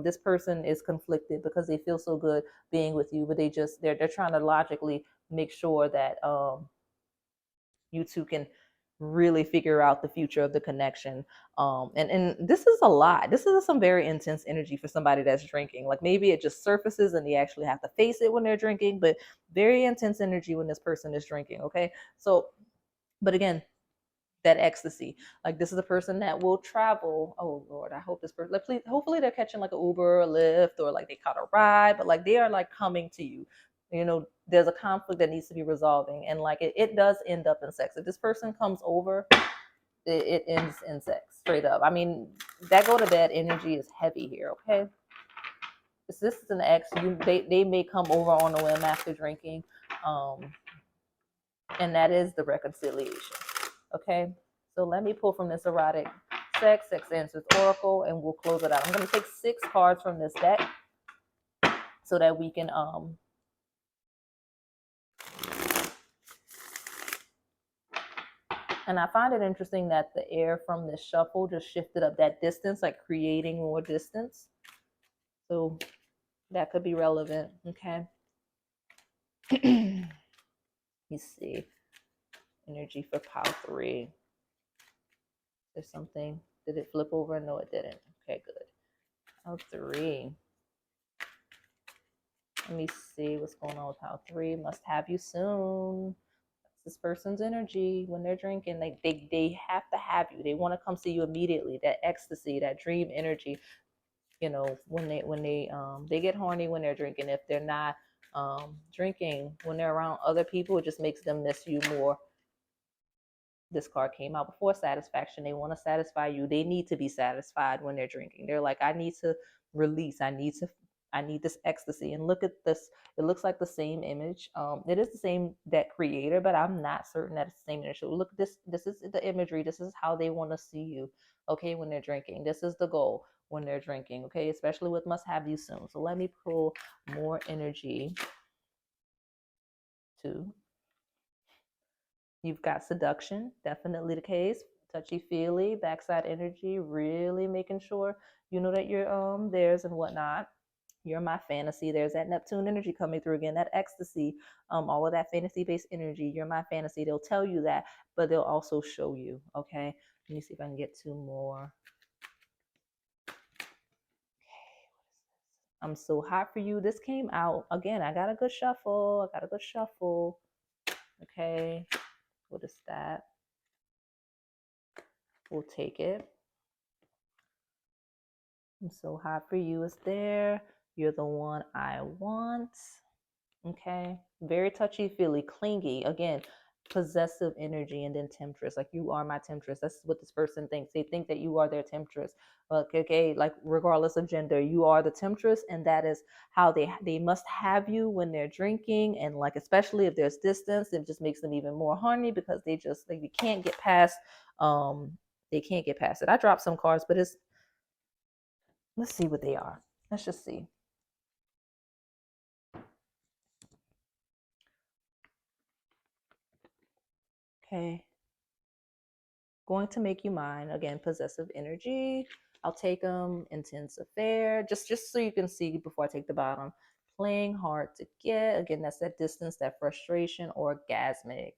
This person is conflicted because they feel so good being with you, but they're trying to logically make sure that you two can really figure out the future of the connection. And this is a lot. This is some very intense energy for somebody that's drinking. Like maybe it just surfaces and they actually have to face it when they're drinking, but very intense energy when this person is drinking. Okay. So, but again, that ecstasy. Like this is a person that will travel. Oh Lord, I hope this person. Like, please, hopefully they're catching like an Uber or a Lyft or like they caught a ride, but like they are like coming to you. There's a conflict that needs to be resolving, and like it does end up in sex. If this person comes over, it ends in sex straight up. I mean, that go to bed energy is heavy here. Okay, this is an ex. They may come over on a whim after drinking, um, and that is the reconciliation. Okay, so let me pull from this erotic sex answers oracle, and we'll close it out. I'm going to take 6 cards from this deck so that we can and I find it interesting that the air from this shuffle just shifted up that distance, like creating more distance. So that could be relevant. Okay. You see energy for pile 3. There's something. Did it flip over? No, it didn't. Okay, good. Pile 3. Let me see what's going on with pile 3. Must have you soon. That's this person's energy when they're drinking. They have to have you. They want to come see you immediately. That ecstasy, that dream energy. When they get horny when they're drinking. If they're not drinking when they're around other people, it just makes them miss you more. This card came out before satisfaction. They want to satisfy you. They need to be satisfied when they're drinking. They're like, I need to release. I need this ecstasy. And look at this. It looks like the same image. It is the same deck creator, but I'm not certain that it's the same image. So look, this is the imagery. This is how they want to see you. Okay, when they're drinking. This is the goal when they're drinking. Okay, especially with must have you soon. So let me pull more energy too. You've got seduction, definitely the case. Touchy feely, backside energy, really making sure you know that you're theirs and whatnot. You're my fantasy. There's that Neptune energy coming through again, that ecstasy, all of that fantasy-based energy. You're my fantasy. They'll tell you that, but they'll also show you. Okay. Let me see if I can get 2 more. I'm so hot for you. This came out again. I got a good shuffle. I got a good shuffle. Okay. What is that? We'll take it. I'm so hot for you is there. You're the one I want. Okay. Very touchy feely, clingy. Again, possessive energy, and then temptress. Like, you are my temptress. That's what this person thinks. They think that you are their temptress. Okay, like, regardless of gender, you are the temptress, and that is how they must have you when they're drinking. And like, especially if there's distance, it just makes them even more horny, because they just, like, they can't get past they can't get past it. I dropped some cards, but it's, let's see what they are. Let's just see. Okay. Going to make you mine. Again, possessive energy. I'll take them. Intense affair. Just so you can see before I take the bottom. Playing hard to get. Again, that's that distance, that frustration. Orgasmic.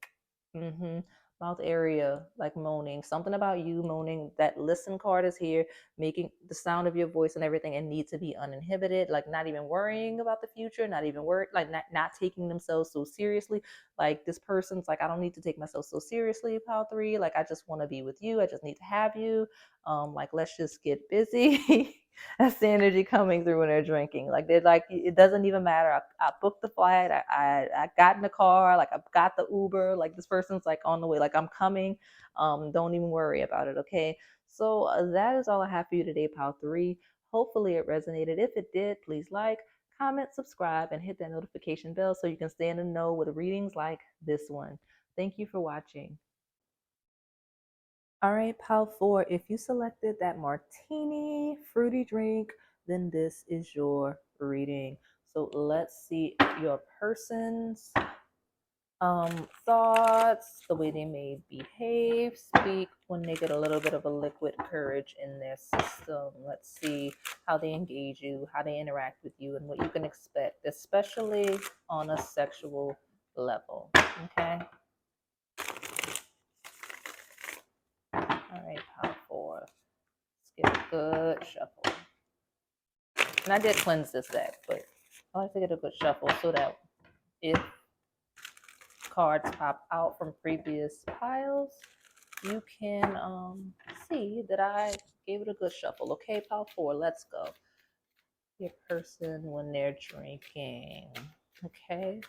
Mm-hmm. Mouth area, like moaning. Something about you moaning. That listen card is here, making the sound of your voice and everything, and need to be uninhibited. Like, not even worrying about the future, not even worried, like not taking themselves so seriously. Like, this person's like, I don't need to take myself so seriously, pile three. Like, I just want to be with you. I just need to have you. Like, let's just get busy. That's the energy coming through when they're drinking. Like, they're like, it doesn't even matter. I booked the flight. I got in the car. Like, I got the Uber. Like, this person's like on the way. Like, I'm coming. Don't even worry about it. Okay. So that is all I have for you today, pile three. Hopefully it resonated. If it did, please like, comment, subscribe, and hit that notification bell so you can stay in the know with readings like this one. Thank you for watching. All right, pile four, if you selected that martini fruity drink, then this is your reading. So let's see your person's thoughts, the way they may behave, speak when they get a little bit of a liquid courage in their system. Let's see how they engage you, how they interact with you, and what you can expect, especially on a sexual level. Okay. All right, pile four. Let's get a good shuffle. And I did cleanse this deck, but I like to get a good shuffle so that if cards pop out from previous piles, you can see that I gave it a good shuffle. Okay, pile four, let's go. Your person when they're drinking. Okay,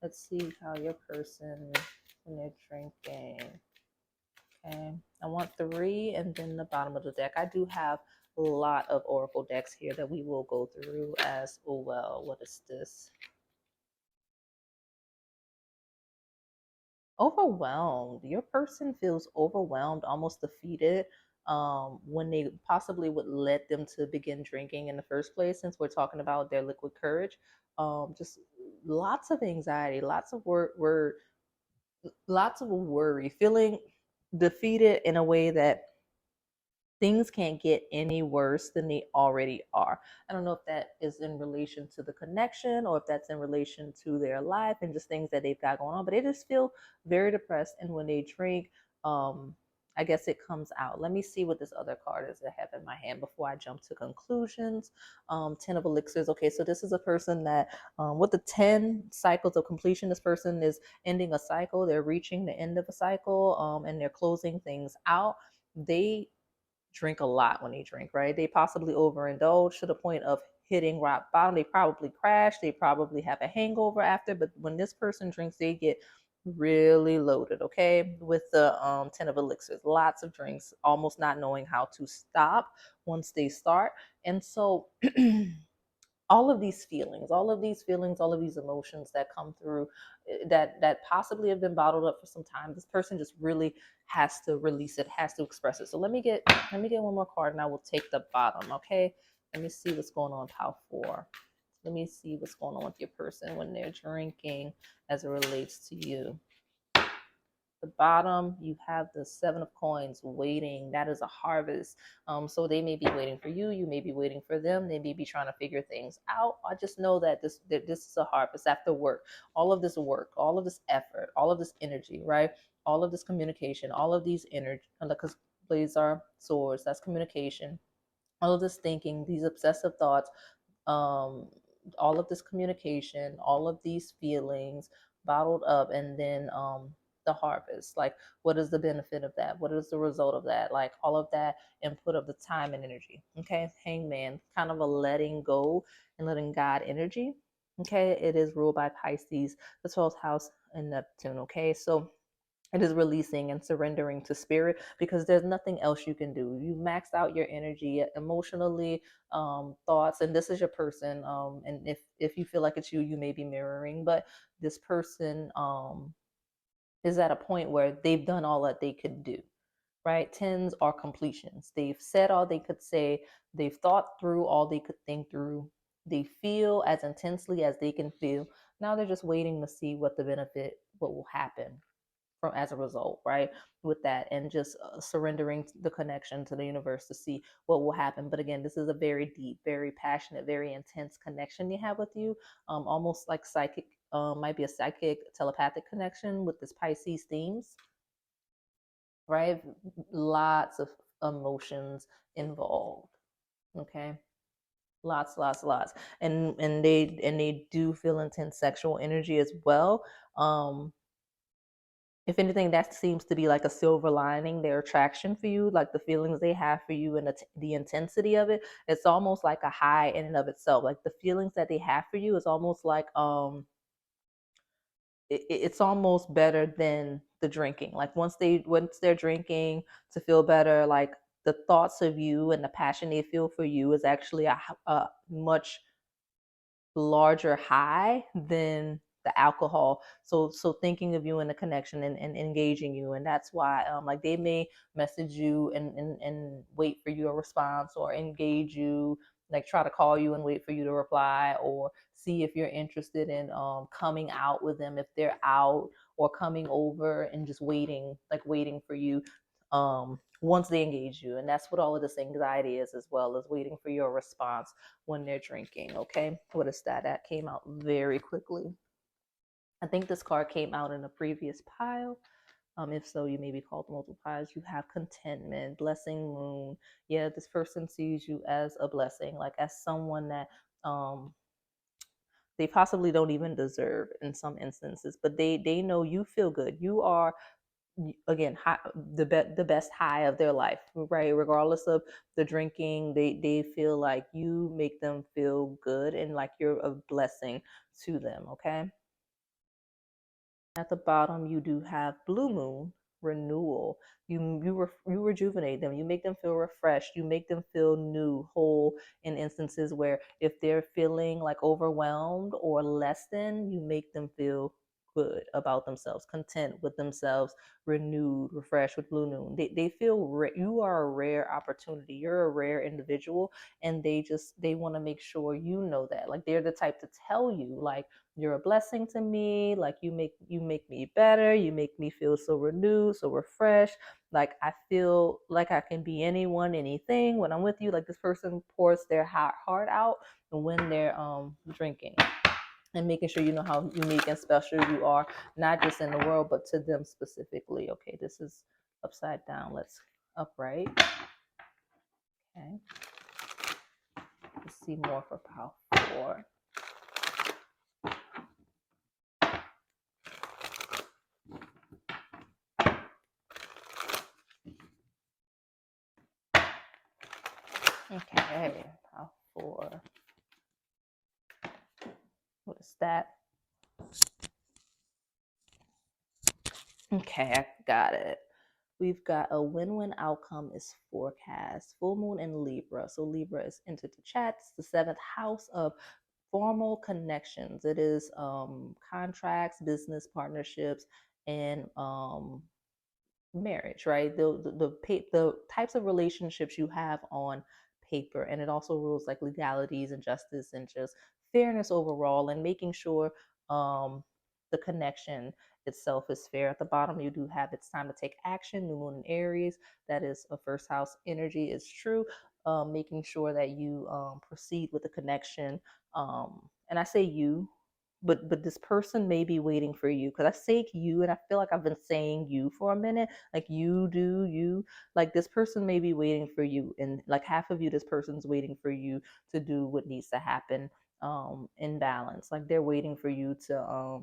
let's see how your person when they're drinking. Okay, I want three and then the bottom of the deck. I do have a lot of oracle decks here that we will go through as well. What is this? Overwhelmed. Your person feels overwhelmed, almost defeated, when they possibly would let them to begin drinking in the first place, since we're talking about their liquid courage. Just lots of anxiety, lots of lots of worry, feeling defeated in a way that things can't get any worse than they already are. I don't know if that is in relation to the connection or if that's in relation to their life and just things that they've got going on, but they just feel very depressed. And when they drink, I guess it comes out. Let me see what this other card is I have in my hand before I jump to conclusions. 10 of elixirs. Okay, so this is a person that, with the 10 cycles of completion, this person is ending a cycle. They're reaching the end of a cycle, and they're closing things out. They drink a lot when they drink, right? They possibly overindulge to the point of hitting rock bottom. They probably crash. They probably have a hangover after. But when this person drinks, they get really loaded, okay? With the 10 of elixirs, lots of drinks, almost not knowing how to stop once they start. And so all of these emotions that come through, that possibly have been bottled up for some time, this person just really has to release it, has to express it. So let me get one more card and I will take the bottom. Okay, let me see what's going on, pile four. Let me see what's going on with your person when they're drinking as it relates to you. The bottom, you have the 7 of coins, waiting. That is a harvest. So they may be waiting for you. You may be waiting for them. They may be trying to figure things out. I just know that this is a harvest after work. All of this work, all of this effort, all of this energy, right? All of this communication, all of these energy, because blades are swords. That's communication. All of this thinking, these obsessive thoughts, um, all of this communication, all of these feelings bottled up, and then the harvest. Like, what is the benefit of that? What is the result of that? Like, all of that input of the time and energy. Okay, Hangman, kind of a letting go and letting God energy. Okay, it is ruled by Pisces, the 12th house, and Neptune. Okay, so it is releasing and surrendering to spirit, because there's nothing else you can do. You maxed out your energy emotionally, thoughts, and this is your person. And if you feel like it's you, you may be mirroring, but this person is at a point where they've done all that they could do. Right? Tens are completions. They've said all they could say. They've thought through all they could think through. They feel as intensely as they can feel. Now they're just waiting to see what the benefit, what will happen from as a result, right? With that, and just surrendering the connection to the universe to see what will happen. But again, this is a very deep, very passionate, very intense connection they have with you, almost like psychic, might be a psychic telepathic connection with this Pisces themes, right? Lots of emotions involved. Okay, lots, and they do feel intense sexual energy as well. um if anything, that seems to be like a silver lining, their attraction for you, like the feelings they have for you and the intensity of it. It's almost like a high in and of itself. Like the feelings that they have for you is almost like it's almost better than the drinking. Like once they're drinking to feel better, like the thoughts of you and the passion they feel for you is actually a much larger high than the alcohol. So thinking of you in the connection, and engaging you, and that's why like they may message you and wait for your response, or engage you, like try to call you and wait for you to reply, or see if you're interested in coming out with them if they're out, or coming over and just waiting, like waiting for you once they engage you. And that's what all of this anxiety is, as well as waiting for your response when they're drinking. Okay, what is that? That came out very quickly. I think this card came out in a previous pile. If so, you may be called multiple piles. You have contentment, blessing moon. Yeah, this person sees you as a blessing, like as someone that um they possibly don't even deserve in some instances, but they know you feel good. You are, again, high, the best high of their life, right? Regardless of the drinking, they feel like you make them feel good, and like you're a blessing to them. Okay, at the bottom, you do have blue moon, renewal. You rejuvenate them. You make them feel refreshed. You make them feel new, whole. In instances where if they're feeling like overwhelmed or less than, you make them feel good about themselves, content with themselves, renewed, refreshed with blue moon. They feel you are a rare opportunity. You're a rare individual, and they want to make sure you know that. Like they're the type to tell you, like, you're a blessing to me. Like you make me better. You make me feel so renewed, so refreshed. Like I feel like I can be anyone, anything when I'm with you. Like this person pours their heart out when they're drinking, and making sure you know how unique and special you are, not just in the world, but to them specifically. Okay, this is upside down. Let's upright. Okay, let's see more for pile 4. Okay, pile 4. What is that? Okay, I got it. We've got a win-win outcome is forecast. Full moon in Libra. So Libra is entered the chat. It's the 7th house of formal connections. It is contracts, business partnerships, and marriage, right? The types of relationships you have on paper, and it also rules like legalities and justice and just fairness overall, and making sure the connection itself is fair. At the bottom, you do have it's time to take action. New moon in Aries, that is a first house energy. Is true. Making sure that you proceed with the connection. And I say you, but this person may be waiting for you, because I say you and I feel like I've been saying you for a minute, like you do you, like this person may be waiting for you, and like half of you, this person's waiting for you to do what needs to happen in balance. Like they're waiting for you to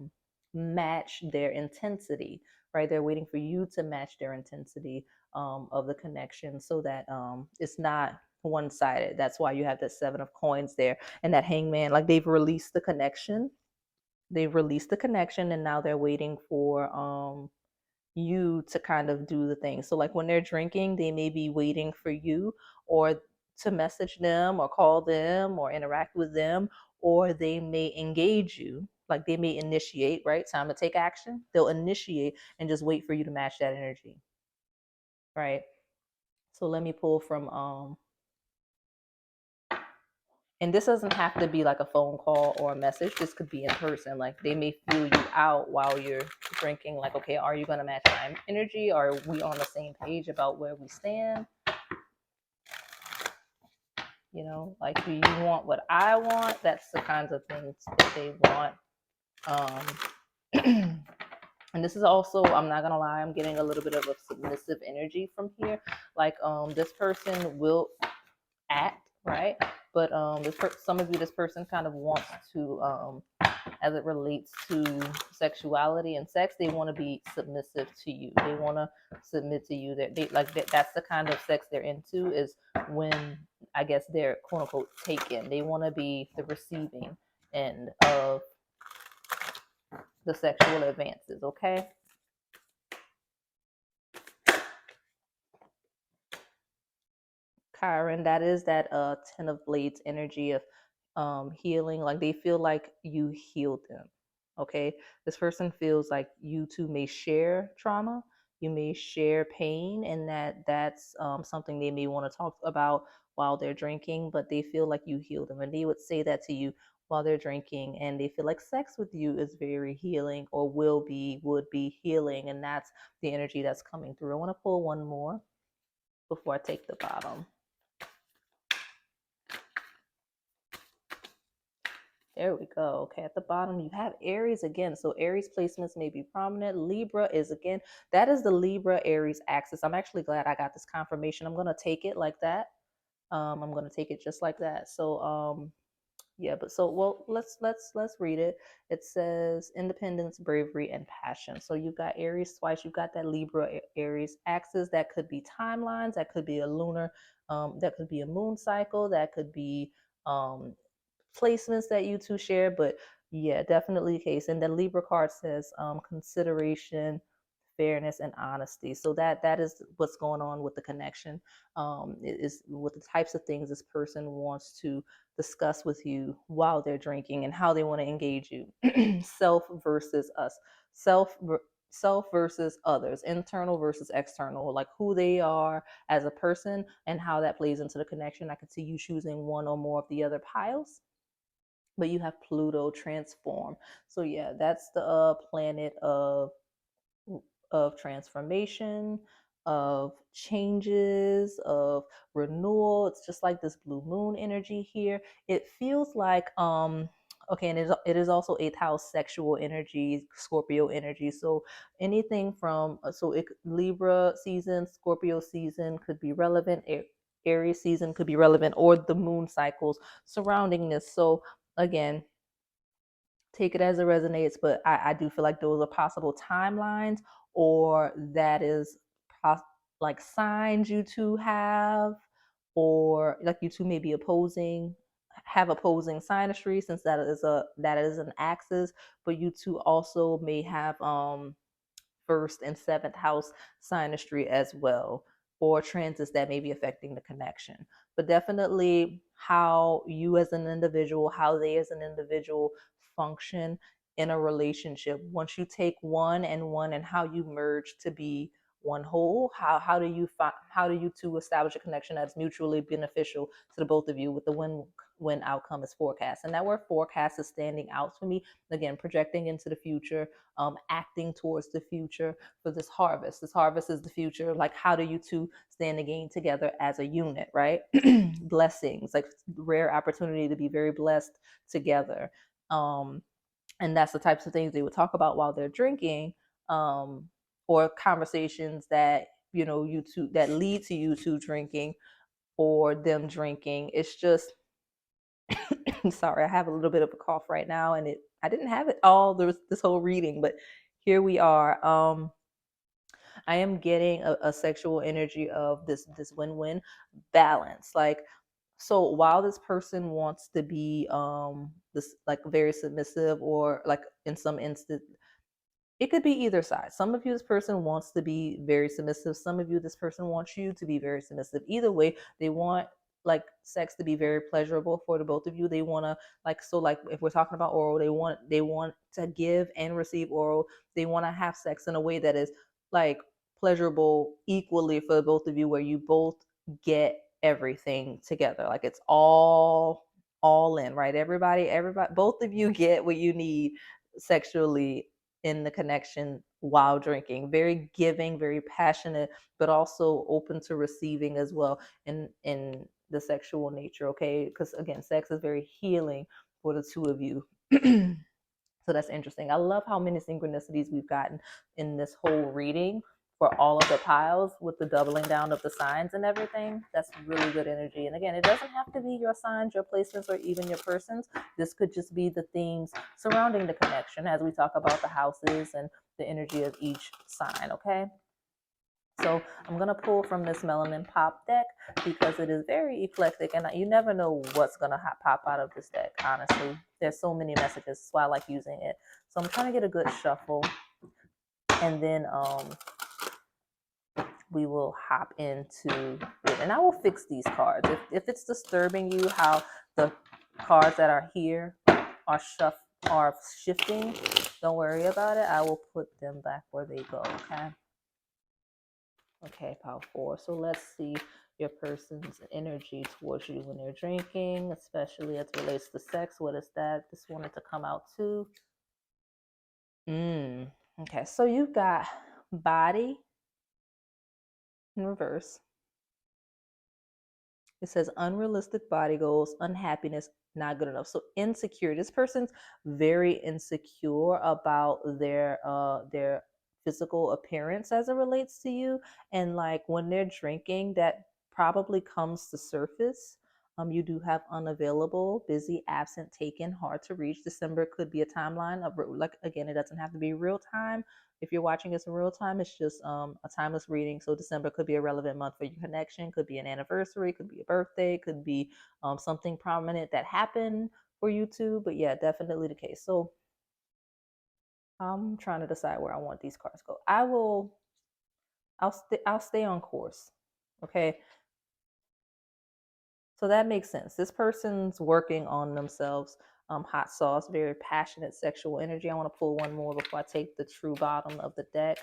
match their intensity, right? They're waiting for you to match their intensity of the connection, so that it's not one-sided. That's why you have that 7 of coins there, and that hangman. Like they've released the connection, and now they're waiting for you to kind of do the thing. So like when they're drinking, they may be waiting for you, or to message them or call them or interact with them, or they may engage you. Like they may initiate, right? Time to take action. They'll initiate and just wait for you to match that energy, right? So let me pull from and this doesn't have to be like a phone call or a message. This could be in person. Like they may feel you out while you're drinking. Like, okay, are you going to match my energy? Are we on the same page about where we stand? You know, like, do you want what I want? That's the kinds of things that they want. And this is also, I'm not gonna lie, I'm getting a little bit of a submissive energy from here. Like this person will act, right? But some of you, this person kind of wants to as it relates to sexuality and sex, they want to be submissive to you. They want to submit to you. That they like that's the kind of sex they're into, is when I guess they're quote unquote taken. They want to be the receiving end of the sexual advances, okay? Chiron, that is that 10 of blades energy of healing. Like they feel like you healed them. Okay, this person feels like you two may share trauma, you may share pain, and that's something they may want to talk about while they're drinking. But they feel like you healed them, and they would say that to you while they're drinking, and they feel like sex with you is very healing, or would be healing, and that's the energy that's coming through. I want to pull one more before I take the bottom. There we go. Okay, at the bottom you have Aries again. So Aries placements may be prominent. Libra is again, that is the Libra Aries axis. I'm actually glad I got this confirmation. I'm gonna take it like that. I'm gonna take it just like that. So yeah, but so well, let's read it. It says independence, bravery, and passion. So you've got Aries twice. You've got that Libra Aries axis. That could be timelines. That could be a lunar. That could be a moon cycle. That could be um placements that you two share. But yeah, definitely the case. And then Libra card says consideration, fairness, and honesty. So that is what's going on with the connection. Is what the types of things this person wants to discuss with you while they're drinking, and how they want to engage you. Self versus us. Self versus others, internal versus external, like who they are as a person and how that plays into the connection. I could see you choosing one or more of the other piles, but you have Pluto transform. So yeah, that's the planet of transformation, of changes, of renewal. It's just like this blue moon energy here. It feels like okay, and it is also eighth house sexual energy, Scorpio energy. So anything from Libra season, Scorpio season could be relevant. Aries season could be relevant, or the moon cycles surrounding this. So again, take it as it resonates, but I do feel like those are possible timelines, or that is like signs you two have, or like you two may be have opposing synastry, since that is an axis. But you two also may have first and seventh house synastry as well, or transits that may be affecting the connection. But definitely how you as an individual, how they as an individual function in a relationship. Once you take one and how you merge to be one whole, how do you two establish a connection that's mutually beneficial to the both of you, with the win outcome is forecast. And that word forecast is standing out for me. Again, projecting into the future, acting towards the future for this harvest. This harvest is the future. Like, how do you two stand to gain together as a unit, right? Blessings, like rare opportunity to be very blessed together. And that's the types of things they would talk about while they're drinking, um, or conversations that you two that lead to you two drinking or them drinking. It's just sorry, I have a little bit of a cough right now, and I didn't have it all this whole reading, but here we are. I am getting a sexual energy of this win-win balance. Like, so while this person wants to be this like very submissive, or like in some instance it could be either side. Some of you, this person wants to be very submissive. Some of you, this person wants you to be very submissive. Either way, they want like sex to be very pleasurable for the both of you. They want to like, so like if we're talking about oral, they want to give and receive oral. They want to have sex in a way that is like pleasurable equally for both of you, where you both get everything together. Like it's all in, right? Everybody, both of you get what you need sexually in the connection while drinking. Very giving, very passionate, but also open to receiving as well in the sexual nature. Okay, because again, sex is very healing for the two of you. So that's interesting. I love how many synchronicities we've gotten in this whole reading for all of the piles, with the doubling down of the signs and everything. That's really good energy. And again, it doesn't have to be your signs, your placements, or even your persons. This could just be the themes surrounding the connection as we talk about the houses and the energy of each sign. Okay. So I'm going to pull from this Melanin Pop deck because it is very eclectic, and you never know what's going to pop out of this deck, honestly. There's so many messages. That's why I like using it. So I'm trying to get a good shuffle, and then we will hop into it. And I will fix these cards. If it's disturbing you how the cards that are here are shifting, don't worry about it. I will put them back where they go, okay? Okay, pile 4. So let's see your person's energy towards you when they're drinking, especially as it relates to sex. What is that? This wanted to come out too. Okay, so you've got body in reverse. It says unrealistic body goals, unhappiness, not good enough. So insecure. This person's very insecure about their physical appearance as it relates to you. And like when they're drinking, that probably comes to surface. You do have unavailable, busy, absent, taken, hard to reach. December could be a timeline of, like, again, it doesn't have to be real time. If you're watching this in real time, it's just a timeless reading. So December could be a relevant month for your connection, could be an anniversary, could be a birthday, could be something prominent that happened for you two. But yeah, definitely the case. So I'm trying to decide where I want these cards to go. I'll stay on course. Okay. So that makes sense. This person's working on themselves. Hot sauce, very passionate sexual energy. I want to pull one more before I take the true bottom of the deck,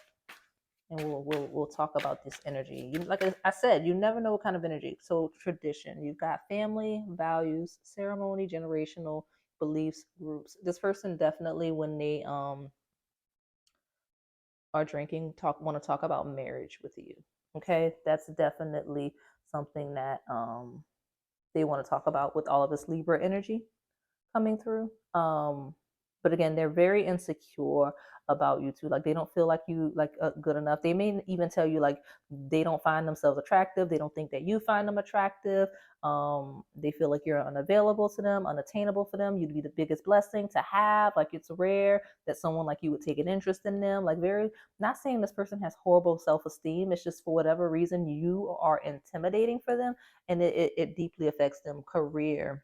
and we'll talk about this energy. Like I said, you never know what kind of energy. So tradition, you've got family, values, ceremony, generational beliefs, groups. This person definitely, when they are drinking, want to talk about marriage with you. Okay, that's definitely something that they want to talk about with all of this Libra energy coming through. But again, they're very insecure about you too. Like they don't feel like you like good enough. They may even tell you like they don't find themselves attractive. They don't think that you find them attractive. They feel like you're unavailable to them, unattainable for them. You'd be the biggest blessing to have. Like it's rare that someone like you would take an interest in them. Like very, not saying this person has horrible self-esteem. It's just for whatever reason you are intimidating for them, and it deeply affects them. Career,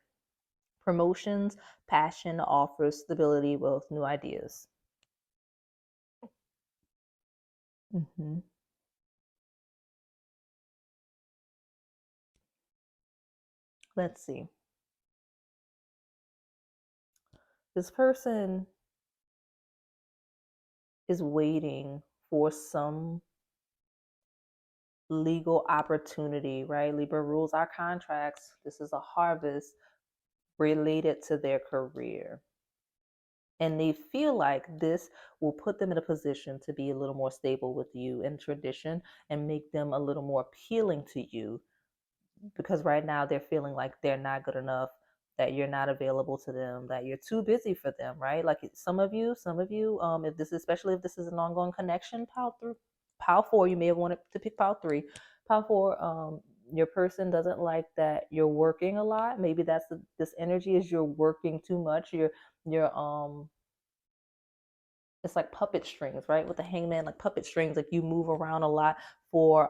promotions, passion, offers, stability, wealth, new ideas. Mm-hmm. Let's see. This person is waiting for some legal opportunity, right? Libra rules our contracts. This is a harvest related to their career. And they feel like this will put them in a position to be a little more stable with you in tradition and make them a little more appealing to you, because right now they're feeling like they're not good enough. that you're not available to them, that you're too busy for them, right? Like some of you, if this, especially if this is an ongoing connection, pile four, you may have wanted to pick pile three. Pile four, your person doesn't like that you're working a lot. Maybe that's this energy is you're working too much. You're it's like puppet strings, right? With the hangman, like puppet strings, like you move around a lot for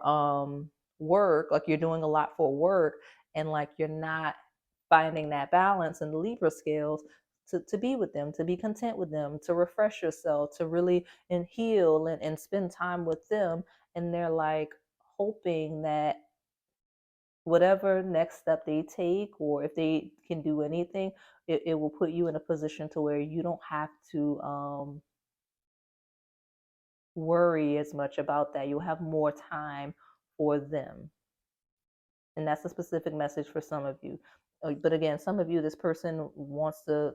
work, like you're doing a lot for work, and like you're not finding that balance in the Libra scales to be with them, to be content with them, to refresh yourself, to really and heal and spend time with them. And they're like hoping that whatever next step they take, or if they can do anything, it will put you in a position to where you don't have to worry as much about that. You'll have more time for them. And that's a specific message for some of you. But again, some of you, this person wants to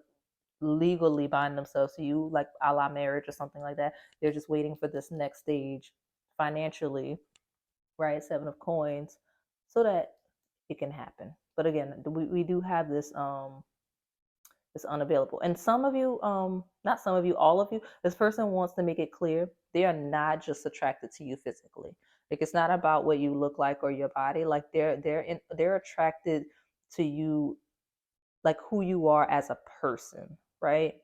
legally bind themselves to you, like a la marriage or something like that. They're just waiting for this next stage financially, right? Seven of coins, so that it can happen. But again, we do have this is unavailable. And some of you, not some of you, all of you, this person wants to make it clear they are not just attracted to you physically. Like it's not about what you look like or your body. Like they're attracted to you, like who you are as a person, right?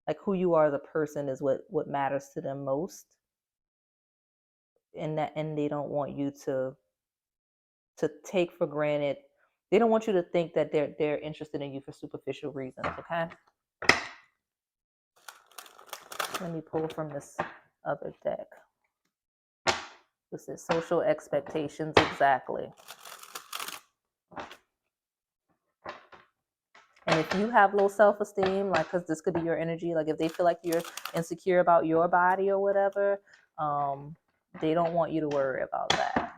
Like who you are as a person is what matters to them most. And they don't want you to take for granted. They don't want you to think that they're interested in you for superficial reasons, okay? Let me pull from this other deck. This is social expectations, exactly. And if you have low self-esteem, like, because this could be your energy, like if they feel like you're insecure about your body or whatever, they don't want you to worry about that.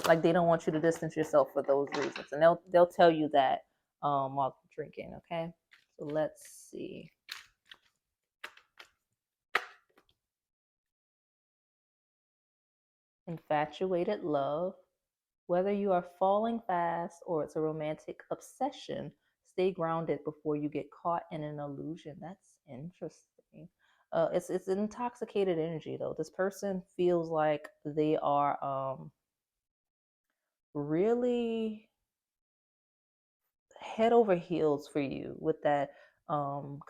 Like they don't want you to distance yourself for those reasons, and they'll tell you that while drinking. Okay, so let's see. Infatuated love. Whether you are falling fast or it's a romantic obsession, stay grounded before you get caught in an illusion. That's interesting. It's an intoxicated energy though. This person feels like they are really head over heels for you with that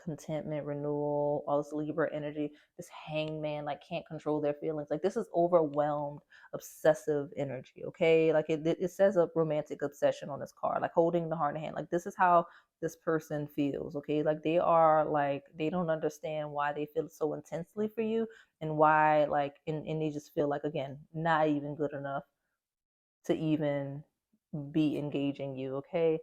contentment, renewal, all this Libra energy, this hangman, like can't control their feelings. Like this is overwhelmed, obsessive energy, okay? Like it says a romantic obsession on this card, like holding the heart in hand. Like this is how this person feels, okay? Like they are like, they don't understand why they feel so intensely for you and why like, and they just feel like, again, not even good enough to even be engaging you, okay?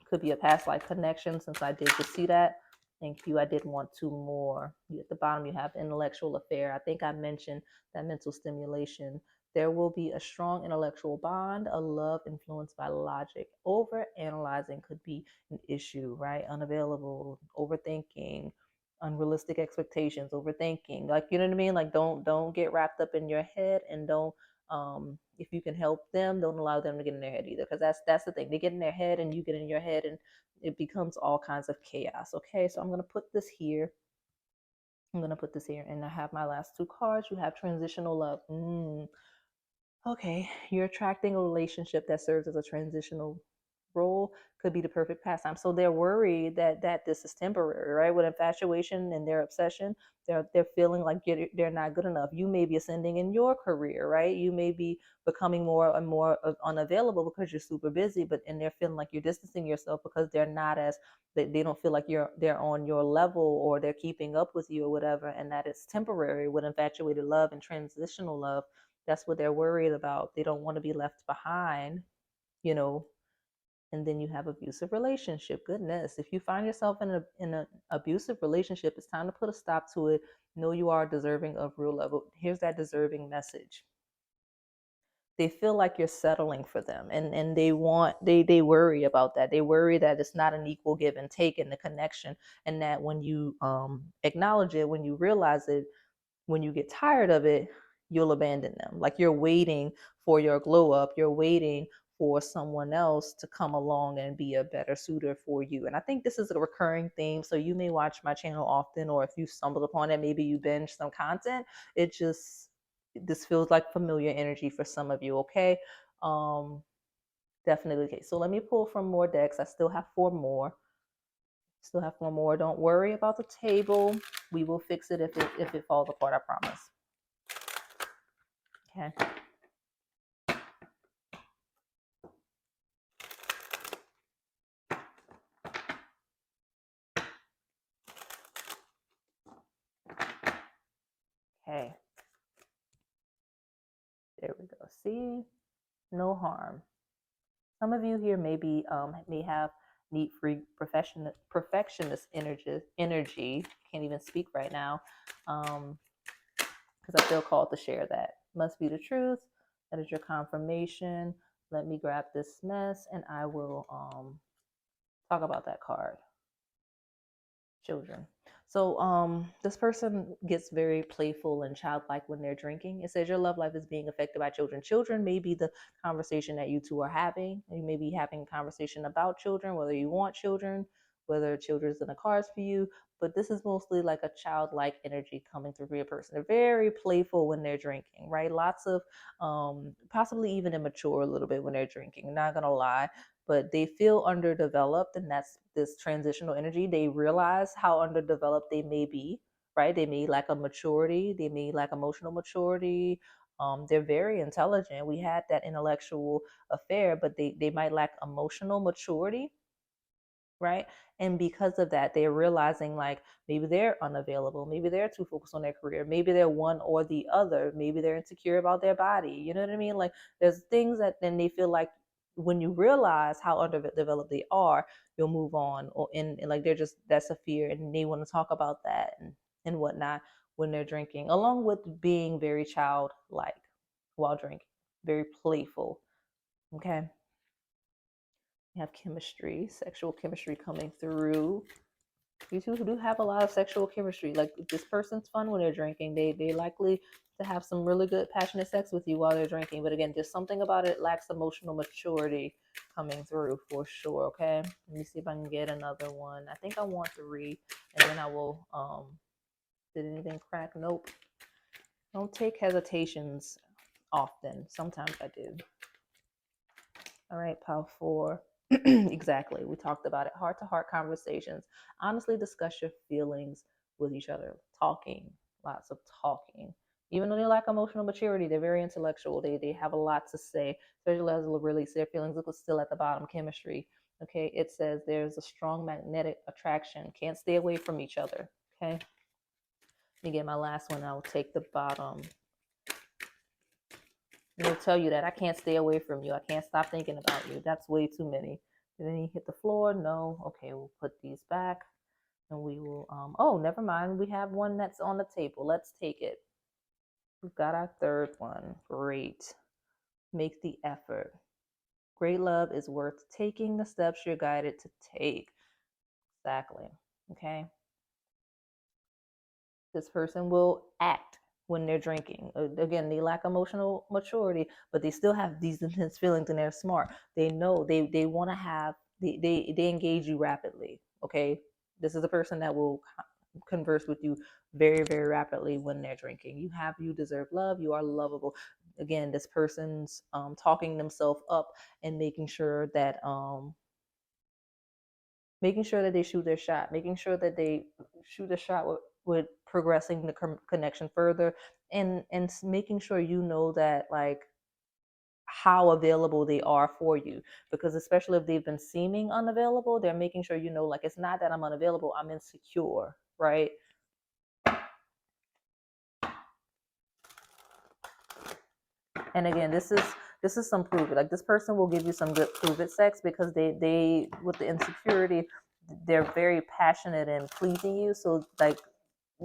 Could be a past life connection, since I did just see that. Thank you. I did want two more. At the bottom, you have intellectual affair. I think I mentioned that mental stimulation. There will be a strong intellectual bond, a love influenced by logic. Over analyzing could be an issue, right? Unavailable, overthinking, unrealistic expectations, overthinking. Like, you know what I mean? Like don't get wrapped up in your head, and don't if you can help them, don't allow them to get in their head either, because that's the thing. They get in their head and you get in your head, and it becomes all kinds of chaos. Okay, so I'm going to put this here. And I have my last two cards. You have transitional love. Okay, you're attracting a relationship that serves as a transitional role. Could be the perfect pastime. So they're worried that this is temporary, right? With infatuation and their obsession, they're feeling like they're not good enough. You may be ascending in your career, right? You may be becoming more and more unavailable because you're super busy, but and they're feeling like you're distancing yourself because they're not as they don't feel like they're on your level, or they're keeping up with you or whatever, and that it's temporary. With infatuated love and transitional love, that's what they're worried about. They don't want to be left behind, you know. And then you have abusive relationship. Goodness, if you find yourself in an abusive relationship, it's time to put a stop to it. Know you are deserving of real love. Here's that deserving message. They feel like you're settling for them, and they worry about that. They worry that it's not an equal give and take in the connection, and that when you acknowledge it, when you realize it, when you get tired of it, you'll abandon them. Like you're waiting for your glow up, you're waiting for someone else to come along and be a better suitor for you. And I think this is a recurring theme. So you may watch my channel often, or if you stumbled upon it, maybe you binge some content. This feels like familiar energy for some of you. Okay. Definitely the case. So let me pull from more decks. I still have four more. Still have four more. Don't worry about the table. We will fix it if it falls apart, I promise. Okay. Okay. There we go. See? No harm. Some of you here may have neat-free perfectionist energy. Can't even speak right now. Because I feel called to share that. Must be the truth. That is your confirmation. Let me grab this mess and I will talk about that card. Children. So this person gets very playful and childlike when they're drinking. It says your love life is being affected by children. Children may be the conversation that you two are having. You may be having a conversation about children, whether you want children, whether children's in the cards for you. But this is mostly like a childlike energy coming through for your person. They're very playful when they're drinking, right? Lots of possibly even immature a little bit when they're drinking. Not gonna lie, but they feel underdeveloped, and that's this transitional energy. They realize how underdeveloped they may be, right? They may lack a maturity, they may lack emotional maturity. They're very intelligent. We had that intellectual affair, but they might lack emotional maturity, right? And because of that, they're realizing like maybe they're unavailable, maybe they're too focused on their career, maybe they're one or the other, maybe they're insecure about their body. You know what I mean? Like there's things that then they feel like when you realize how underdeveloped they are, you'll move on, or and like they're just that's a fear, and they want to talk about that and whatnot when they're drinking, along with being very childlike while drinking, very playful. Okay. You have chemistry, sexual chemistry coming through. You two do have a lot of sexual chemistry. Like this person's fun when they're drinking. They likely to have some really good passionate sex with you while they're drinking. But again, just something about it lacks emotional maturity coming through for sure. Okay. Let me see if I can get another one. I think I want three, and then I will did anything crack? Nope. Don't take hesitations often. Sometimes I do. All right, pile four. Exactly. We talked about it. Heart to heart conversations. Honestly, discuss your feelings with each other. Talking, lots of talking. Even though they lack emotional maturity, they're very intellectual. They have a lot to say, especially as they release their feelings. Look what's still at the bottom, chemistry. Okay, it says there's a strong magnetic attraction. Can't stay away from each other. Okay, let me get my last one. I'll take the bottom. It'll tell you that I can't stay away from you. I can't stop thinking about you. That's way too many. Did any hit the floor? No. Okay, we'll put these back and we will, oh, never mind. We have one that's on the table. Let's take it. We've got our third one. Great. Make the effort. Great love is worth taking the steps you're guided to take. Exactly. Okay. This person will act when they're drinking. Again, they lack emotional maturity, but they still have these intense feelings and they're smart. They know they want to have, they engage you rapidly. Okay. This is a person that will converse with you very, very rapidly when they're drinking. You deserve love. You are lovable. Again, this person's talking themselves up and making sure that they shoot their shot, making sure that they shoot a shot with progressing the connection further, and making sure you know that like how available they are for you, because especially if they've been seeming unavailable, they're making sure you know like it's not that I'm unavailable, I'm insecure, right? And again, this is some prove it. Like this person will give you some good prove it sex because they with the insecurity, they're very passionate and pleasing you. So like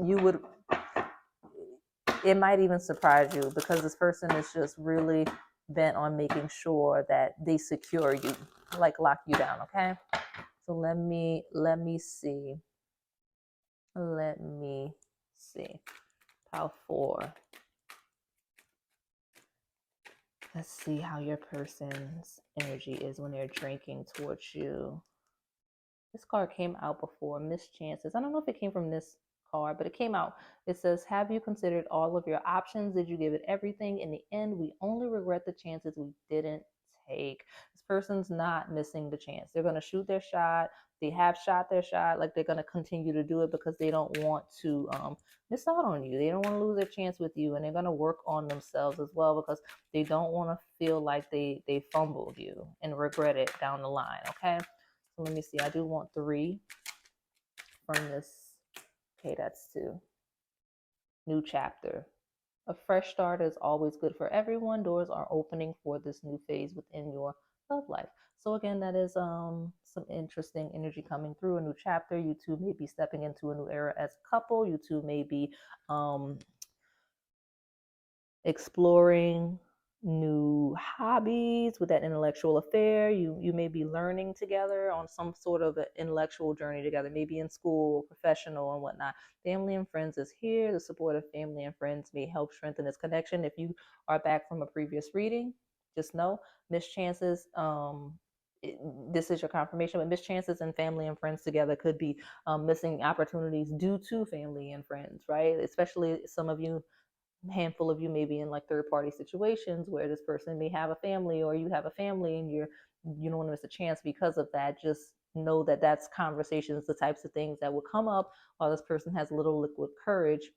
you would, it might even surprise you because this person is just really bent on making sure that they secure you, like lock you down. Okay. So let me see. Let me see. Pile four. Let's see how your person's energy is when they're drinking towards you. This card came out before, Mischances. I don't know if it came from this card, but it came out. It says, have you considered all of your options? Did you give it everything? In the end, we only regret the chances we didn't take. This person's not missing the chance. They're going to shoot their shot. They have shot their shot. Like, they're going to continue to do it because they don't want to miss out on you. They don't want to lose their chance with you. And they're going to work on themselves as well because they don't want to feel like they fumbled you and regret it down the line. Okay. So let me see. I do want 3 from this. Okay, that's 2. New chapter. A fresh start is always good for everyone. Doors are opening for this new phase within your love life. So again, that is some interesting energy coming through. A new chapter. You two may be stepping into a new era as a couple. You two may be exploring new hobbies with that intellectual affair. You may be learning together on some sort of an intellectual journey together, maybe in school, professional, and whatnot. Family and friends is here. The support of family and friends may help strengthen this connection. If you are back from a previous reading, just know mischances. This is your confirmation, but mischances and family and friends together could be missing opportunities due to family and friends, right? Especially some of you, handful of you may be in like third party situations where this person may have a family or you have a family and you don't want to miss a chance because of that. Just know that that's conversations, the types of things that will come up while this person has a little liquid courage.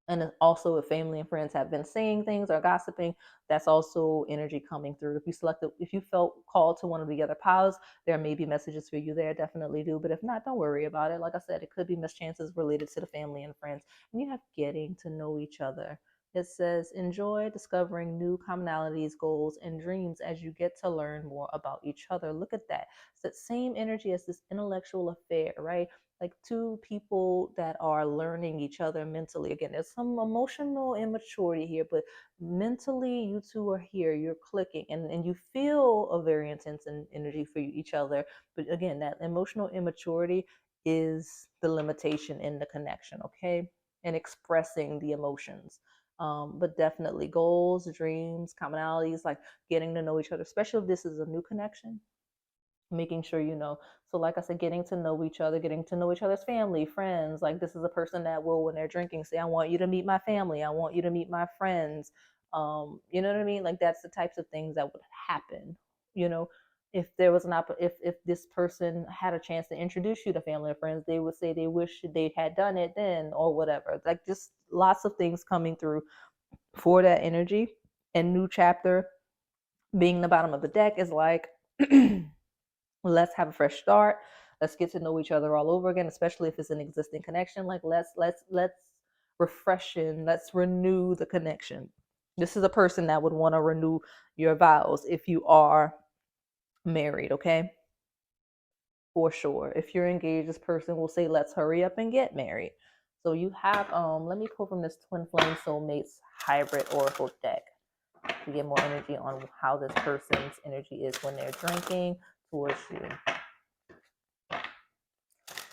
And also, if family and friends have been saying things or gossiping, that's also energy coming through. If you felt called to one of the other piles, there may be messages for you there. Definitely do. But if not, don't worry about it. Like I said, it could be mischances related to the family and friends. And you have getting to know each other. It says, enjoy discovering new commonalities, goals, and dreams as you get to learn more about each other. Look at that. It's that same energy as this intellectual affair, right? Like 2 people that are learning each other mentally. Again, there's some emotional immaturity here, but mentally you two are here, you're clicking, and you feel a very intense energy for each other. But again, that emotional immaturity is the limitation in the connection, okay? And expressing the emotions. But definitely goals, dreams, commonalities, like getting to know each other, especially if this is a new connection, making sure you know. So like I said, getting to know each other, getting to know each other's family, friends. Like, this is a person that will, when they're drinking, say, I want you to meet my family, I want you to meet my friends. You know what I mean? Like, that's the types of things that would happen, you know. If there was if this person had a chance to introduce you to family or friends, they would say they wish they had done it then, or whatever. Like, just lots of things coming through for that energy. And new chapter being the bottom of the deck is like let's have a fresh start. Let's get to know each other all over again, especially if it's an existing connection. Like, let's refreshen, let's renew the connection. This is a person that would want to renew your vows if you are married, okay? For sure. If you're engaged, this person will say, let's hurry up and get married. So you have let me pull from this Twin Flame Soulmates hybrid oracle deck to get more energy on how this person's energy is when they're drinking towards you.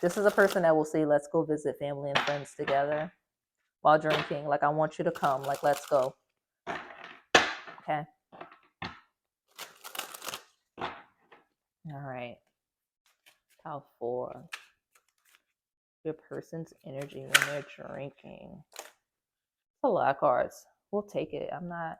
This is a person that will say, let's go visit family and friends together while drinking. Like, I want you to come. Like, let's go. Okay. All right. Pile 4. Your person's energy when they're drinking. It's a lot of cards. We'll take it. I'm not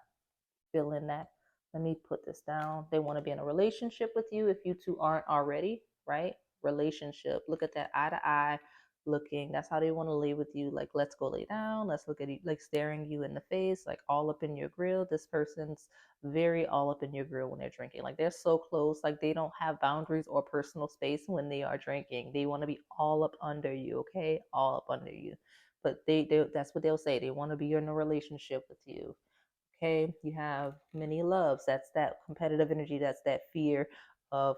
feeling that. Let me put this down. They want to be in a relationship with you if you two aren't already, right? Relationship. Look at that eye to eye looking. That's how they want to lay with you. Like, let's go lay down. Let's look at you, like staring you in the face, like all up in your grill. This person's very all up in your grill when they're drinking. Like, they're so close. Like, they don't have boundaries or personal space when they are drinking. They want to be all up under you, okay? All up under you. But they that's what they'll say. They want to be in a relationship with you. Okay, you have many loves. That's that competitive energy. That's that fear of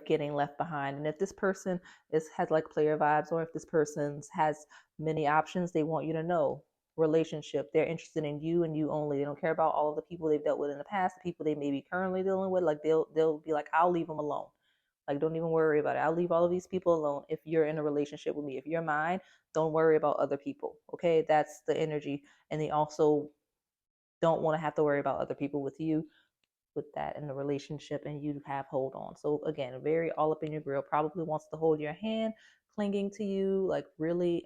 getting left behind. And if this person has like player vibes, or if this person has many options, they want you to know relationship. They're interested in you and you only. They don't care about all of the people they've dealt with in the past, the people they may be currently dealing with. Like, they'll be like, I'll leave them alone. Like, don't even worry about it. I'll leave all of these people alone if you're in a relationship with me. If you're mine, don't worry about other people. Okay, that's the energy. And they also don't want to have to worry about other people with you, with that in the relationship, and you have hold on. So again, very all up in your grill, probably wants to hold your hand, clinging to you, like really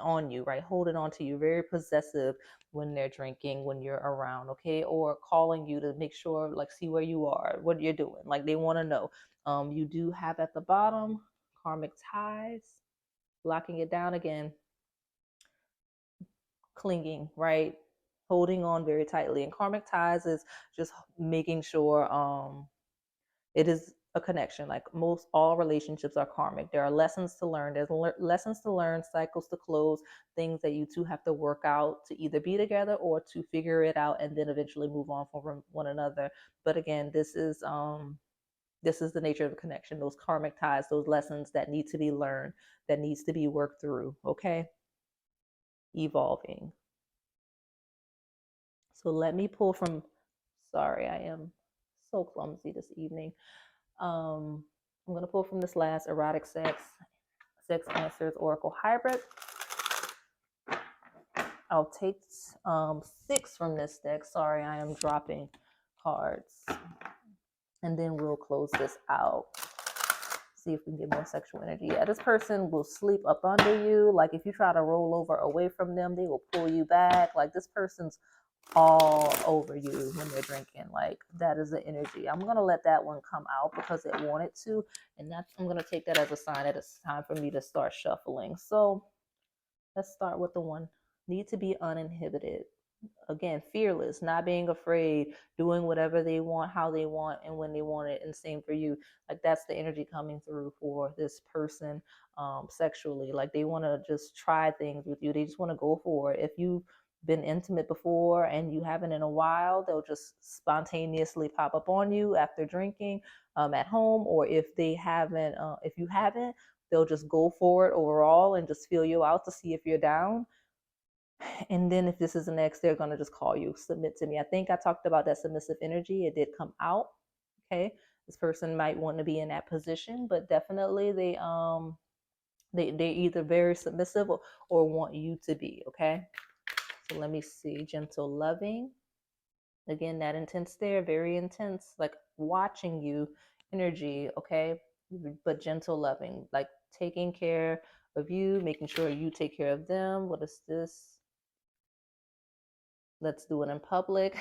on you, right? Holding on to you, very possessive when they're drinking, when you're around, okay? Or calling you to make sure, like, see where you are, what you're doing. Like, they want to know. You do have at the bottom karmic ties, locking it down again, clinging, right? Holding on very tightly. And karmic ties is just making sure it is a connection. Like, most all relationships are karmic. There are lessons to learn. There's lessons to learn, cycles to close, things that you two have to work out to either be together or to figure it out and then eventually move on from one another. But again, this is the nature of a connection. Those karmic ties, those lessons that need to be learned, that needs to be worked through. Okay, evolving. So let me pull from. Sorry, I am so clumsy this evening. I'm going to pull from this last erotic sex answers oracle hybrid. I'll take 6 from this deck. Sorry, I am dropping cards. And then we'll close this out. See if we can get more sexual energy. Yeah, this person will sleep up under you. Like, if you try to roll over away from them, they will pull you back. Like, this person's all over you when they're drinking. Like, that is the energy. I'm gonna let that one come out because it wanted to, and that's, I'm gonna take that as a sign that it's time for me to start shuffling. So let's start with the one. Need to be uninhibited. Again, fearless, not being afraid, doing whatever they want, how they want, and when they want it. And same for you. Like, that's the energy coming through for this person sexually. Like, they want to just try things with you. They just want to go for it. If you've been intimate before and you haven't in a while, they'll just spontaneously pop up on you after drinking at home. Or if they haven't, if you haven't, they'll just go for it overall and just feel you out to see if you're down. And then if this is an ex, they're going to just call you, submit to me. I think I talked about that submissive energy. It did come out. Okay. This person might want to be in that position, but definitely they either very submissive or want you to be. Okay. So let me see. Gentle, loving. Again, that intense stare, very intense, like watching you energy. Okay. But gentle, loving, like taking care of you, making sure you take care of them. What is this? Let's do it in public.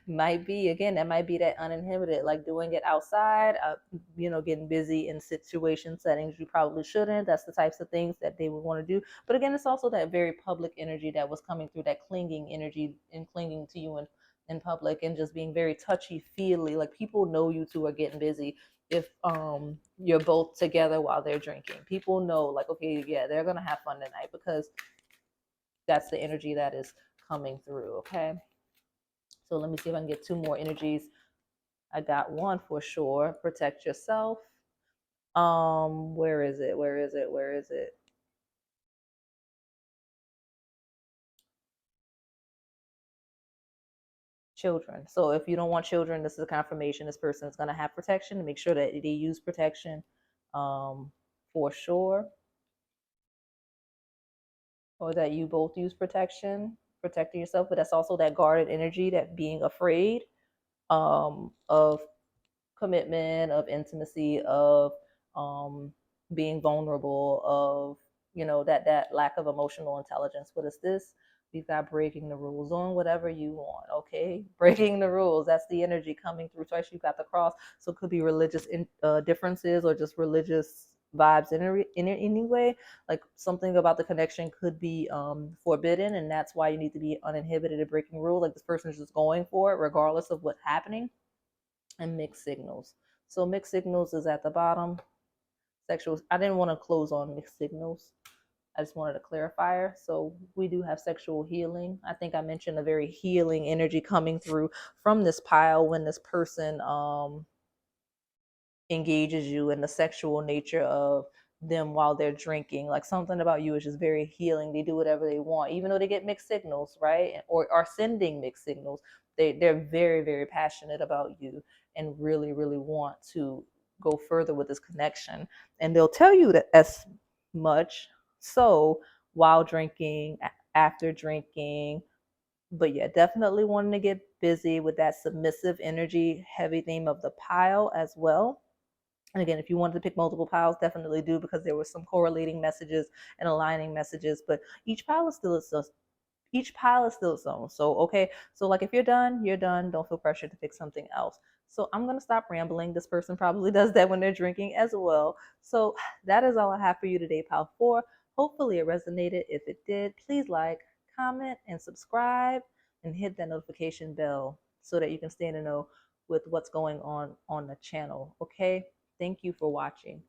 Might be, again, that might be that uninhibited, like doing it outside, getting busy in situation settings you probably shouldn't. That's the types of things that they would want to do. But again, it's also that very public energy that was coming through, that clinging energy and clinging to you in public, and just being very touchy feely. Like, people know you two are getting busy if you're both together while they're drinking. People know, like, okay, yeah, they're gonna have fun tonight, because that's the energy that is coming through. Okay, so let me see if I can get 2 more energies. I got one for sure. Protect yourself. Where is it? Children. So if you don't want children, this is a confirmation this person is going to have protection. Make sure that they use protection for sure, or that you both use protection, protecting yourself. But that's also that guarded energy, that being afraid of commitment, of intimacy, of being vulnerable, of that lack of emotional intelligence. What is this? We've got breaking the rules, doing whatever you want. Okay, breaking the rules. That's the energy coming through. Twice you've got the cross, so it could be religious differences or just religious vibes in any way. Like, something about the connection could be forbidden, and that's why you need to be uninhibited and breaking rules. Like, this person is just going for it regardless of what's happening. And mixed signals. So mixed signals is at the bottom. Sexual. I didn't want to close on mixed signals. I just wanted a clarifier. So we do have sexual healing. I think I mentioned a very healing energy coming through from this pile when this person engages you in the sexual nature of them while they're drinking. Like, something about you is just very healing. They do whatever they want, even though they get mixed signals, right? Or are sending mixed signals. They're very, very passionate about you and really, really want to go further with this connection. And they'll tell you that as much so while drinking, after drinking. But yeah, definitely wanting to get busy with that submissive energy, heavy theme of the pile as well. And again, if you wanted to pick multiple piles, definitely do, because there were some correlating messages and aligning messages. But each pile is still its own. So okay, so like if you're done, you're done. Don't feel pressure to pick something else. So I'm gonna stop rambling. This person probably does that when they're drinking as well. So that is all I have for you today, pile 4. Hopefully it resonated. If it did, please like, comment, and subscribe, and hit that notification bell so that you can stay in the know with what's going on the channel. Okay, thank you for watching.